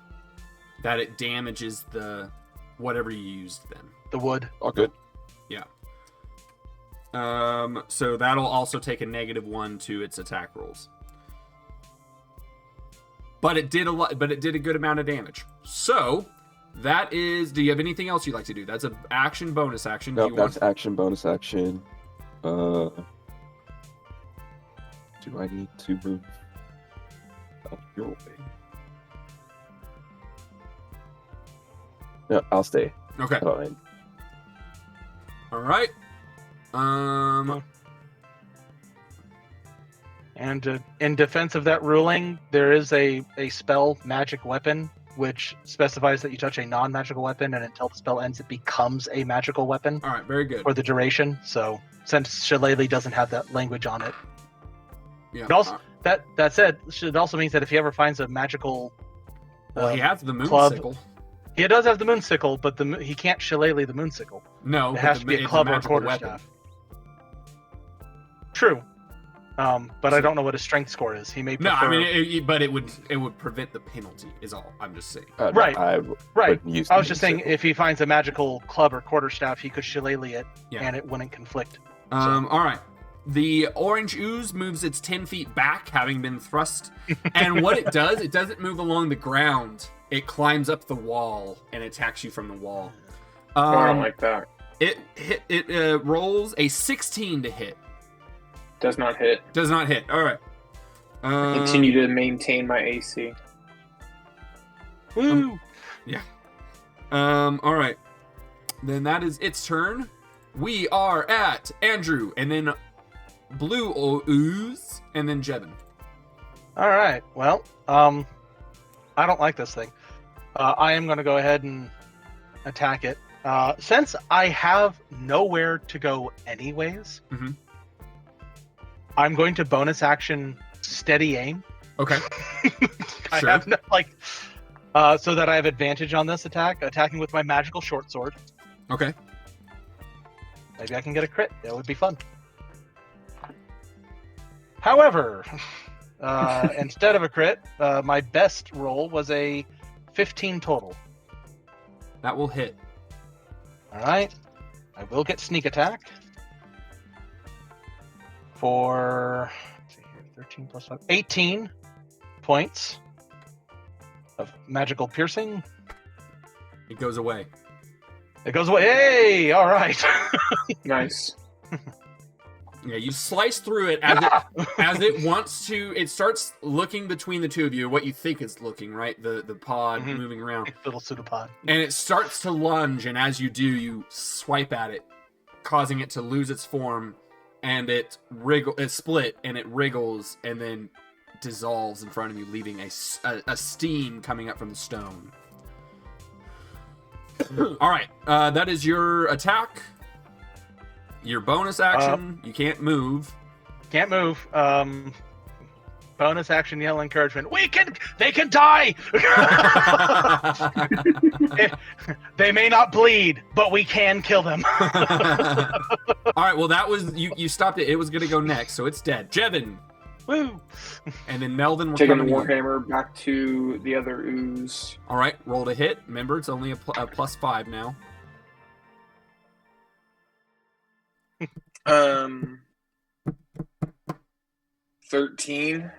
that it damages the whatever you used then. The wood. Oh, good. Yeah. So that'll also take a -1 to its attack rolls. But it did a good amount of damage. So that is. Do you have anything else you'd like to do? That's an action, bonus action. No, that's action, bonus action. Do I need to move up your way? No, I'll stay. Okay. Fine. All right. And in defense of that ruling, there is a spell magic weapon which specifies that you touch a non-magical weapon, and until the spell ends, it becomes a magical weapon. All right. Very good. For the duration. So since Shillelagh doesn't have that language on it, Yeah. it also, that said, it also means that if he ever finds a magical, well, he has the moon club, sickle. He does have the moon sickle, but he can't Shillelagh the moon sickle. No, it has to be a club or a quarterstaff. True. But I don't know what his strength score is. He may prefer... No, I mean, but it would prevent the penalty. Is all I'm just saying. Right. Right. I was just saying, if he finds a magical club or quarterstaff, he could Shillelagh it, and it wouldn't conflict. All right. The orange ooze moves its 10 feet back, having been thrust. And what it doesn't move along the ground. It climbs up the wall and attacks you from the wall. I don't like that. It rolls a 16 to hit. Does not hit. Does not hit. All right. Continue to maintain my AC. Woo! Yeah. All right. Then that is its turn. We are at Andrew, and then Blue Ooze, and then Jevin. All right. Well, I don't like this thing. I am going to go ahead and attack it. Since I have nowhere to go anyways, I'm going to bonus action steady aim. Okay. I Sure. have no, so that I have advantage on this attack, attacking with my magical short sword. Okay. Maybe I can get a crit. That would be fun. However, instead of a crit, my best roll was a 15 total. That will hit. All right. I will get sneak attack for, let's see here, 13 plus 5, 18 points of magical piercing. It goes away. It goes away. Hey, all right. Nice. Yeah, you slice through it as it wants to. It starts looking between the two of you, what you think it's looking, right? The pod moving around. Little pseudopod. And it starts to lunge, and as you do, you swipe at it, causing it to lose its form, and it split, and it wriggles, and then dissolves in front of you, leaving a steam coming up from the stone. All right, that is your attack. Your bonus action, you can't move. Can't move. Bonus action, yell encouragement. They can die. They may not bleed, but we can kill them. All right, well that was you stopped it. It was gonna go next, so it's dead. Jevin. Woo! And then Melvin will Taking come the to you. Warhammer back to the other ooze. All right, roll to hit. Remember, it's only a +5 now. 13.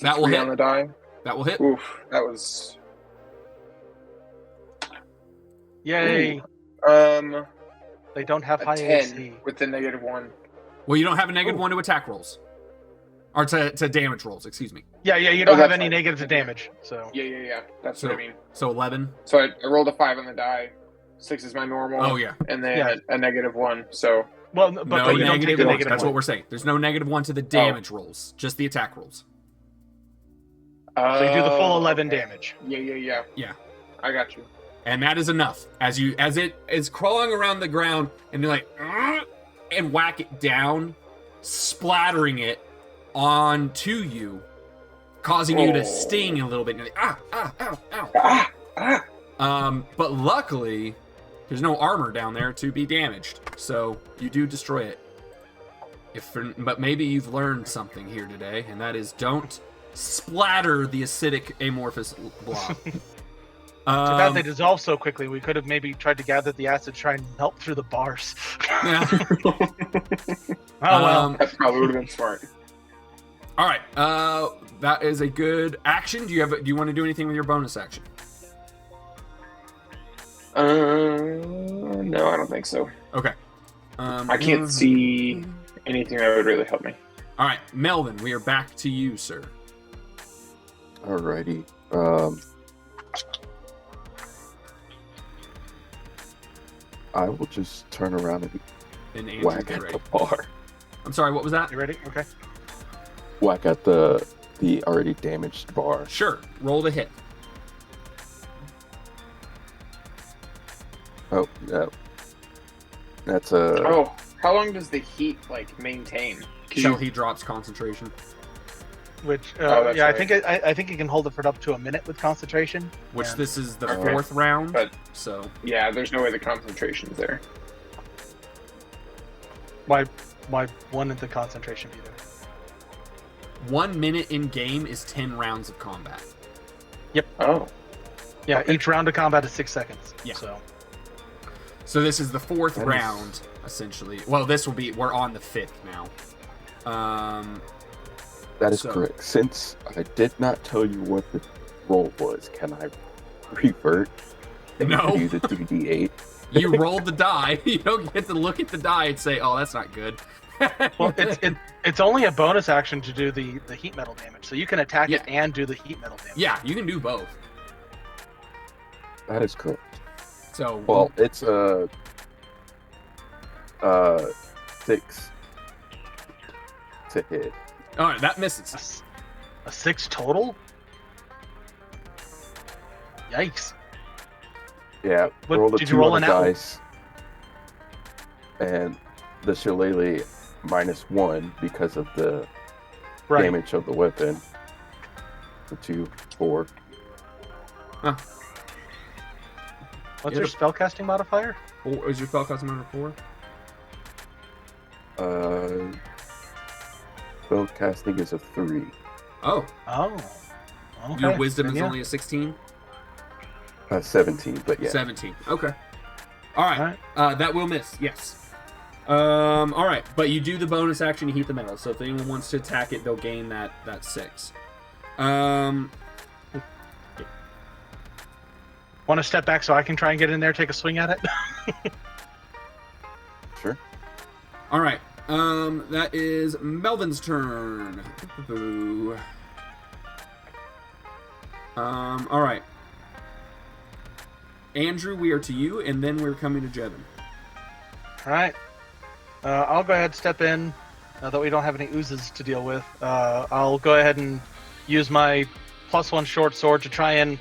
That will 3 hit. on the die. That will hit. Oof, that was. Yay! Ooh. They don't have A high 10 AC. with the -1. Well, you don't have a -1 to attack rolls, or to damage rolls. Excuse me. Yeah. You don't have that's any right. negatives to damage. So Yeah. That's So what I mean. so 11. So I rolled a 5 on the die. 6 is my normal. Oh yeah. And then Yeah. a -1. So but No you don't take negative the ones. negative That's one. what we're saying. There's no -1 to the damage rolls, just the attack rolls. So you do the full 11 okay. damage. Yeah. Yeah. I got you. And that is enough. As it is crawling around the ground, and you're like, "Argh," and whack it down, splattering it onto you, causing you to sting a little bit. And you're like, ow. But luckily, there's no armor down there to be damaged, so you do destroy it. But maybe you've learned something here today, and that is don't splatter the acidic amorphous blob. Too bad they dissolve so quickly. We could have maybe tried to gather the acid, try and melt through the bars. Yeah. Oh well. That probably would have been smart. All right. That is a good action. Do you want to do anything with your bonus action? No, I don't think so. Okay. I can't see anything that would really help me. All right, Melvin, we are back to you, sir. Alrighty. I will just turn around and And Andrew, whack get at ready. the bar. I'm sorry, what was that? You ready? Okay. Whack at the already damaged bar. Sure. Roll to hit. Oh, no. That's a... Oh, how long does the heat maintain? Until he drops concentration. Which that's yeah, right. I think you can hold it for up to a minute with concentration. Which Yeah. this is the Okay. 4th round. But- So Yeah, there's no way the concentration's there. Why wouldn't the concentration be there? 1 minute in game is 10 rounds of combat. Oh, Yeah, Okay. each round of combat is 6 seconds. Yeah. So this is the 4th That is- round, essentially. Well, we're on the 5th now. That is correct. Since I did not tell you what the roll was, can I revert and No. give you the 2d8? You rolled the die. You don't get to look at the die and say, "Oh, that's not good." Well, it's only a bonus action to do the heat metal damage, so you can attack it and do the heat metal damage. Yeah, you can do both. That is correct. So, well, it's 6 to hit. All right, that misses. A 6 total? Yikes. Yeah, What, roll the did 2 you roll on an the apple? dice. And the shillelagh -1 because of the damage of the weapon. The 2, 4. Huh. What's your spellcasting modifier? What is your spellcasting modifier? 4? Spellcasting is a 3. Oh. Oh. Okay. Your wisdom is only a 16? 17, but yeah. 17. Okay. All right. That will miss. Yes. All right, but you do the bonus action. You heat the metal. So if anyone wants to attack it, they'll gain that 6. Want to step back so I can try and get in there, take a swing at it? Sure. All right. That is Melvin's turn. All right. Andrew, we are to you, and then we're coming to Jevin. All right. I'll go ahead and step in, now that we don't have any oozes to deal with. I'll go ahead and use my +1 short sword to try and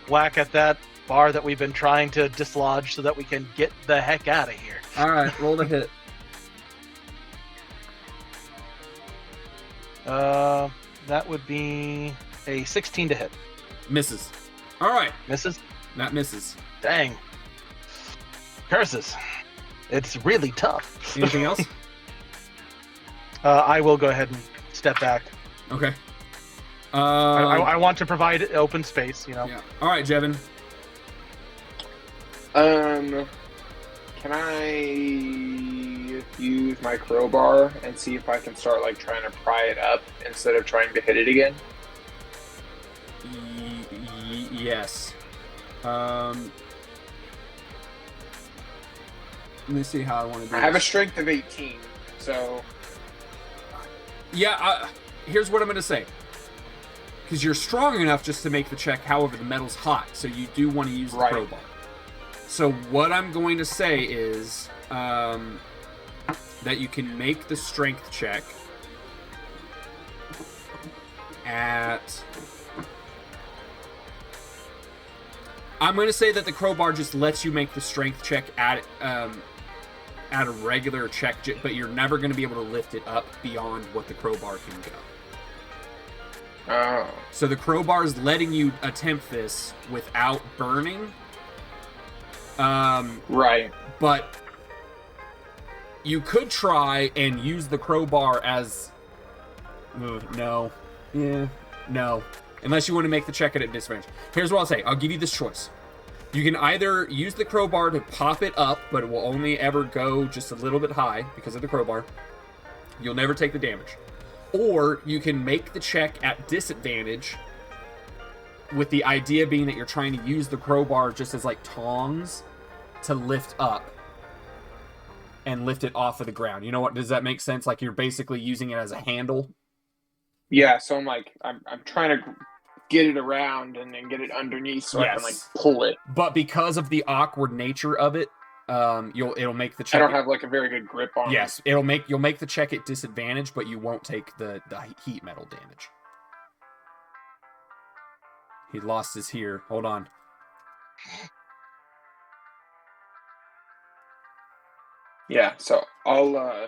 whack at that bar that we've been trying to dislodge so that we can get the heck out of here. All right, roll the hit. That would be a 16 to hit. Misses. All right. Misses? That misses. Dang. Curses. It's really tough. Anything else? I will go ahead and step back. Okay. I want to provide open space, you know. Yeah. All right, Jevin. Can I use my crowbar and see if I can start like trying to pry it up instead of trying to hit it again? Yes. Let me see how I want to do I have a this. strength of 18, so... Yeah, here's what I'm going to say. Because you're strong enough just to make the check, however, the metal's hot, so you do want to use the crowbar. So what I'm going to say is that you can make the strength check at... I'm going to say that the crowbar just lets you make the strength check at a regular check, but you're never going to be able to lift it up beyond what the crowbar can go. Oh. So the crowbar is letting you attempt this without burning. Right. But you could try and use the crowbar as... no. Yeah. No. Unless you want to make the check at a disadvantage. Here's what I'll say. I'll give you this choice. You can either use the crowbar to pop it up, but it will only ever go just a little bit high because of the crowbar. You'll never take the damage. Or you can make the check at disadvantage with the idea being that you're trying to use the crowbar just as like tongs to lift up and lift it off of the ground. You know what? Does that make sense? Like you're basically using it as a handle. Yeah, so I'm like, I'm trying to get it around and then get it underneath so I can like pull it. But because of the awkward nature of it, it'll make the check. I don't have like a very good grip on it. Yes, you'll make the check at disadvantage, but you won't take the heat metal damage. He lost his here. Hold on. Yeah, so I'll go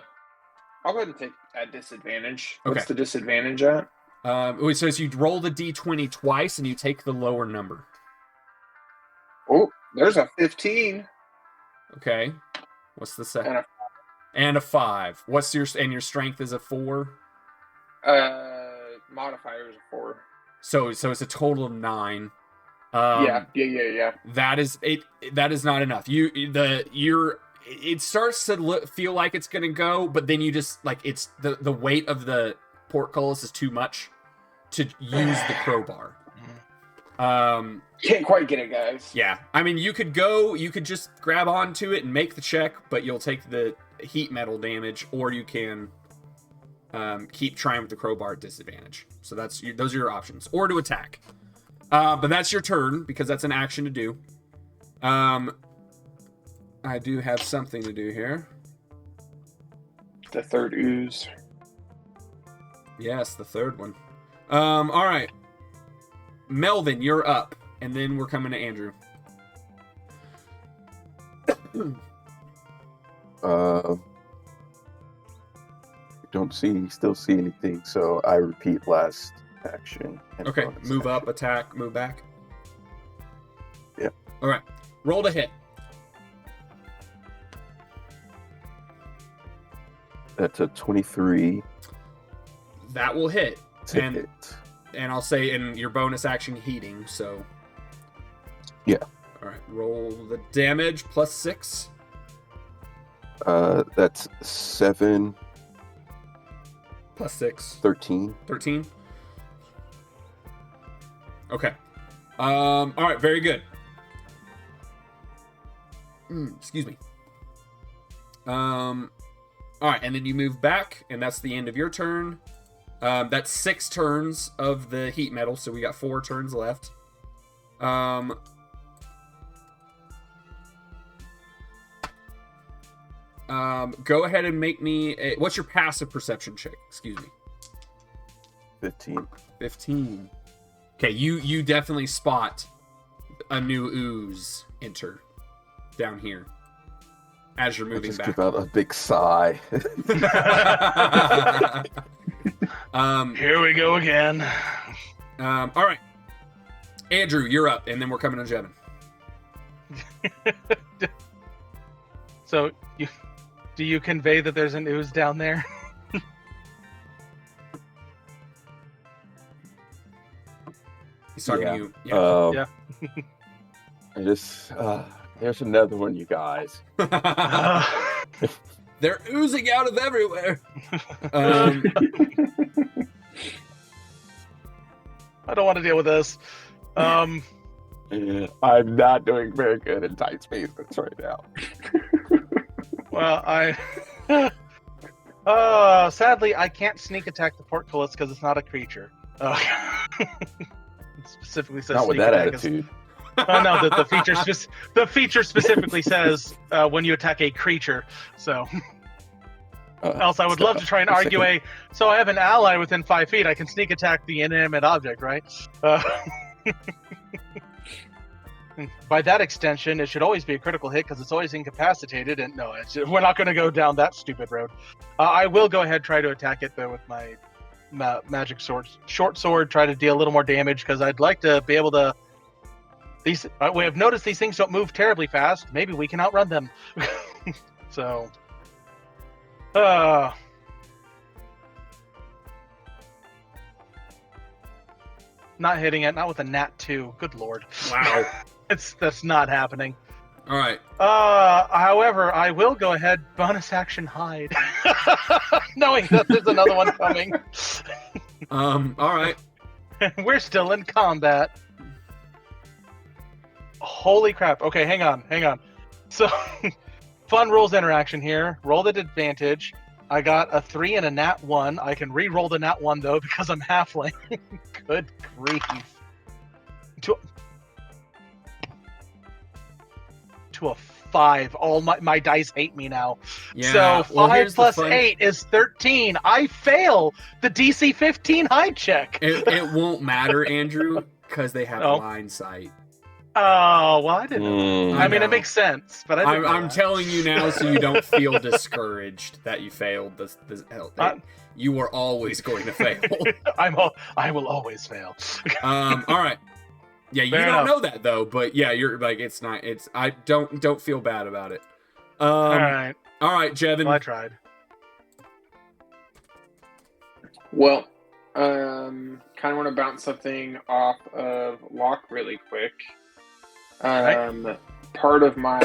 ahead and take at disadvantage. Okay. What's the disadvantage at? It says you roll the d20 twice and you take the lower number. Oh, there's a 15. Okay. What's the second? And a 5. What's your strength is a 4? Modifier is a 4. So it's a total of 9. Yeah. That is not enough. Your it starts to feel like it's gonna go, but then you just like it's the weight of the portcullis is too much to use the crowbar. Can't quite get it, guys. Yeah, I mean, you could just grab onto it and make the check, but you'll take the heat metal damage, or you can keep trying with the crowbar at disadvantage. So those are your options, or to attack. But that's your turn because that's an action to do. I do have something to do here. The third ooze. Yes, the third one. All right. Melvin, you're up. And then we're coming to Andrew. Don't still see anything, so I repeat last action. Okay, move action. up, attack, move back. Yeah. All right, roll to hit. That's a 23. That will hit. To hit. And I'll say in your bonus action heating, so. Yeah. All right, roll the damage plus 6. That's 7. Plus 6. 13. 13. Okay. All right, very good. Excuse me. All right, and then you move back, and that's the end of your turn. That's 6 turns of the heat metal, so we got 4 turns left. Go ahead and make me what's your passive perception check? Excuse me. 15. 15. Okay, you definitely spot a new ooze enter down here as you're moving just back. give out a big sigh. Here we go again. All right, Andrew, you're up, and then we're coming to Jevin. So, do you convey that there's an ooze down there? He's talking Yeah. to you. Yeah. Yeah. I just there's another one, you guys. They're oozing out of everywhere. I don't want to deal with this. I'm not doing very good in tight spaces right now. Well, sadly, I can't sneak attack the portcullis because it's not a creature. It specifically says Not with sneak that attack attitude. No, the feature specifically says when you attack a creature. So, else I would love to try and argue so I have an ally within 5 feet. I can sneak attack the inanimate object, right? By that extension, it should always be a critical hit because it's always incapacitated. And no, we're not going to go down that stupid road. I will go ahead and try to attack it though with my magic sword, short sword. Try to deal a little more damage because I'd like to be able to. We have noticed these things don't move terribly fast. Maybe we can outrun them. So, not hitting it. Not with a nat 2. Good lord. Wow. That's not happening. All right. However, I will go ahead bonus action hide, knowing that there's another one coming. All right. We're still in combat. Holy crap. Okay, hang on. So, fun rules interaction here. Rolled at advantage. I got a 3 and a nat 1. I can re-roll the nat 1, though, because I'm halfling. Good grief. To a 5. All my dice hate me now. Yeah, So 5 plus 8 is 13. I fail the DC 15 hide check. It won't matter, Andrew, because they have line sight. Oh, well, I didn't know. I mean, it makes sense, but I'm telling you now so you don't feel discouraged that you failed this you are always going to fail. I will always fail. All right. Yeah, you don't know that though, but yeah, you're like I don't feel bad about it. All right, Jevin. Well, I tried. Well, kind of want to bounce something off of Locke really quick. Part of my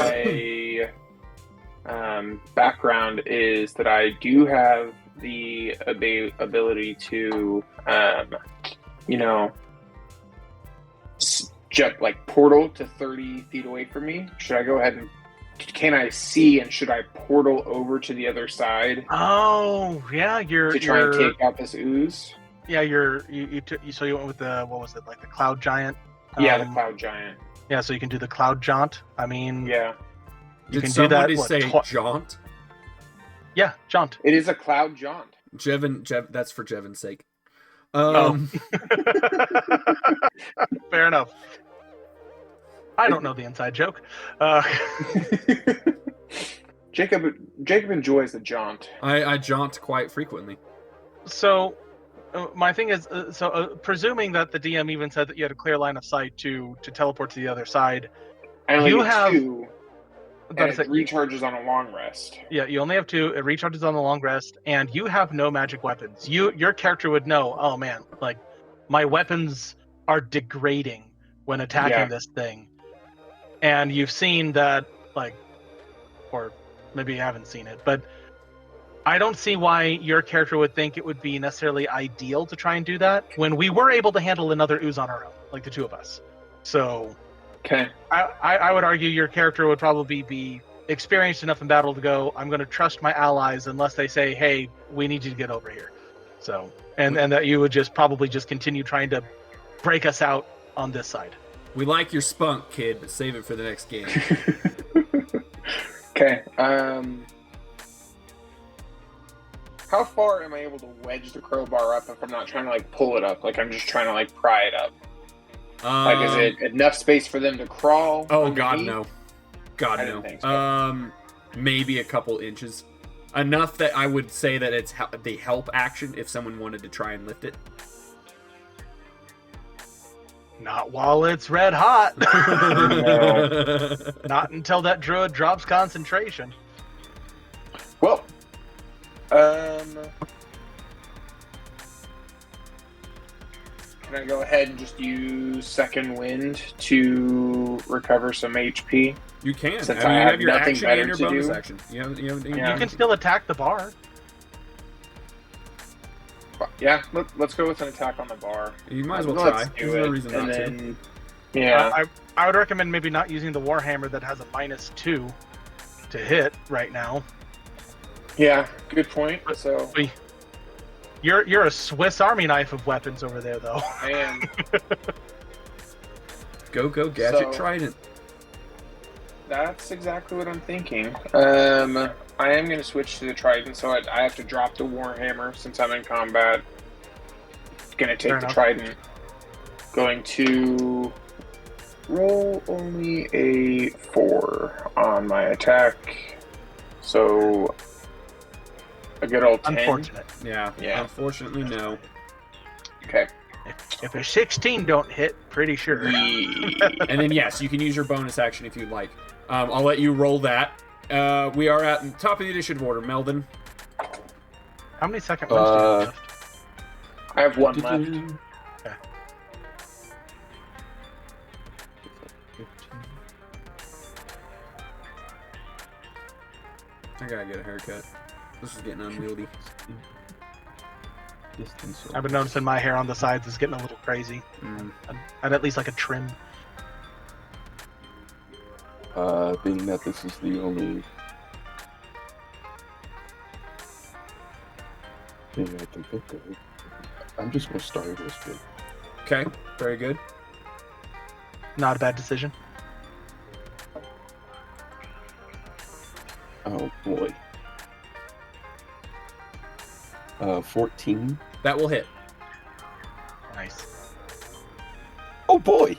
background is that I do have the ability to, like portal to 30 feet away from me. Should I go ahead and can I see and should I portal over to the other side? Oh, yeah, to try and take out this ooze. Yeah, so you went with the what was it, like the cloud giant? Yeah, the cloud giant. Yeah, so you can do the cloud jaunt. I mean, yeah, you can do that. Did somebody say jaunt? Yeah, jaunt. It is a cloud jaunt. Jev, that's for Jevin's sake. Fair enough. I don't know the inside joke. Jacob enjoys the jaunt. I jaunt quite frequently. So, my thing is, presuming that the DM even said that you had a clear line of sight to teleport to the other side, I only you get have 2, and it recharges on a long rest. Yeah, you only have 2. It recharges on the long rest, and you have no magic weapons. Your character would know. Oh man, like my weapons are degrading when attacking this thing. And you've seen that, like, or maybe you haven't seen it, but I don't see why your character would think it would be necessarily ideal to try and do that when we were able to handle another ooze on our own, like the 2 of us. So, okay, I would argue your character would probably be experienced enough in battle to go, I'm going to trust my allies unless they say, hey, we need you to get over here. So, and that you would probably just continue trying to break us out on this side. We like your spunk, kid, but save it for the next game. Okay. How far am I able to wedge the crowbar up if I'm not trying to like pull it up? Like I'm just trying to like pry it up. Like is it enough space for them to crawl? Oh underneath? God, no. God, no. So. Maybe a couple inches. Enough that I would say that it's the help action if someone wanted to try and lift it. Not while it's red hot. No. Not until that druid drops concentration. Well, can I go ahead and just use second wind to recover some HP? You can. Since I mean, you have your nothing action better and your to bonus do. action. You can still attack the bar. Yeah, let's go with an attack on the bar. You might as well try. There's no reason not to. Yeah. I would recommend maybe not using the Warhammer that has a -2 to hit right now. Yeah, good point. So you're a Swiss Army knife of weapons over there, though. I am. Go gadget trident. That's exactly what I'm thinking. I am going to switch to the trident, so I have to drop the Warhammer since I'm in combat. Going to take the trident. Going to roll only a 4 on my attack. So a good old 10. Unfortunate. Yeah. Unfortunately, no. Okay. If a 16 don't hit, pretty sure. And then yes, you can use your bonus action if you'd like. I'll let you roll that. We are at the top of the initiative order, Melvin. How many second ones do you have left? I have 1 left. Okay. I gotta get a haircut. This is getting unwieldy. I've been noticing my hair on the sides is getting a little crazy. I'd at least like a trim. Being that this is the only thing I can think of, I'm just gonna start this bit. Okay, very good. Not a bad decision. Oh boy. 14. That will hit. Nice. Oh boy.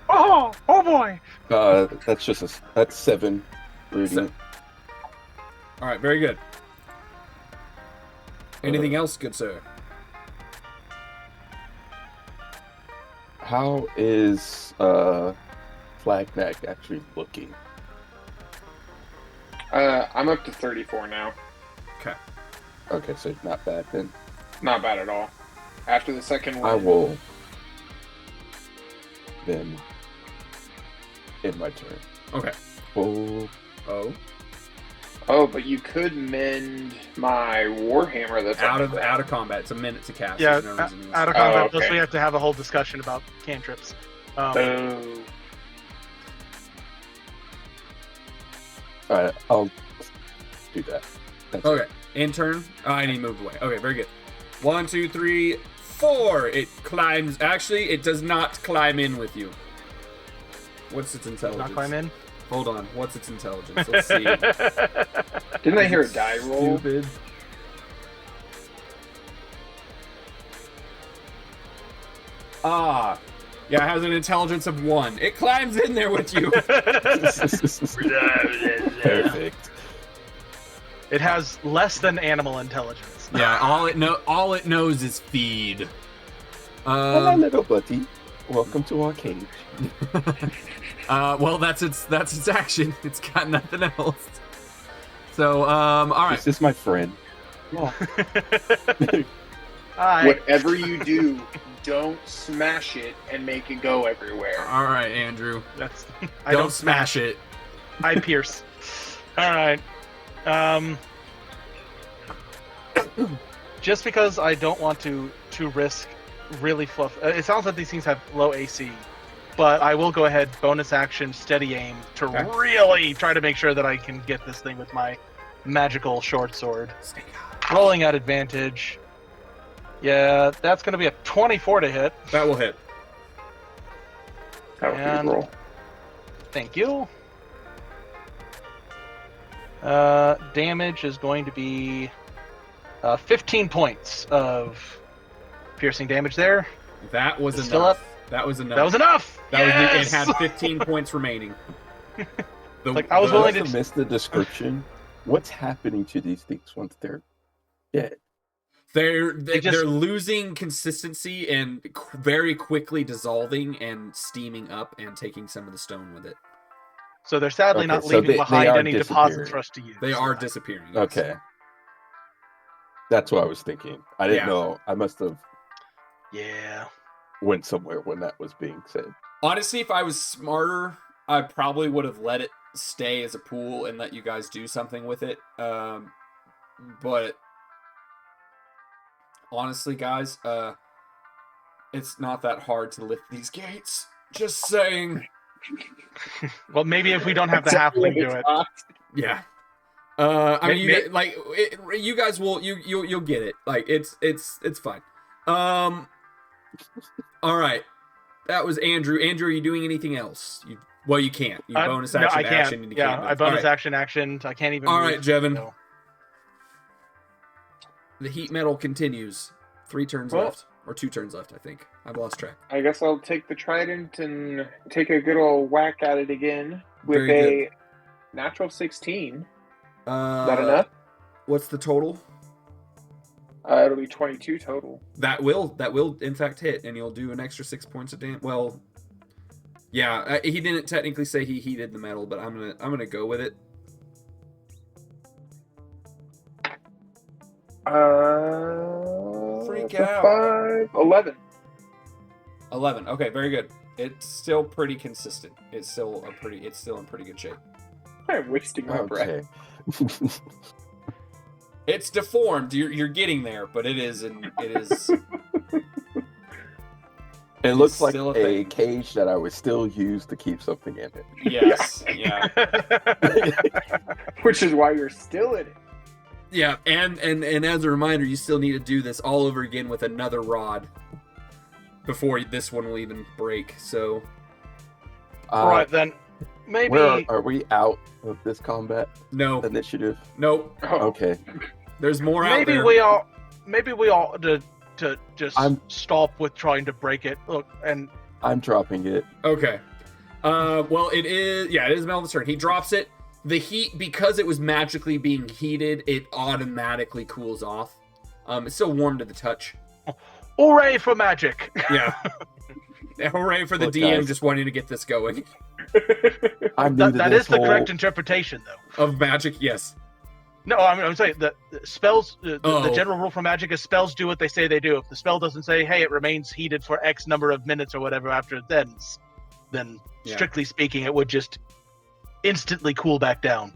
Oh boy. That's 7. Radiant. All right, very good. Anything else, good sir? How is Flagneck actually looking? I'm up to 34 now. Okay, so not bad then. Not bad at all. After the second one, I will then end my turn. Okay. Oh, Oh, but you could mend my Warhammer that's Out on of the ground. combat. It's a minute to cast. Yeah, There's no reason to out of miss. combat. Oh, Plus, okay. we have to have a whole discussion about cantrips. Oh. alright, I'll do that. That's Okay. In turn. Oh, and he moved away. Okay, very good. 1, 2, 3, 4. It climbs. Actually, it does not climb in with you. What's its intelligence? Not climb in. Hold on. What's its intelligence? Let's see. Didn't I hear a die roll? Stupid. Ah. Yeah, it has an intelligence of 1. It climbs in there with you. Perfect. It has less than animal intelligence. Yeah, all it knows is feed. Hello, little buddy. Welcome to our cage. Well, that's its action. It's got nothing else. So, all right. This is my friend. Whatever you do, don't smash it and make it go everywhere. All right, Andrew. That's. Don't smash it. I pierce. All right. Just because I don't want to risk really fluff. It sounds like these things have low AC, but I will go ahead bonus action steady aim to really try to make sure that I can get this thing with my magical short sword. Rolling at advantage. Yeah, that's going to be a 24 to hit. That will hit. That was a And- good roll. Thank you. Damage is going to be 15 points of piercing damage there. That was It's enough. still up. That was enough. That was enough. It Yes! had 15 points remaining. Like, I was I willing must have missed the description. What's happening to these things once they're dead? They're just- losing consistency and very quickly dissolving and steaming up and taking some of the stone with it. So they're sadly Okay, not so leaving they behind are any deposits for us to use. They are disappearing. Yes. Okay. That's what I was thinking. I didn't Yeah. know. I must have Yeah. went somewhere when that was being said. Honestly, if I was smarter, I probably would have let it stay as a pool and let you guys do something with it. But honestly, guys, it's not that hard to lift these gates. Just saying. Well, maybe if we don't have the halfling do it. Yeah. I mean, May- you guys will you'll get it. Like it's fine. All right. That was Andrew. Andrew, are you doing anything else? You can't. You bonus action, no, I can't. action, and you Yeah, can't move. I bonus All right. action. I can't even. All move, right, Jevin. so. The heat metal continues. 3 turns Well- left, or 2 turns left. I think I've lost track. I guess I'll take the trident and take a good old whack at it again with Very a natural 16. Is Uh, that enough? What's the total? It'll be 22 total. That will in fact hit, and you'll do an extra 6 points of damage. Well, yeah, he didn't technically say he heated the metal, but I'm gonna go with it. Freak That's a out. 5, 11. 11. Okay, very good. It's still pretty consistent. It's still in pretty good shape. I'm wasting my breath. Okay. It's deformed. You're getting there, but it is. It looks like still a a thing. cage that I would still use to keep something in it. Yes. Yeah. Which is why you're still in it. Yeah. And as a reminder, you still need to do this all over again with another rod before this one will even break. So. All right then. Maybe. Where are we out of this combat No. initiative? Nope. Oh, Okay. There's more out Maybe there. we all. Maybe we all to just I'm- stop with trying to break it. Look, and I'm dropping it. Okay. Well, it is. Yeah, it is Melvin's turn. He drops it. The heat, because it was magically being heated, it automatically cools off. It's still warm to the touch. hooray for magic! Yeah. Hooray for the Look, DM guys. just wanting to get this going. I'm new to That this is the whole- correct interpretation, though. Of magic, yes. No, I'm saying that spells. The Oh. general rule for magic is spells do what they say they do. If the spell doesn't say, "Hey, it remains heated for X number of minutes or whatever after it ends," then Yeah. strictly speaking, it would just instantly cool back down.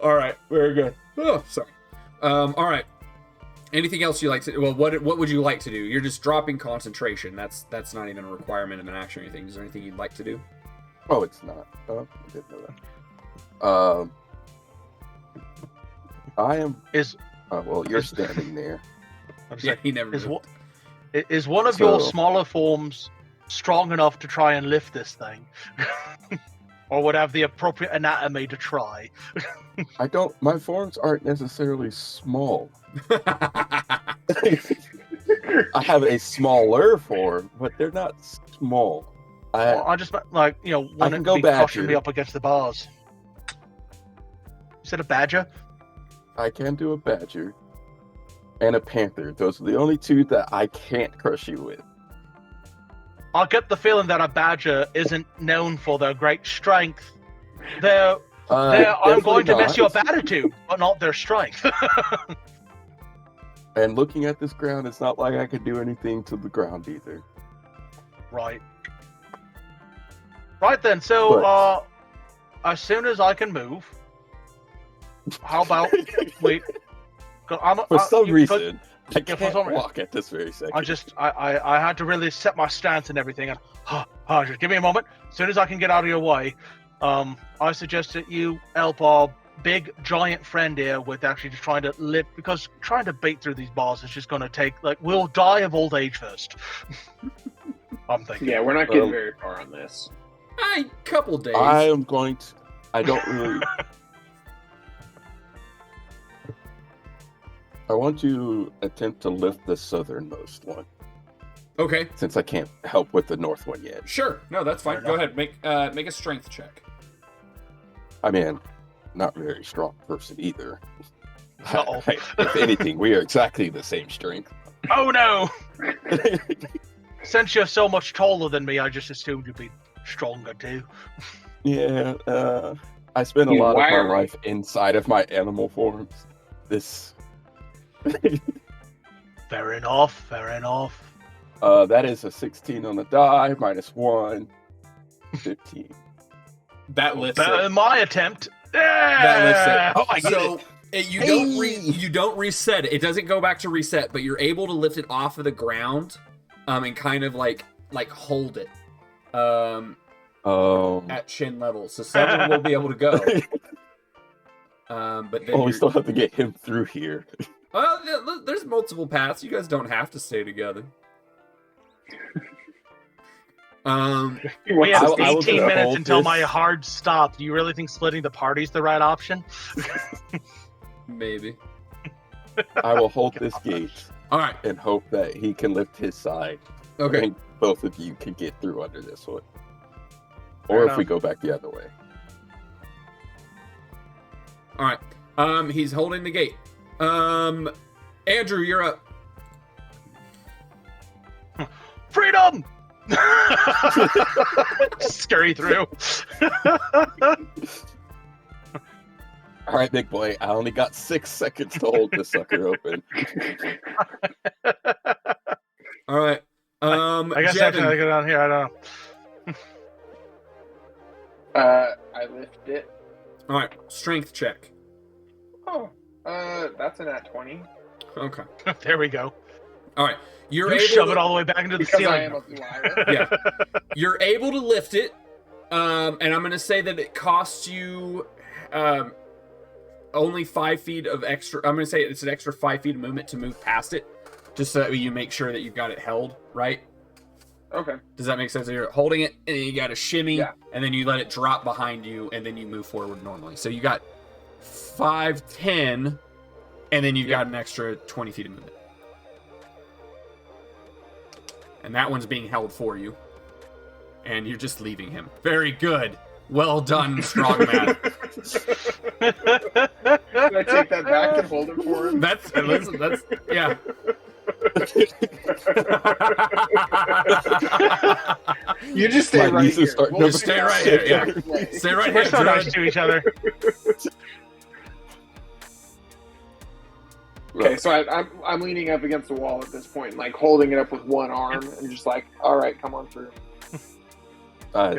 All right, very good. Oh, sorry. All right. Anything else you like to? Well, what would you like to do? You're just dropping concentration. That's not even a requirement of an action or anything. Is there anything you'd like to do? Oh, it's not. Oh, I didn't know that. I am. Well, you're standing there. Yeah, he never. Is one of your smaller forms strong enough to try and lift this thing? Or would have the appropriate anatomy to try? I don't. My forms aren't necessarily small. I have a smaller form, but they're not small. I just like one that go be crushing me up against the bars. You said a badger? I can do a badger and a panther. Those are the only two that I can't crush you with. I get the feeling that a badger isn't known for their great strength. I'm going to miss your attitude, but not their strength. And looking at this ground, it's not like I could do anything to the ground either. Right. Right then, so as soon as I can move, how about wait? For some reason, I can't walk at this very second. I had to really set my stance and everything. And just give me a moment. As soon as I can get out of your way, I suggest that you help our big giant friend here with actually just trying to live, because trying to beat through these bars is just going to take we'll die of old age first. I'm thinking. Yeah, we're not getting very far on this. A couple days. I don't really. I want to attempt to lift the southernmost one. Okay. Since I can't help with the north one yet. Sure. No, that's fine. Go ahead. Make a strength check. I mean, not a very strong person either. Uh-oh. If anything, we are exactly the same strength. Oh no! Since you're so much taller than me, I just assumed you'd be stronger too. Yeah, I spent a lot of my life inside of my animal forms. Fair enough. That is a 16 on the die, -1, 15. That lifts better it. than my attempt. That lifts it. Oh, I get it. You don't reset it. It doesn't go back to reset, but you're able to lift it off of the ground, and kind of like hold it, at chin level. So someone will be able to go. But then we still have to get him through here. Well, there's multiple paths. You guys don't have to stay together. We have 18 minutes until my hard stop. Do you really think splitting the party's the right option? Maybe. I will hold this gate. All right. And hope that he can lift his side. Okay. And both of you can get through under this one. Or if we go back the other way. All right. He's holding the gate. Andrew, you're up. Freedom! Scurry through. All right, big boy. I only got 6 seconds to hold this sucker open. All right. I guess I have to go down here. I don't know. I lift it. All right. Strength check. Oh, that's an at 20. Okay. There we go. All right. You're you able shove to it all the way back into the because ceiling. I am a liar. Yeah. You're able to lift it, and I'm going to say that it costs you only 5 feet of extra. I'm going to say it's an extra 5 feet of movement to move past it, just so that you make sure that you've got it held, right? Okay. Does that make sense? So you're holding it, and then you got to shimmy, yeah. And then you let it drop behind you, and then you move forward normally. So you got 5, 10, and then you've got an extra 20 feet of movement. And that one's being held for you. And you're just leaving him. Very good. Well done, strong man. Can I take that back and hold it for him? That's yeah. You just stay right here. We'll just stay right here. Yeah. Stay right here. We're so nice to each other. Okay, so I'm leaning up against the wall at this point, like holding it up with one arm, and just like, all right, come on through.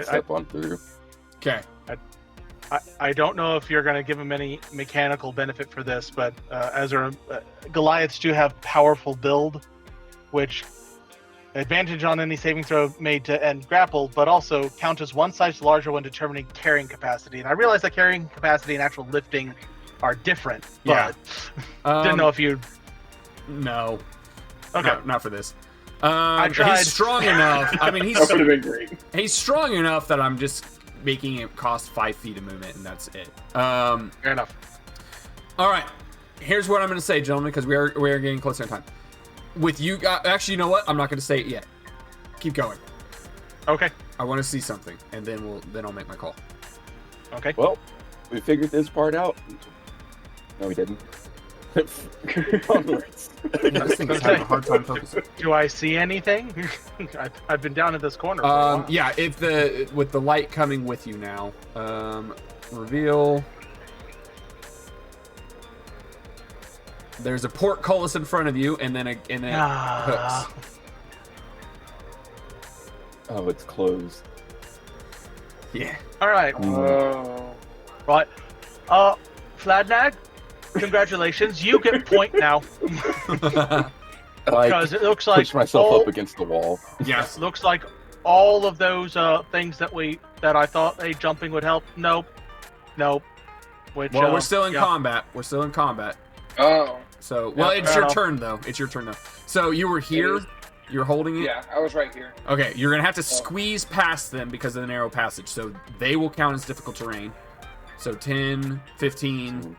Step on through. Okay. I don't know if you're going to give him any mechanical benefit for this, but Goliaths do have powerful build, which advantage on any saving throw made to end grapple, but also count as one size larger when determining carrying capacity. And I realize that carrying capacity and actual lifting are different, but didn't know if you. No. Okay. No, not for this. I tried. He's strong enough. I mean, That would have been great. he's strong enough that I'm just making it cost 5 feet of movement, and that's it. Fair enough. All right. Here's what I'm going to say, gentlemen, because we are getting closer in time. With you, actually, you know what? I'm not going to say it yet. Keep going. Okay. I want to see something, and then I'll make my call. Okay. Well, we figured this part out. No, we didn't. Onwards. This thing's having a hard time focusing. Do I see anything? I've been down in this corner. For a while. Yeah, with the light coming with you now. Reveal. There's a portcullis in front of you, and then hooks. Oh, it's closed. Yeah. All right. Oh. Right. Fladnag, congratulations. You get point now. Because it looks like push myself up against the wall. Yes. Looks like all of those things that I thought jumping would help. Nope. Which, Well, we're still in combat. We're still in combat. Oh. So, well, Yeah, it's fair your enough. turn though. It's your turn though. So you were here. is. You're holding it. Yeah, I was right here. Okay, you're gonna have to squeeze past them because of the narrow passage. So they will count as difficult terrain. So 10, 15,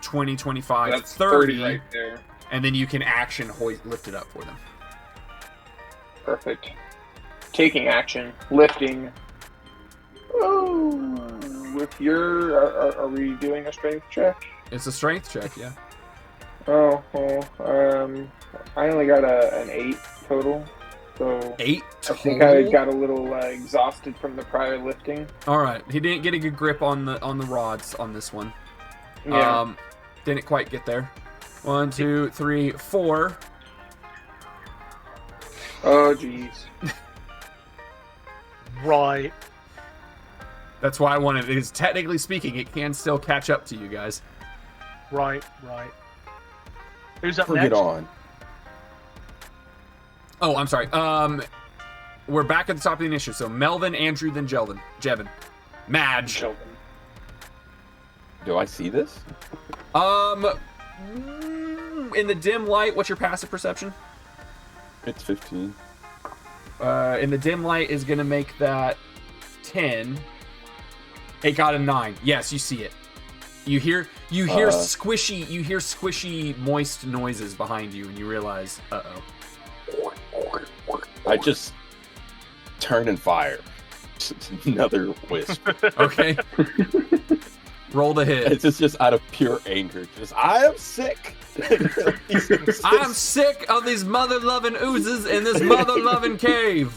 20, 25, That's 30, right there. and then you can action lift it up for them. Perfect. Taking action, lifting. Oh, with your, are we doing a strength check? It's a strength check, yeah. Oh, well, I only got an 8 total, so 8 I total. think I got a little exhausted from the prior lifting. All right, he didn't get a good grip on the rods on this one. Yeah. Didn't quite get there. 1, 2, 3, 4. Oh, jeez. right. That's why I wanted. Because technically speaking, it can still catch up to you guys. Right. Who's up Bring next? it on. Oh, I'm sorry. We're back at the top of the initiative. So Melvin, Andrew, then Jevin. Madge. Sheldon. Do I see this? In the dim light, what's your passive perception? It's 15. In the dim light is gonna make that 10. It got a 9. Yes, you see it. You hear squishy, moist noises behind you, and you realize, uh-oh. I just turn and fire. Another wisp. Okay. Roll the hit. It's just out of pure anger. I am sick. I'm sick of these mother-loving oozes in this mother-loving cave.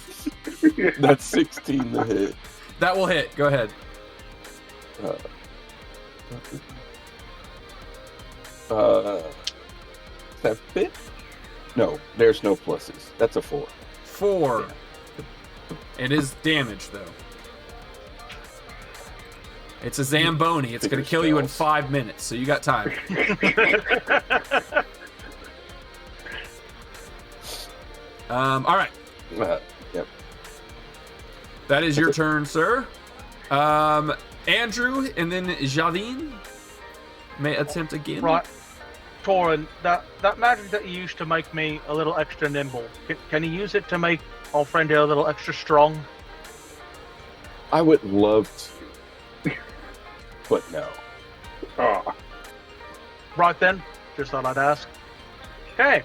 That's 16 to hit. That will hit. Go ahead. That fit? No, there's no pluses. That's a 4. 4. Yeah. It is damage, though. It's a Zamboni. It's going to kill you in 5 minutes, so you got time. All right. Yep. That is your turn, sir. Andrew, and then Javine may attempt again. Right. Torin, that magic that you used to make me a little extra nimble, can you use it to make our friend here a little extra strong? I would love to, but no. Oh. Right then, just thought I'd ask. Okay.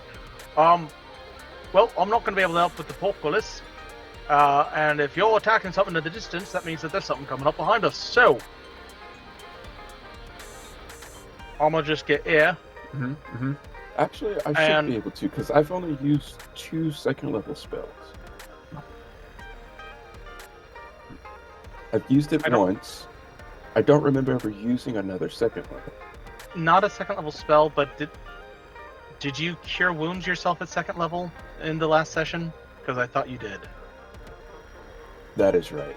Well, I'm not going to be able to help with the portcullis. And if you're attacking something in the distance, that means that there's something coming up behind us. So, I'm going to just get air. Actually, I should be able to, because I've only used 2 second-level spells. I've used it once. I don't remember ever using another second level. Not a second level spell, but did you cure wounds yourself at second level in the last session? Because I thought you did. That is right.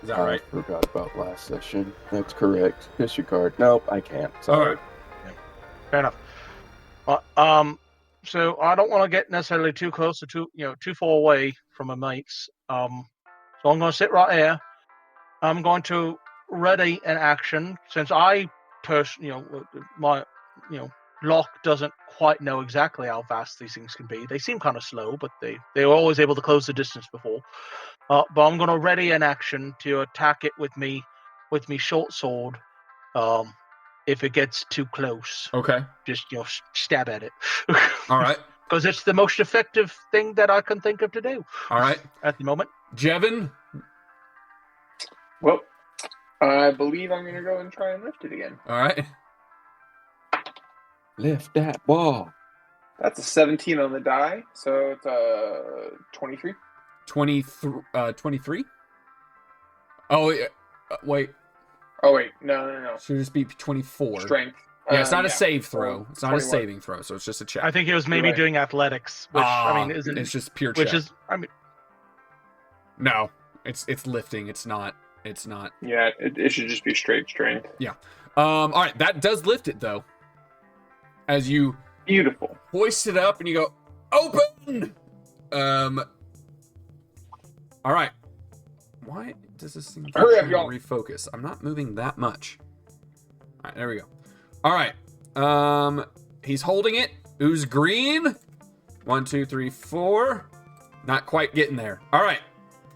Is that right? I forgot about last session. That's correct. Disregard. Nope, I can't. Sorry. All right. Fair enough. So I don't want to get necessarily too close or too far away from my mates. So I'm going to sit right here. I'm going to ready an action since my lock doesn't quite know exactly how fast these things can be. They seem kind of slow, but they were always able to close the distance before. But I'm going to ready an action to attack it with me short sword. If it gets too close, Okay. just stab at it. All right. Because it's the most effective thing that I can think of to do. All right. At the moment. Jevin. Well, I believe I'm gonna go and try and lift it again. All right. Lift that ball. That's a 17 on the die, so it's a 23. 23. Oh wait. Oh wait, no. Should just be 24. Strength. Yeah, it's not a save throw. It's not 21. a saving throw, so it's just a check. I think it was maybe You're right. doing athletics, which isn't. It's just pure check. Which is, I mean, no, it's lifting. It's not. Yeah, it should just be straight strength. Yeah. All right, that does lift it though. As you Beautiful. hoist it up and you go open. All right. Why does this thing Hurry up, y'all. refocus? I'm not moving that much. All right, there we go. All right. He's holding it. Ooze green. 1, 2, 3, 4. Not quite getting there. All right.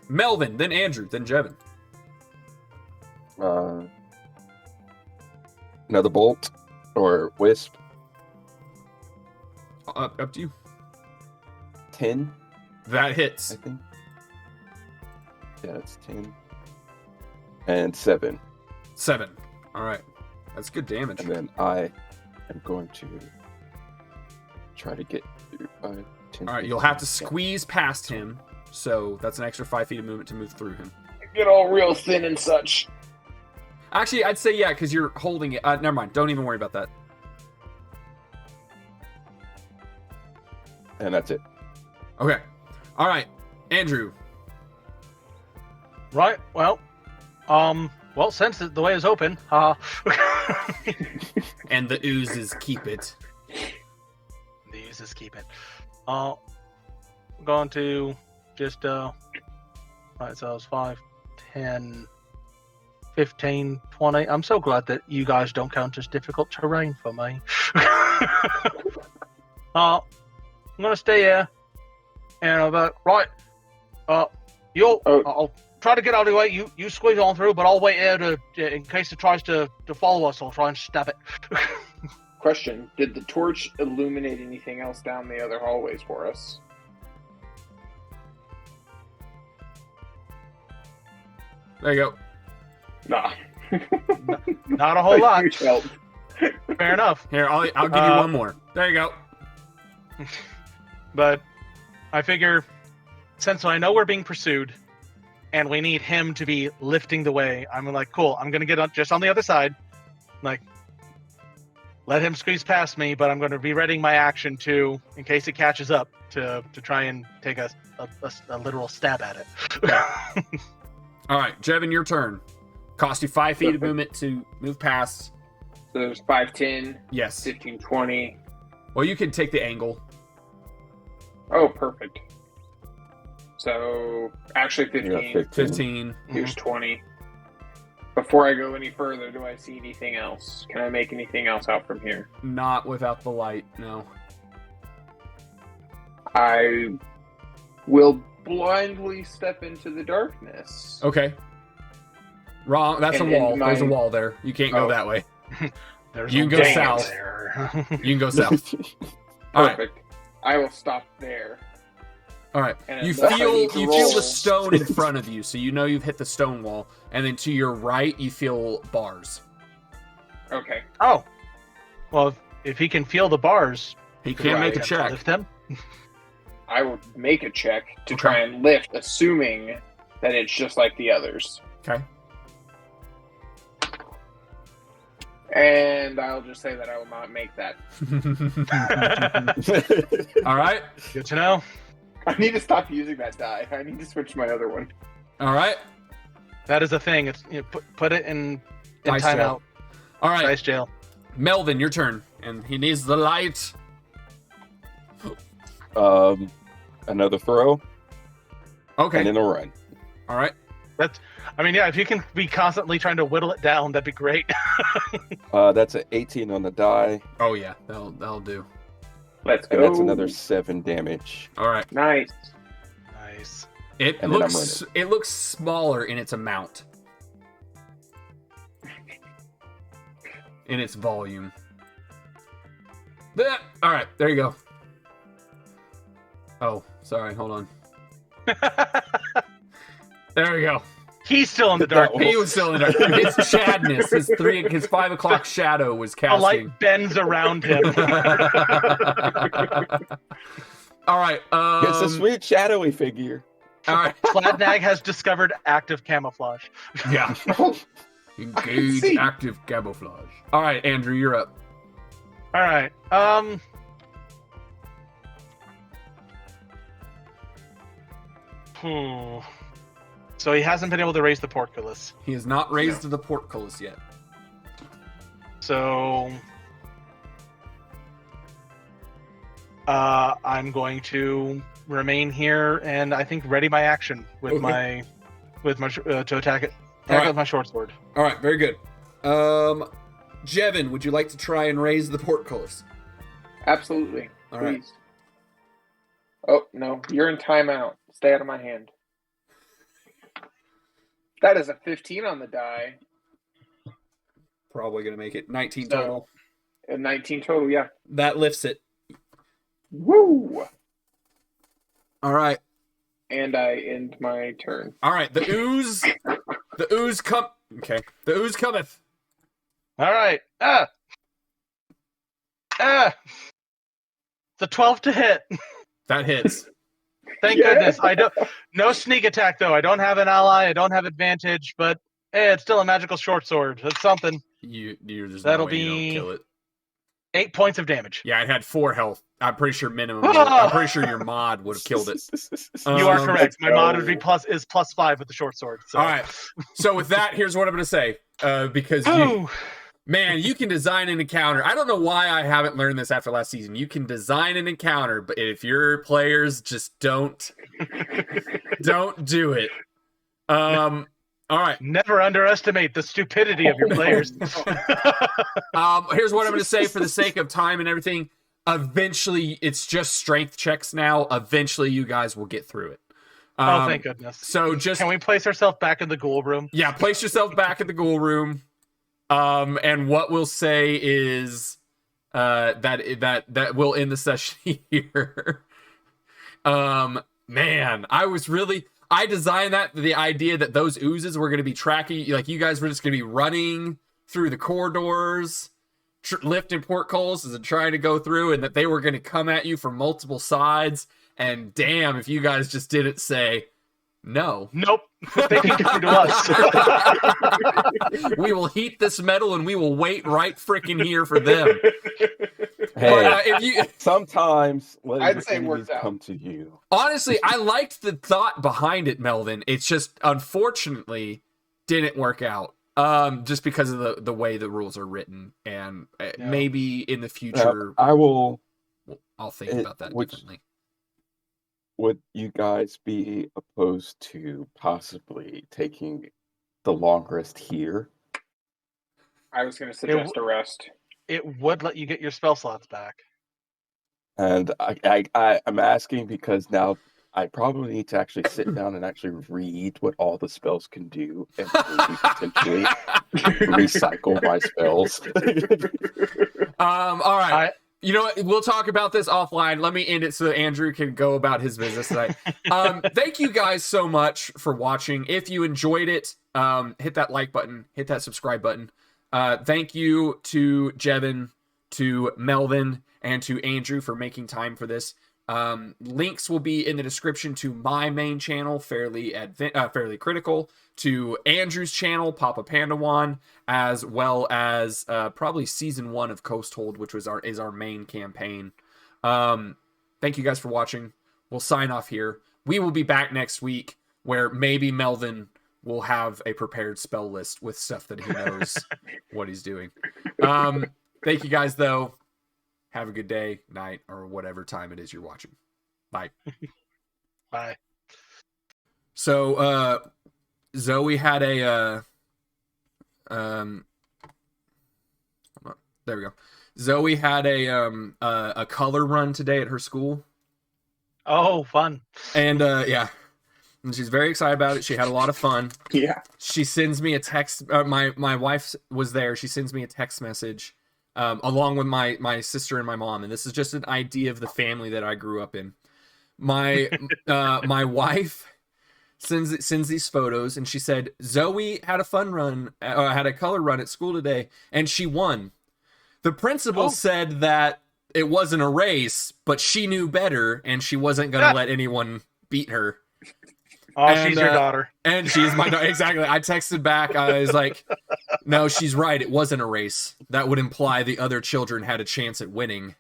Melvin, then Andrew, then Jevin. Another bolt or wisp. Up to you. 10, That I hits. think. Yeah, it's 10. And 7. 7. All right. That's good damage. And then I am going to try to get through 5, 10. All right, you'll have to squeeze past him. So that's an extra 5 feet of movement to move through him. Get all real thin and such. Actually, I'd say yeah, because you're holding it. Never mind. Don't even worry about that. And that's it. Okay. All right, Andrew. right. Well, since the way is open, And the oozes keep it. the users keep it. I'm going to just right, so it was 5, 10, 15, 20. I'm so glad that you guys don't count as difficult terrain for me. I'm gonna stay here, and about right. I'll try to get out of the way. You squeeze on through, but I'll wait here to in case it tries to follow us. I'll try and stab it. Question: did the torch illuminate anything else down the other hallways for us? There you go. Nah. Not a whole lot. Huge help. Fair enough. Here, I'll give you one more. There you go. But I figure, since I know we're being pursued, and we need him to be lifting the way, I'm like, cool. I'm gonna get just on the other side, like, let him squeeze past me. But I'm gonna be readying my action to, in case it catches up, to try and take a literal stab at it. All right, Jevin, your turn. Cost you 5 feet of movement to move past. So there's 5, 10, Yes. 15, 20. Well, you can take the angle. Oh, perfect. So, actually You got 15. 15. Here's 20. Before I go any further, do I see anything else? Can I make anything else out from here? Not without the light, no. I will blindly step into the darkness. Okay. Wrong. That's And a wall. in There's a my- wall there. You can't go Oh. that way. There's You no can go dang south. there. You can go south. All right. Perfect. I will stop there. All right. And You unless I feel need to you feel roll- the stone in front of you, so you know you've hit the stone wall, and then to your right you feel bars. Okay. Oh, well, if he can feel the bars, He can't make a to check. lift them. I will make a check to Okay. try and lift, assuming that it's just like the others. Okay. And I'll just say that I will not make that. All right. Good to know. I need to stop using that die. I need to switch to my other one. All right. That is a thing. It's put it in Dice timeout. jail. All right, Dice jail. Melvin, your turn, and he needs the light. Another throw. Okay. And then a run. All right. If you can be constantly trying to whittle it down, that'd be great. That's an 18 on the die. Oh yeah, that'll do. Let's go. And that's another 7 damage. All right. Nice. Nice. It looks smaller in its amount. In its volume. All right, there you go. Oh, sorry, hold on. There we go. He's still in the dark. He was still in the dark. His Chadness, his 5 o'clock shadow was casting. A light bends around him. All right. It's a sweet shadowy figure. All right. Fladnag has discovered active camouflage. Yeah. Engage active camouflage. All right, Andrew, you're up. All right. So he hasn't been able to raise the portcullis. He has not raised the portcullis yet. So I'm going to remain here and I think ready my action with my to attack it. Attack with my short sword. All right, very good. Jevin, would you like to try and raise the portcullis? Absolutely. All right. Please. Oh, no. You're in timeout. Stay out of my hand. That is a 15 on the die. Probably going to make it 19 total. A 19 total, yeah. That lifts it. Woo! All right. And I end my turn. All right, the ooze cometh. All right. The 12 to hit. That hits. Thank goodness. I don't. No sneak attack though. I don't have an ally. I don't have advantage. But hey, it's still a magical short sword. That's something. That'll be. You don't kill it. 8 points of damage. Yeah, it had 4 health. I'm pretty sure minimum. I'm pretty sure your mod would have killed it. You are correct. My mod would be +5 with the short sword. So. All right. So with that, here's what I'm going to say. Because you can design an encounter. I don't know why I haven't learned this after last season. You can design an encounter, but if your players just don't do it. All right. Never underestimate the stupidity of your players. Here's what I'm going to say for the sake of time and everything. Eventually, it's just strength checks now. Eventually, you guys will get through it. Oh, thank goodness. So just... Can we place ourselves back in the ghoul room? Yeah, place yourself back in the ghoul room. And what we'll say is that we'll end the session here. Man, I designed the idea that those oozes were going to be tracking, like you guys were just going to be running through the corridors, lifting portcullis and trying to go through, and that they were going to come at you from multiple sides. And damn, if you guys just didn't say no. Nope. They can come to us. We will heat this metal and we will wait right freaking here for them. Hey, sometimes I'd say works out. Come to you. Honestly, I liked the thought behind it, Melvin. It's just unfortunately didn't work out. Just because of the way the rules are written, and maybe in the future I'll think about that differently. Would you guys be opposed to possibly taking the long rest here? I was going to suggest a rest. It would let you get your spell slots back. And I'm asking because now I probably need to actually sit down and actually read what all the spells can do and maybe potentially recycle my spells. All right. You know what? We'll talk about this offline. Let me end it so that Andrew can go about his business tonight. Thank you guys so much for watching. If you enjoyed it, hit that like button, hit that subscribe button. Thank you to Jevin, to Melvin, and to Andrew for making time for this. Links will be in the description to my main channel, Fairly Critical, to Andrew's channel, Papa Pandawan, as well as probably season 1 of Coast Hold, which is our main campaign. Thank you guys for watching. We'll sign off here. We will be back next week, where maybe Melvin will have a prepared spell list with stuff that he knows what he's doing. Thank you guys, though. Have a good day, night, or whatever time it is you're watching. Bye. Bye. So, Zoe had a, hold on. There we go. Zoe had a color run today at her school. Oh, fun. And, yeah. And she's very excited about it. She had a lot of fun. Yeah. She sends me a text. My wife was there. She sends me a text message along with my sister and my mom. And this is just an idea of the family that I grew up in. My my wife sends these photos, and she said Zoe had a fun run, had a color run at school today, and she won. The principal said that it wasn't a race, but she knew better, and she wasn't going to let anyone beat her. Oh, and, she's your daughter. And she's my daughter. Exactly. I texted back. I was like, no, she's right. It wasn't a race. That would imply the other children had a chance at winning.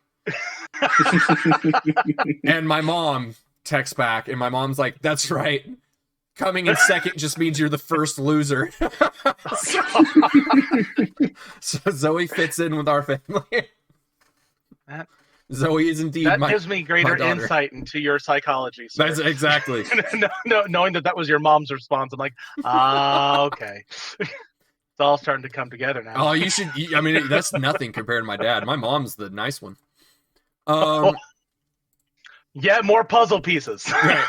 And my mom texts back, and my mom's like, that's right. Coming in second just means you're the first loser. So Zoe fits in with our family. Zoe is indeed that gives me greater insight into your psychology. Sir. That's exactly. no, knowing that was your mom's response, I'm like, okay. It's all starting to come together now. Oh, you should. I mean, that's nothing compared to my dad. My mom's the nice one. Yeah, more puzzle pieces. Right.